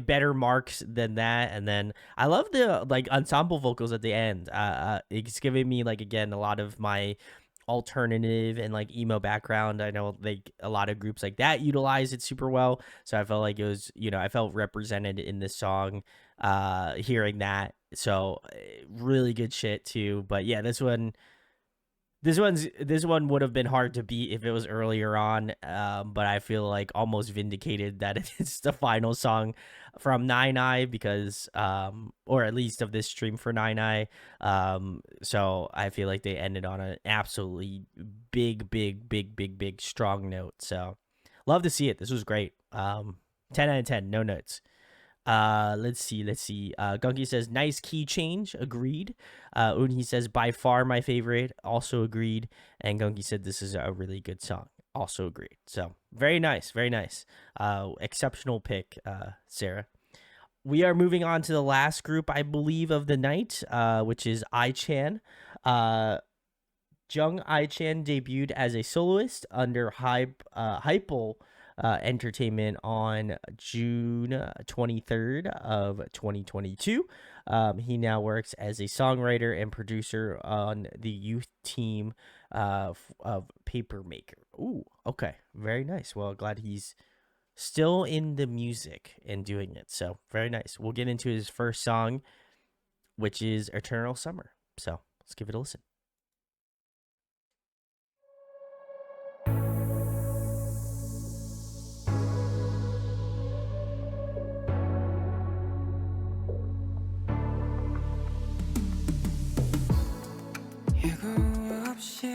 S1: better marks than that. And then I love the like ensemble vocals at the end. It's giving me like again a lot of my alternative and like emo background. I know like a lot of groups like that utilize it super well. So I felt like it was, I felt represented in this song hearing that. So really good shit too. But yeah, this one would have been hard to beat if it was earlier on, but I feel like almost vindicated that it's the final song from Nine.i because, or at least of this stream for Nine.i. So I feel like they ended on an absolutely big strong note. So love to see it. This was great. 10 out of 10, no notes. Let's see. Gunky says nice key change, agreed. Unhi says by far my favorite, also agreed. And Gunky said this is a really good song, also agreed. So very nice. Exceptional pick, Sarah. We are moving on to the last group, I believe, of the night, which is ichan. Jung Ichan debuted as a soloist under Hypel Entertainment on June 23rd of 2022. He now works as a songwriter and producer on the youth team of Papermaker. Ooh, okay, very nice. Well, glad he's still in the music and doing it. So very nice. We'll get into his first song, which is Eternal Summer. So let's give it a listen.
S4: 예고 없이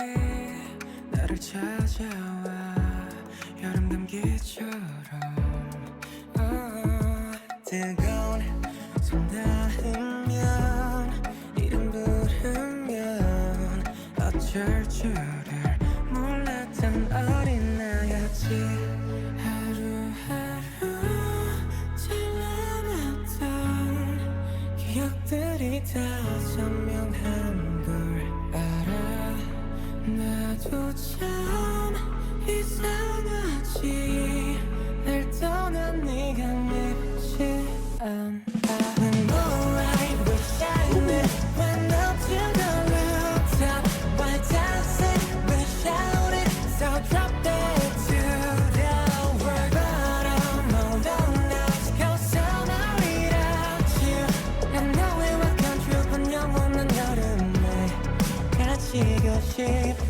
S4: 나를 찾아와 여름 감기처럼 뜨거운 손 닿으면 이름 부르면 어쩔 줄을 몰랐던 어린 나였지 하루하루 잘남았던 기억들이 다 선명한 걸 알아 나도 참 이상하지 날 떠난 네가 밉지 않아 When moonlight will shine When up to the rooftop Why dancing we shout it So drop it to the world But I'm alone now 지겨서 날 without you And now we welcome 좁은 영원한 여름에 가지고 싶어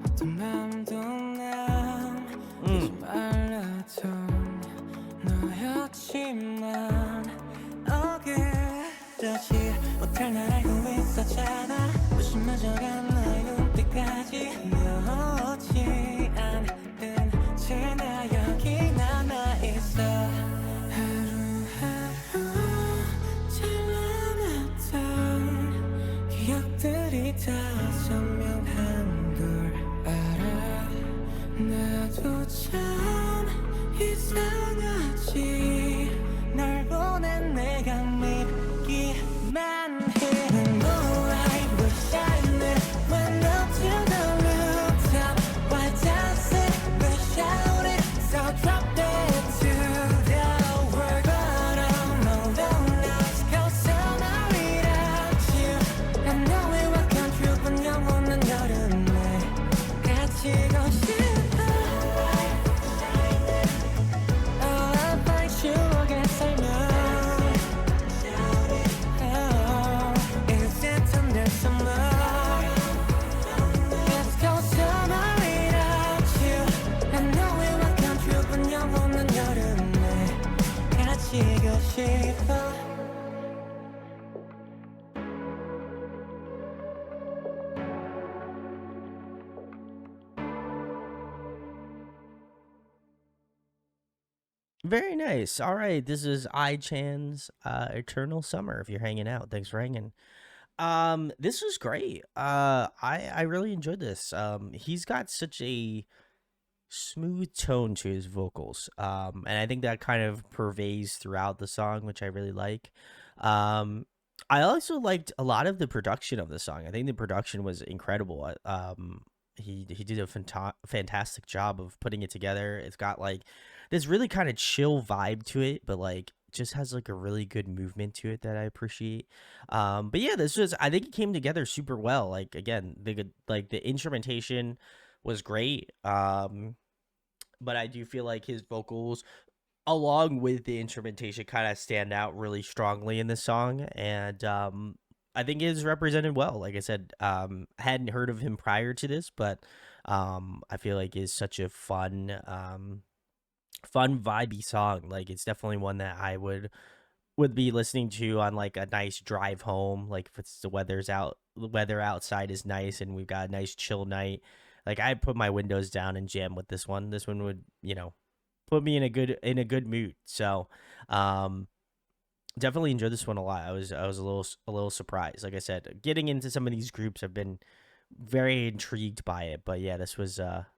S4: 어떤 맘도 남기지 말라던 너였지만 어그러지 못할 날 알고 있었잖아 무심해져간 너의 눈빛까지 놓지 않은 채 나 여기 남아있어 하루하루 잘남았던 기억들이 다 선명한 걸 알아 나도 참 이상하지 널 보낸 내가 밉기만 해 When moonlight will shine When up to the rooftop Why dancing we shout it So 싶어.
S1: Very nice. All right, this is ichan's Eternal Summer. If you're hanging out, thanks for hanging. This was great. I really enjoyed this. He's got such a smooth tone to his vocals. And I think that kind of pervades throughout the song, which I really like. Um, I also liked a lot of the production of the song. I think the production was incredible. He did a fantastic job of putting it together. It's got like this really kind of chill vibe to it, but like just has like a really good movement to it that I appreciate. But yeah, this was I think it came together super well. Like again, the instrumentation was great. But I do feel like his vocals, along with the instrumentation, kind of stand out really strongly in this song, and I think it is represented well. Like I said, I hadn't heard of him prior to this, but I feel like it's such a fun vibey song. Like it's definitely one that I would be listening to on like a nice drive home. Like if it's the weather outside is nice and we've got a nice chill night. Like I'd put my windows down and jam with this one. This one would, put me in a good mood. So, um, definitely enjoyed this one a lot. I was a little surprised. Like I said, getting into some of these groups, I've been very intrigued by it. But yeah, this is a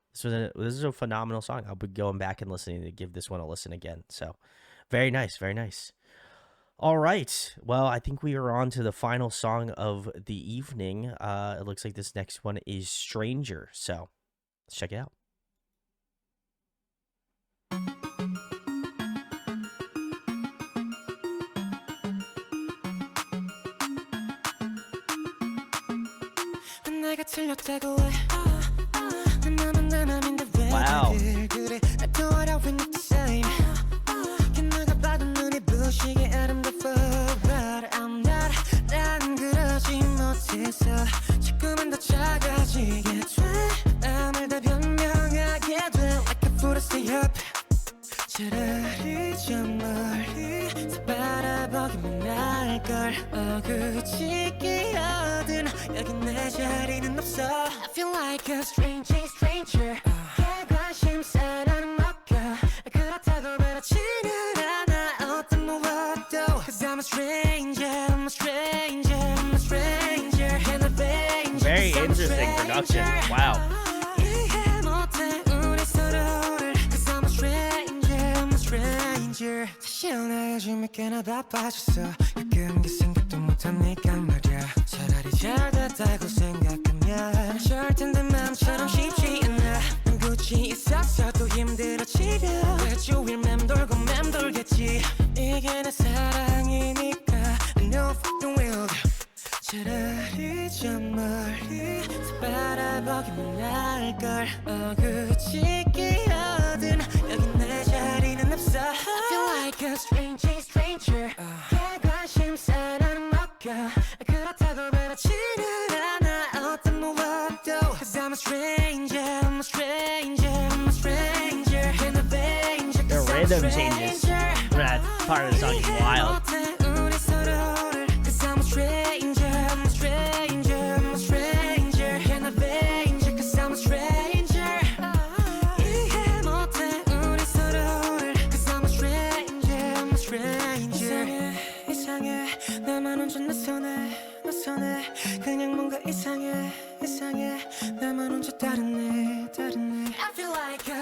S1: phenomenal song. I'll be going back and listening to give this one a listen again. So, very nice, very nice. All right. Well, I think we are on to the final song of the evening. It looks like this next one is Stranger. So let's check it out.
S4: 내가 틀렸다고 해. 내 맘은 내 맘인데 왜
S1: Wow.
S4: 다들 그래. 나도 어려운 네 디자인. 걔네가 봐도 눈이 부시게 아름다워. But I'm not. 난 그러지 못해서 자꾸만 더 작아지게 돼. 남을 다 변명하게 돼. Like a fool to stay up. 차라리 저 멀리서 바라보기만 할걸. 그치 끼어든 여기 내 자리는 없어. I feel like a stranger. 관심사라는 먹혀. 그렇다고 그렇지는 않아. 어떤 무엇도. Cause I'm a stranger. And a danger.
S1: Very interesting production. Wow.
S4: 이해 못해 우리 서로를. Cause I'm a stranger. 사실 나 요즘 꽤나 바빠졌어. 가끔 그 생각도 못하니까 말야. 차라리 잘 됐다고 생각하면 좋을 텐데 마음처럼 쉽지 않아. 난 굳이 있었어도 힘들어지려. 내 주위를 맴돌겠지. 이게 내 사랑이니까 I know fucking will. 차라리 저 멀리서 바라보기만 할걸. 그치 끼어든 여기 내 자리는 없어. I feel like a stranger. 관심사라는 먹혀. 그렇다고 그렇지는 않아. 어떤 무엇도. Cause I'm a stranger. And a danger.
S1: The rhythm changes. That part of the song is wild.
S4: 우리 서로를. Cause I'm a stranger. And a danger. Cause I'm a stranger. 이해 못해 우리 서로를. Cause I'm a stranger. 이상해 나만 혼자 내 손에 그냥 뭔가 이상해 나만 혼자 다르네. I feel like a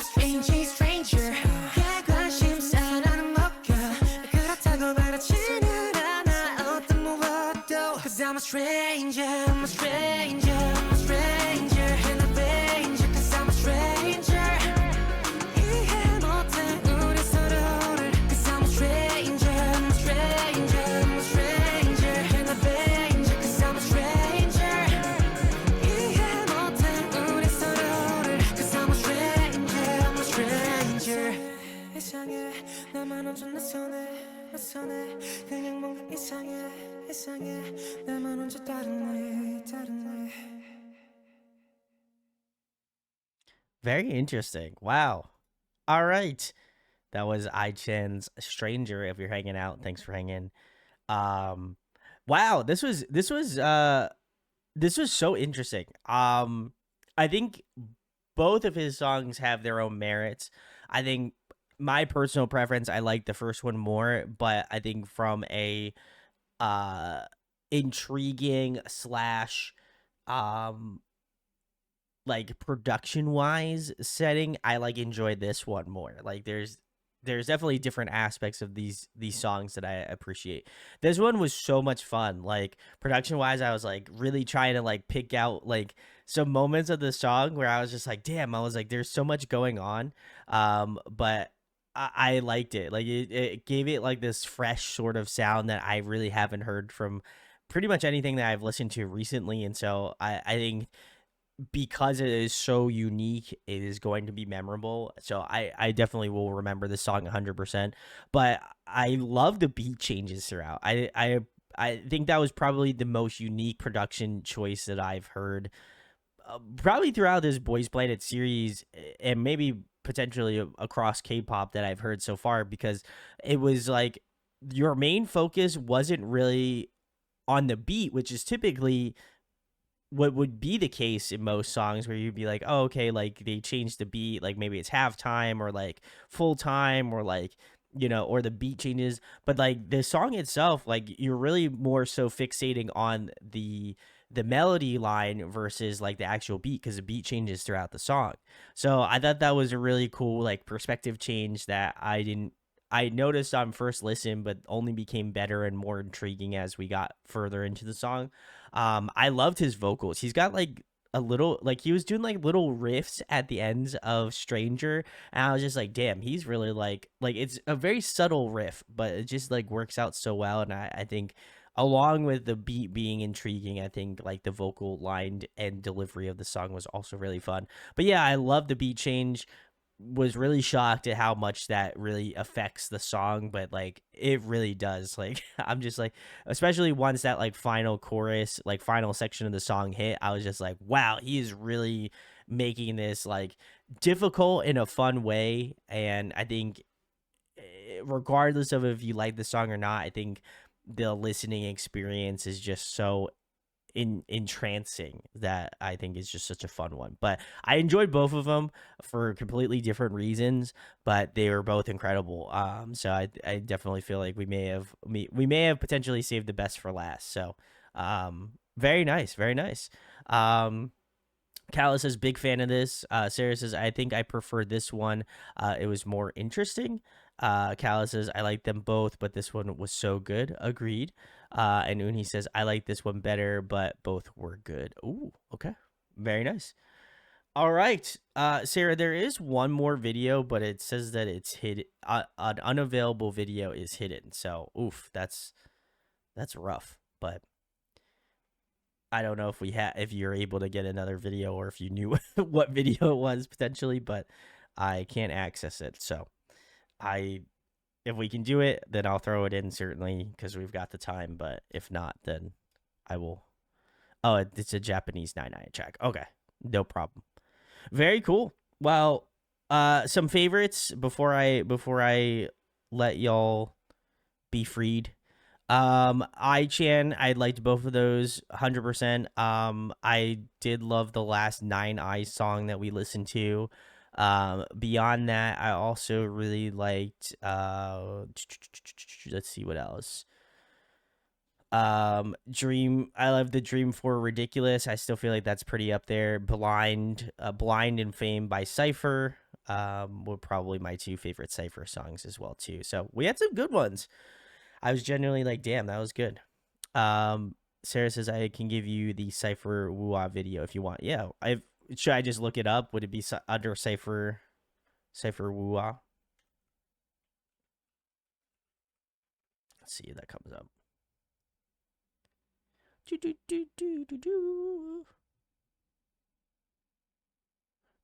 S4: stranger. 관심사라는 먹혀. 그렇다고 그렇지는 않아. 어떤 무엇도. Cause I'm a stranger. And a danger. Cause I'm a stranger. 이해 못해 우리 서로를. Cause I'm a stranger. And a danger. Cause I'm a stranger. 이해 못해 우리 서로를. Cause I'm a stranger. 이상해 나만 혼자 내 손에 그냥 뭔가 이상해 나만 혼자 다르네.
S1: Very interesting. Wow. All right. That was ichan's Stranger. If you're hanging out, thanks for hanging. Um, wow, this was so interesting. I think both of his songs have their own merits. I think my personal preference, I like the first one more, but I think from a uh intriguing slash um like production wise setting, I like enjoy this one more. Like there's definitely different aspects of these songs that I appreciate. This one was so much fun. Like production wise, I was like really trying to like pick out like some moments of the song where I was just like, damn, I was like, there's so much going on. But I liked it. Like it gave it like this fresh sort of sound that I really haven't heard from pretty much anything that I've listened to recently. And so I think because it is so unique, it is going to be memorable. So I definitely will remember this song 100%. But I love the beat changes throughout. I think that was probably the most unique production choice that I've heard probably throughout this Boys Planet series, and maybe potentially across K-pop that I've heard so far, because it was like your main focus wasn't really on the beat, which is typically what would be the case in most songs where you'd be like, oh, okay, like they changed the beat, like maybe it's halftime or like full time or like, or the beat changes. But like the song itself, like you're really more so fixating on the melody line versus like the actual beat, because the beat changes throughout the song. So I thought that was a really cool like perspective change that I noticed on first listen, but only became better and more intriguing as we got further into the song. I loved his vocals. He's got like a little, like he was doing like little riffs at the ends of Stranger, and I was just like, damn, he's really like it's a very subtle riff, but it just like works out so well. And I think along with the beat being intriguing, I think like the vocal line and delivery of the song was also really fun. But yeah, I love the beat change. Was really shocked at how much that really affects the song, but like it really does. Like I'm just like, especially once that like final chorus, like final section of the song hit, I was just like, wow, he is really making this like difficult in a fun way. And I think regardless of if you like the song or not, I think the listening experience is just so entrancing that I think is just such a fun one. But I enjoyed both of them for completely different reasons, but they were both incredible. So I definitely feel like we may have potentially saved the best for last. So very nice, very nice. Callus says big fan of this. Sarah says I think I prefer this one. It was more interesting. Callus says I like them both, but this one was so good. Agreed. And Uni says I like this one better, but both were good. Ooh, okay, very nice. All right, Sarah, there is one more video, but it says that it's hidden. An unavailable video is hidden. So, oof, that's rough. But I don't know if you're able to get another video or if you knew what video it was potentially, but I can't access it. So if we can do it, then I'll throw it in certainly because we've got the time. But if not, then I will. Oh, it's a Japanese 9.i track. Okay, no problem. Very cool. Well, some favorites before I let y'all be freed. ichan, I liked both of those 100%. I did love the last 9.i song that we listened to. Beyond that, I also really liked let's see what else. I love the Dream4 Ridiculous. I still feel like that's pretty up there. Blind and Fame by Ciipher were probably my two favorite Ciipher songs as well too. So we had some good ones. I was genuinely like, damn, that was good. Sarah says I can give you the Ciipher Woo video if you want. Yeah, should I just look it up? Would it be under Ciipher Woo? Let's see if that comes up.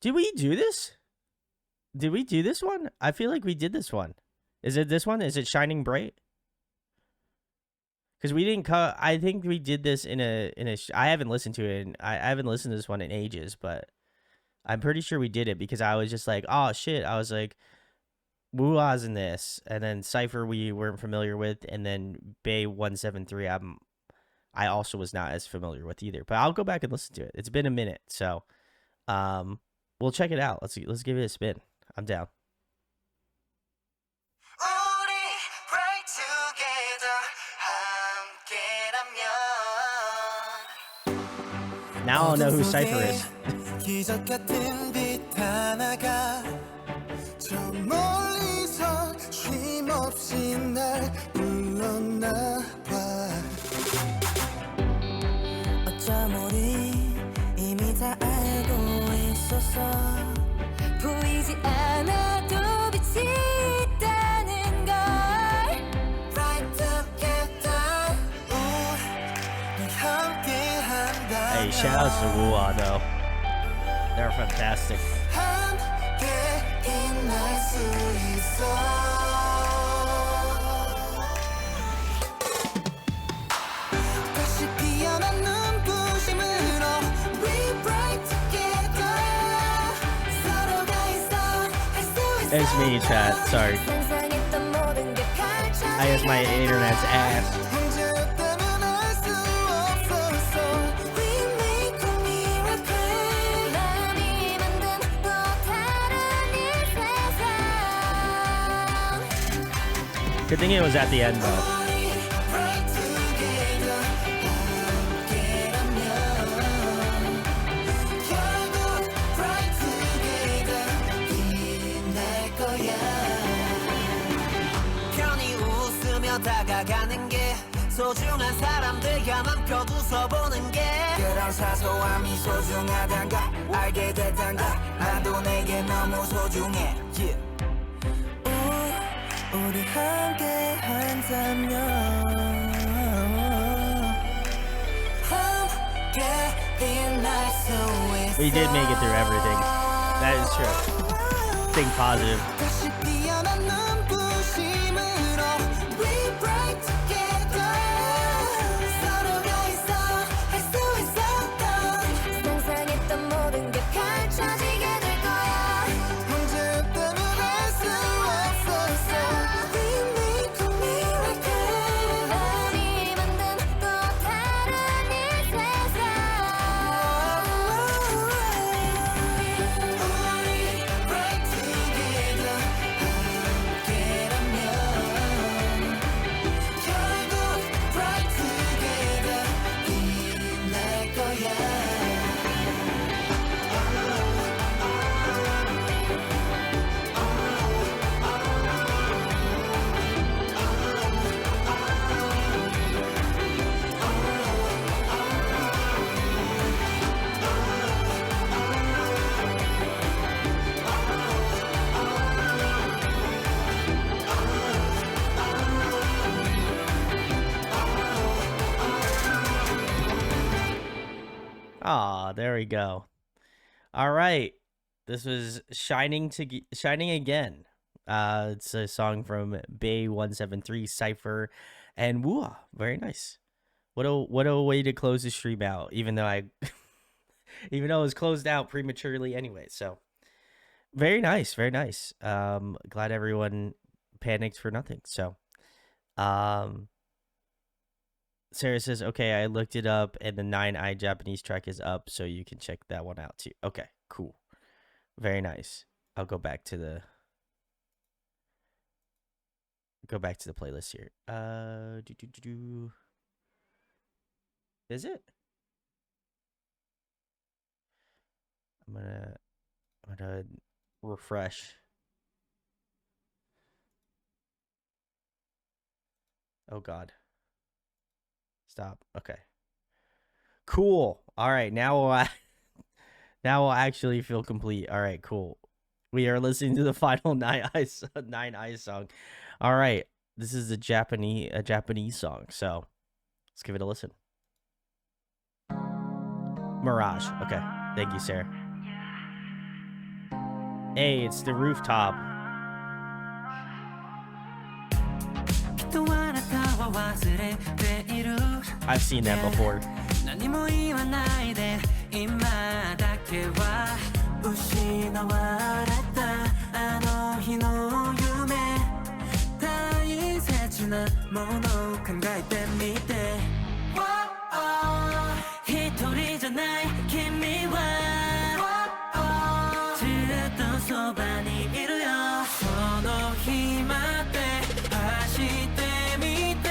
S1: Did we do this? Did we do this one? I feel like we did this one. Is it this one? Is it Shining Bright? Because we didn't cut. I think we did this in a. I haven't listened to it. I haven't listened to this one in ages, but I'm pretty sure we did it because I was just like, oh shit. I was like, Wua's in this, and then Ciipher we weren't familiar with, and then Bay 173 I also was not as familiar with either. But I'll go back and listen to it. It's been a minute, so we'll check it out. Let's give it a spin. I'm down.
S4: 우리 right together 함께라면
S1: Now I'll know who Ciipher is.
S2: 기적 같은 빛 하나가 저 멀리서 쉼없이 날 불렀나 봐
S4: 어쩜 우리 이미 다 알고 있었어 보이지 않아도 빛이 있다는 걸 Right together
S2: 우리 함께 한다면
S1: Hey, shout out to Wua though. They're fantastic.
S2: 함께 빛날 수 있어 다시 피어난 눈부심으로 We bright together 서로가 있어 할 수 있어
S1: It's me, chat. Sorry.
S4: 상상했던 모든 게
S1: I guess my internet's ass.
S2: 혼자였다면 알 수 없었어
S4: We make a miracle 남이 만든 또 다른 이 세상
S1: Good thing it was at the end though.
S2: Right together 함께라면 결국 Right together 빛날 거야
S4: 편히 웃으며 다가가는 게 소중한 사람들과 맘껏 웃어보는 게
S2: 그런 사소함이 소중하단가 알게 됐단가 나도 내게 너무 소중해 우리 함께 한다면 함께 빛날 수 있어
S1: We did make it through everything. That is true. Think positive.
S2: 다시 피어난 눈부심으로 We bright together 서로가 있어 할 수 있었던
S4: 상상했던 모든 게 펼쳐지게 될 거야
S2: 혼자였다면 할 수 없었어
S4: We make a miracle 남이 만든 또 다른 이 세상
S2: 우리 bright together 함께라면 결국 bright together 빛날 거야
S1: Ah, there we go. All right. This was Shining Again. It's a song from Bay 173, Ciipher, and Wua. Very nice. What a way to close the stream out, even though it was closed out prematurely anyway. So very nice, very nice. Glad everyone panicked for nothing. So Sarah says, okay, I looked it up and the 9i Japanese track is up, so you can check that one out too. Okay, cool. Very nice. I'll go back to the playlist here. Is it? I'm gonna refresh. Oh God. Stop. Okay. Cool. All right. Now we'll actually feel complete. All right. Cool. We are listening to the final 9i song. All right. This is a Japanese song. So let's give it a listen. Mirage. Okay. Thank you, Sarah. Hey, it's the rooftop. I've seen that before.
S4: 何も言わないで今だけは失われたあの日の夢もの考えてみて一人じゃない君はずっとそばにいるよその日まで走ってみて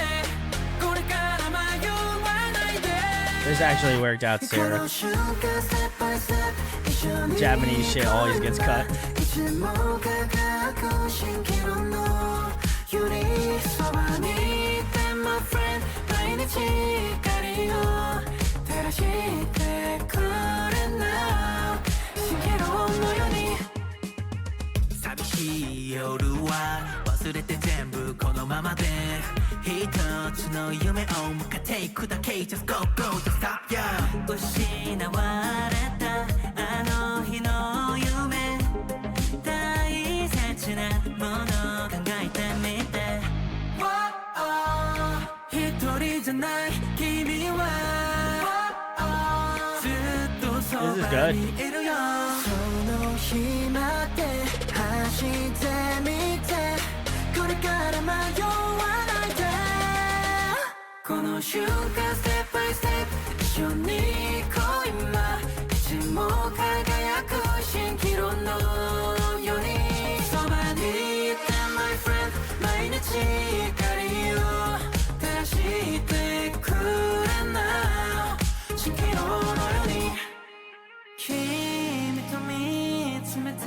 S4: これから迷わないで
S1: This actually worked out, Sarah. Japanese shit always gets cut.
S4: Just go, go, don't stop, yeah 失われたあの日の夢大切なもの考えてみて一人じゃない君はずっとそばにいるよその日まで走ってみてこれから迷わないでこの瞬間ステップバイステップ一緒に行こう今いつも輝く蜃気楼のようにそばにいて my friend 毎日光を照らしてくれな蜃気楼のように君と見つめた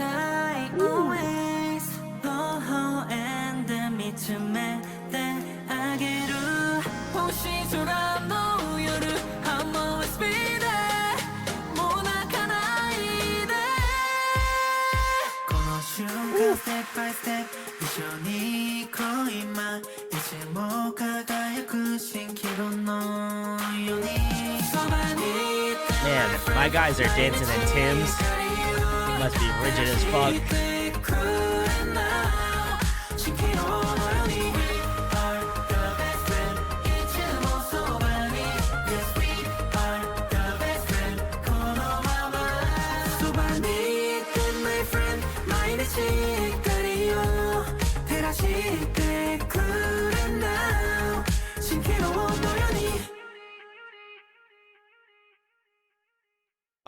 S4: い always 微笑んで見つめてあげる星空の夜ハンモスピードもう泣かないでこの瞬間ステップバイステップ一緒に行こう今いつも輝く蜃気楼のようにそばにいて
S1: Man, my guys are dancing in Tim's. Must be rigid as fuck.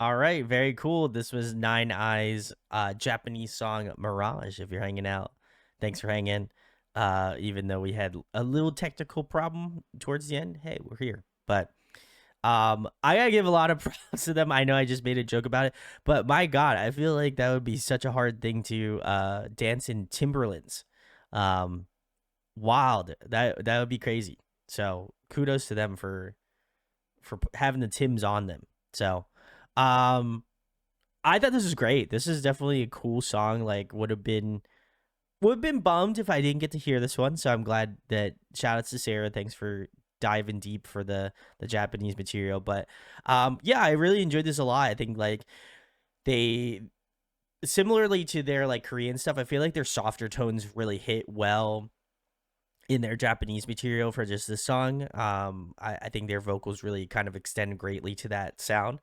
S1: All right, very cool. This was Nine.i's Japanese song Mirage. If you're hanging out, thanks for hanging. Even though we had a little technical problem towards the end, hey, we're here. But I gotta give a lot of props to them. I know I just made a joke about it, but my God, I feel like that would be such a hard thing to dance in Timberlands. Wild. That would be crazy. So kudos to them for having the Tims on them. So. I thought this was great. This is definitely a cool song. Like would have been bummed if I didn't get to hear this one. So I'm glad that shout outs to Sarah. Thanks for diving deep for the Japanese material. But yeah, I really enjoyed this a lot. I think like they similarly to their like Korean stuff, I feel like their softer tones really hit well in their Japanese material for just this song. I think their vocals really kind of extend greatly to that sound.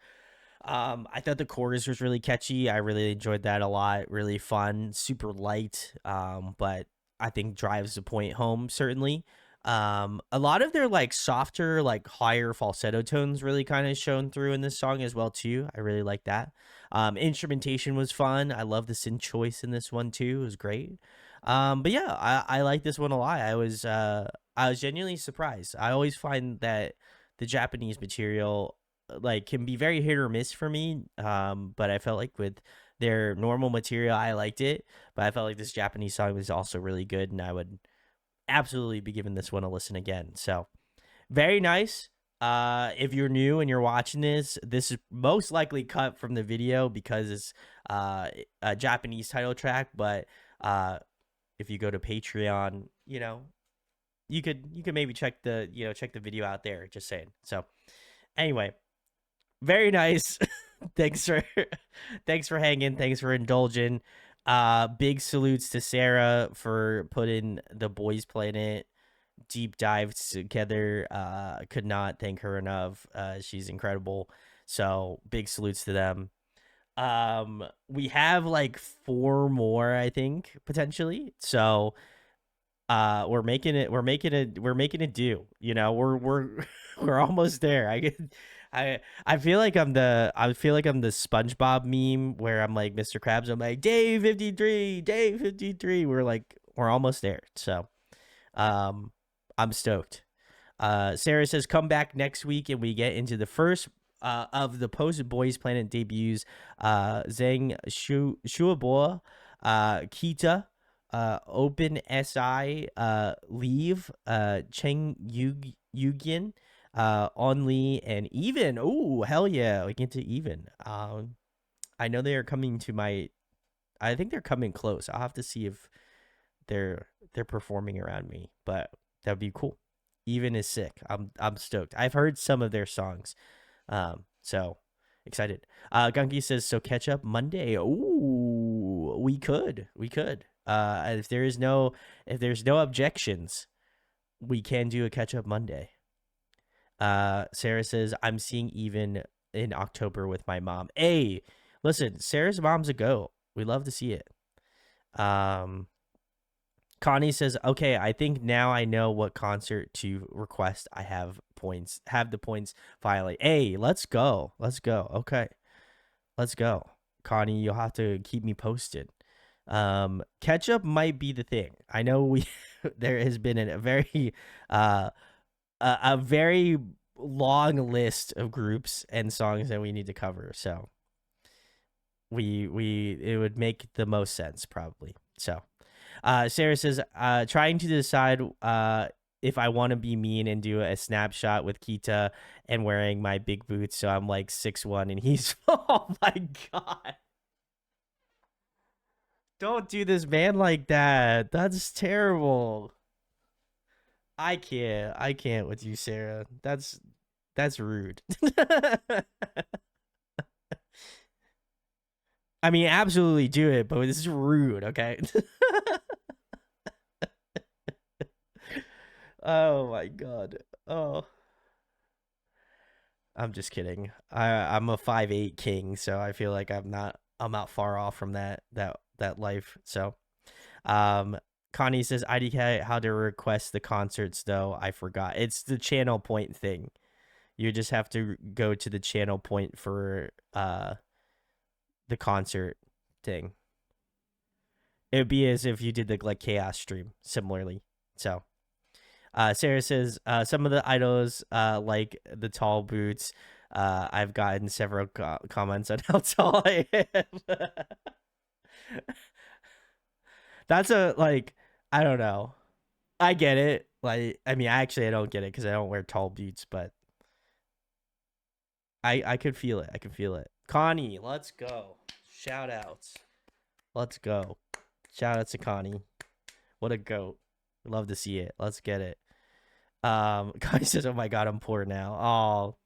S1: I thought the chorus was really catchy. I really enjoyed that a lot. Really fun, super light, but I think drives the point home, certainly. A lot of their like softer, like higher falsetto tones really kind of shown through in this song as well, too. I really like that. Instrumentation was fun. I love the synth choice in this one, too. It was great. But yeah, I like this one a lot. I was genuinely surprised. I always find that the Japanese material like can be very hit or miss for me, but I felt like with their normal material I liked it, but I felt like this Japanese song was also really good, and I would absolutely be giving this one a listen again. So very nice. If you're new and you're watching this is most likely cut from the video because it's a Japanese title track, but if you go to Patreon, you know, you could maybe check the video out there, just saying. So anyway, very nice. thanks for hanging. Thanks for indulging. Big salutes to Sarah for putting the Boys Planet deep dives together. Could not thank her enough. She's incredible. So big salutes to them. We have like 4 more, I think, potentially. So we're making it do. You know, we're we're almost there. I feel like I'm the SpongeBob meme where I'm like Mr. Krabs. I'm like day 53, day 53. We're almost there. So um, I'm stoked. Sarah says, come back next week and we get into the first of the post Boys Planet debuts. Zhang Shuabo, Kita, Open SI, Leave, Cheng Yugin, On Lee, and Even. Oh, hell yeah. We get to Even. I know they are coming to my. I think they're coming close. I'll have to see if they're performing around me, but that'd be cool. Even is sick. I'm stoked. I've heard some of their songs, so excited. Gunky says so. Catch up Monday. Ooh, we could. If there's no objections, we can do a catch up Monday. Sarah says I'm seeing Even in October with my mom. Hey, listen, Sarah's mom's a go. We love to see it. Connie says, okay, I think now I know what concert to request. I have the points violate. Hey, let's go. Okay. Let's go. Connie, you'll have to keep me posted. Catch up might be the thing. I know there has been a very long list of groups and songs that we need to cover. So it would make the most sense probably. So Sarah says, trying to decide if I want to be mean and do a snapshot with Kita and wearing my big boots. So I'm like 6'1" and he's, oh my God. Don't do this man like that. That's terrible. I can't with you, Sarah. That's rude. I mean, absolutely do it, but this is rude, okay? Oh my God. Oh. I'm just kidding. I'm a 5'8" king, so I feel like I'm not far off from that life. So Connie says, IDK, how to request the concerts though. I forgot. It's the channel point thing. You just have to go to the channel point for the concert thing. It would be as if you did the like chaos stream similarly. So Sarah says, some of the idols like the tall boots. I've gotten several comments on how tall I am. That's I don't know. I get it. Like, I mean, I don't get it because I don't wear tall boots, but I could feel it. I can feel it. Connie, let's go. Shout outs. Let's go. Shout out to Connie. What a goat. Love to see it. Let's get it. Connie says, oh my God, I'm poor now. Oh,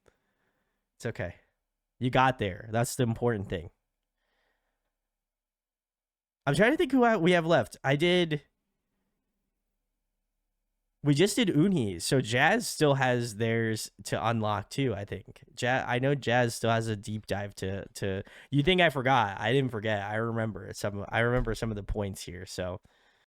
S1: it's okay. You got there. That's the important thing. I'm trying to think who we have left. We just did Uni, so Jazz still has theirs to unlock too, I think. I know Jazz still has a deep dive to. You think I forgot? I didn't forget. I remember some of the points here. So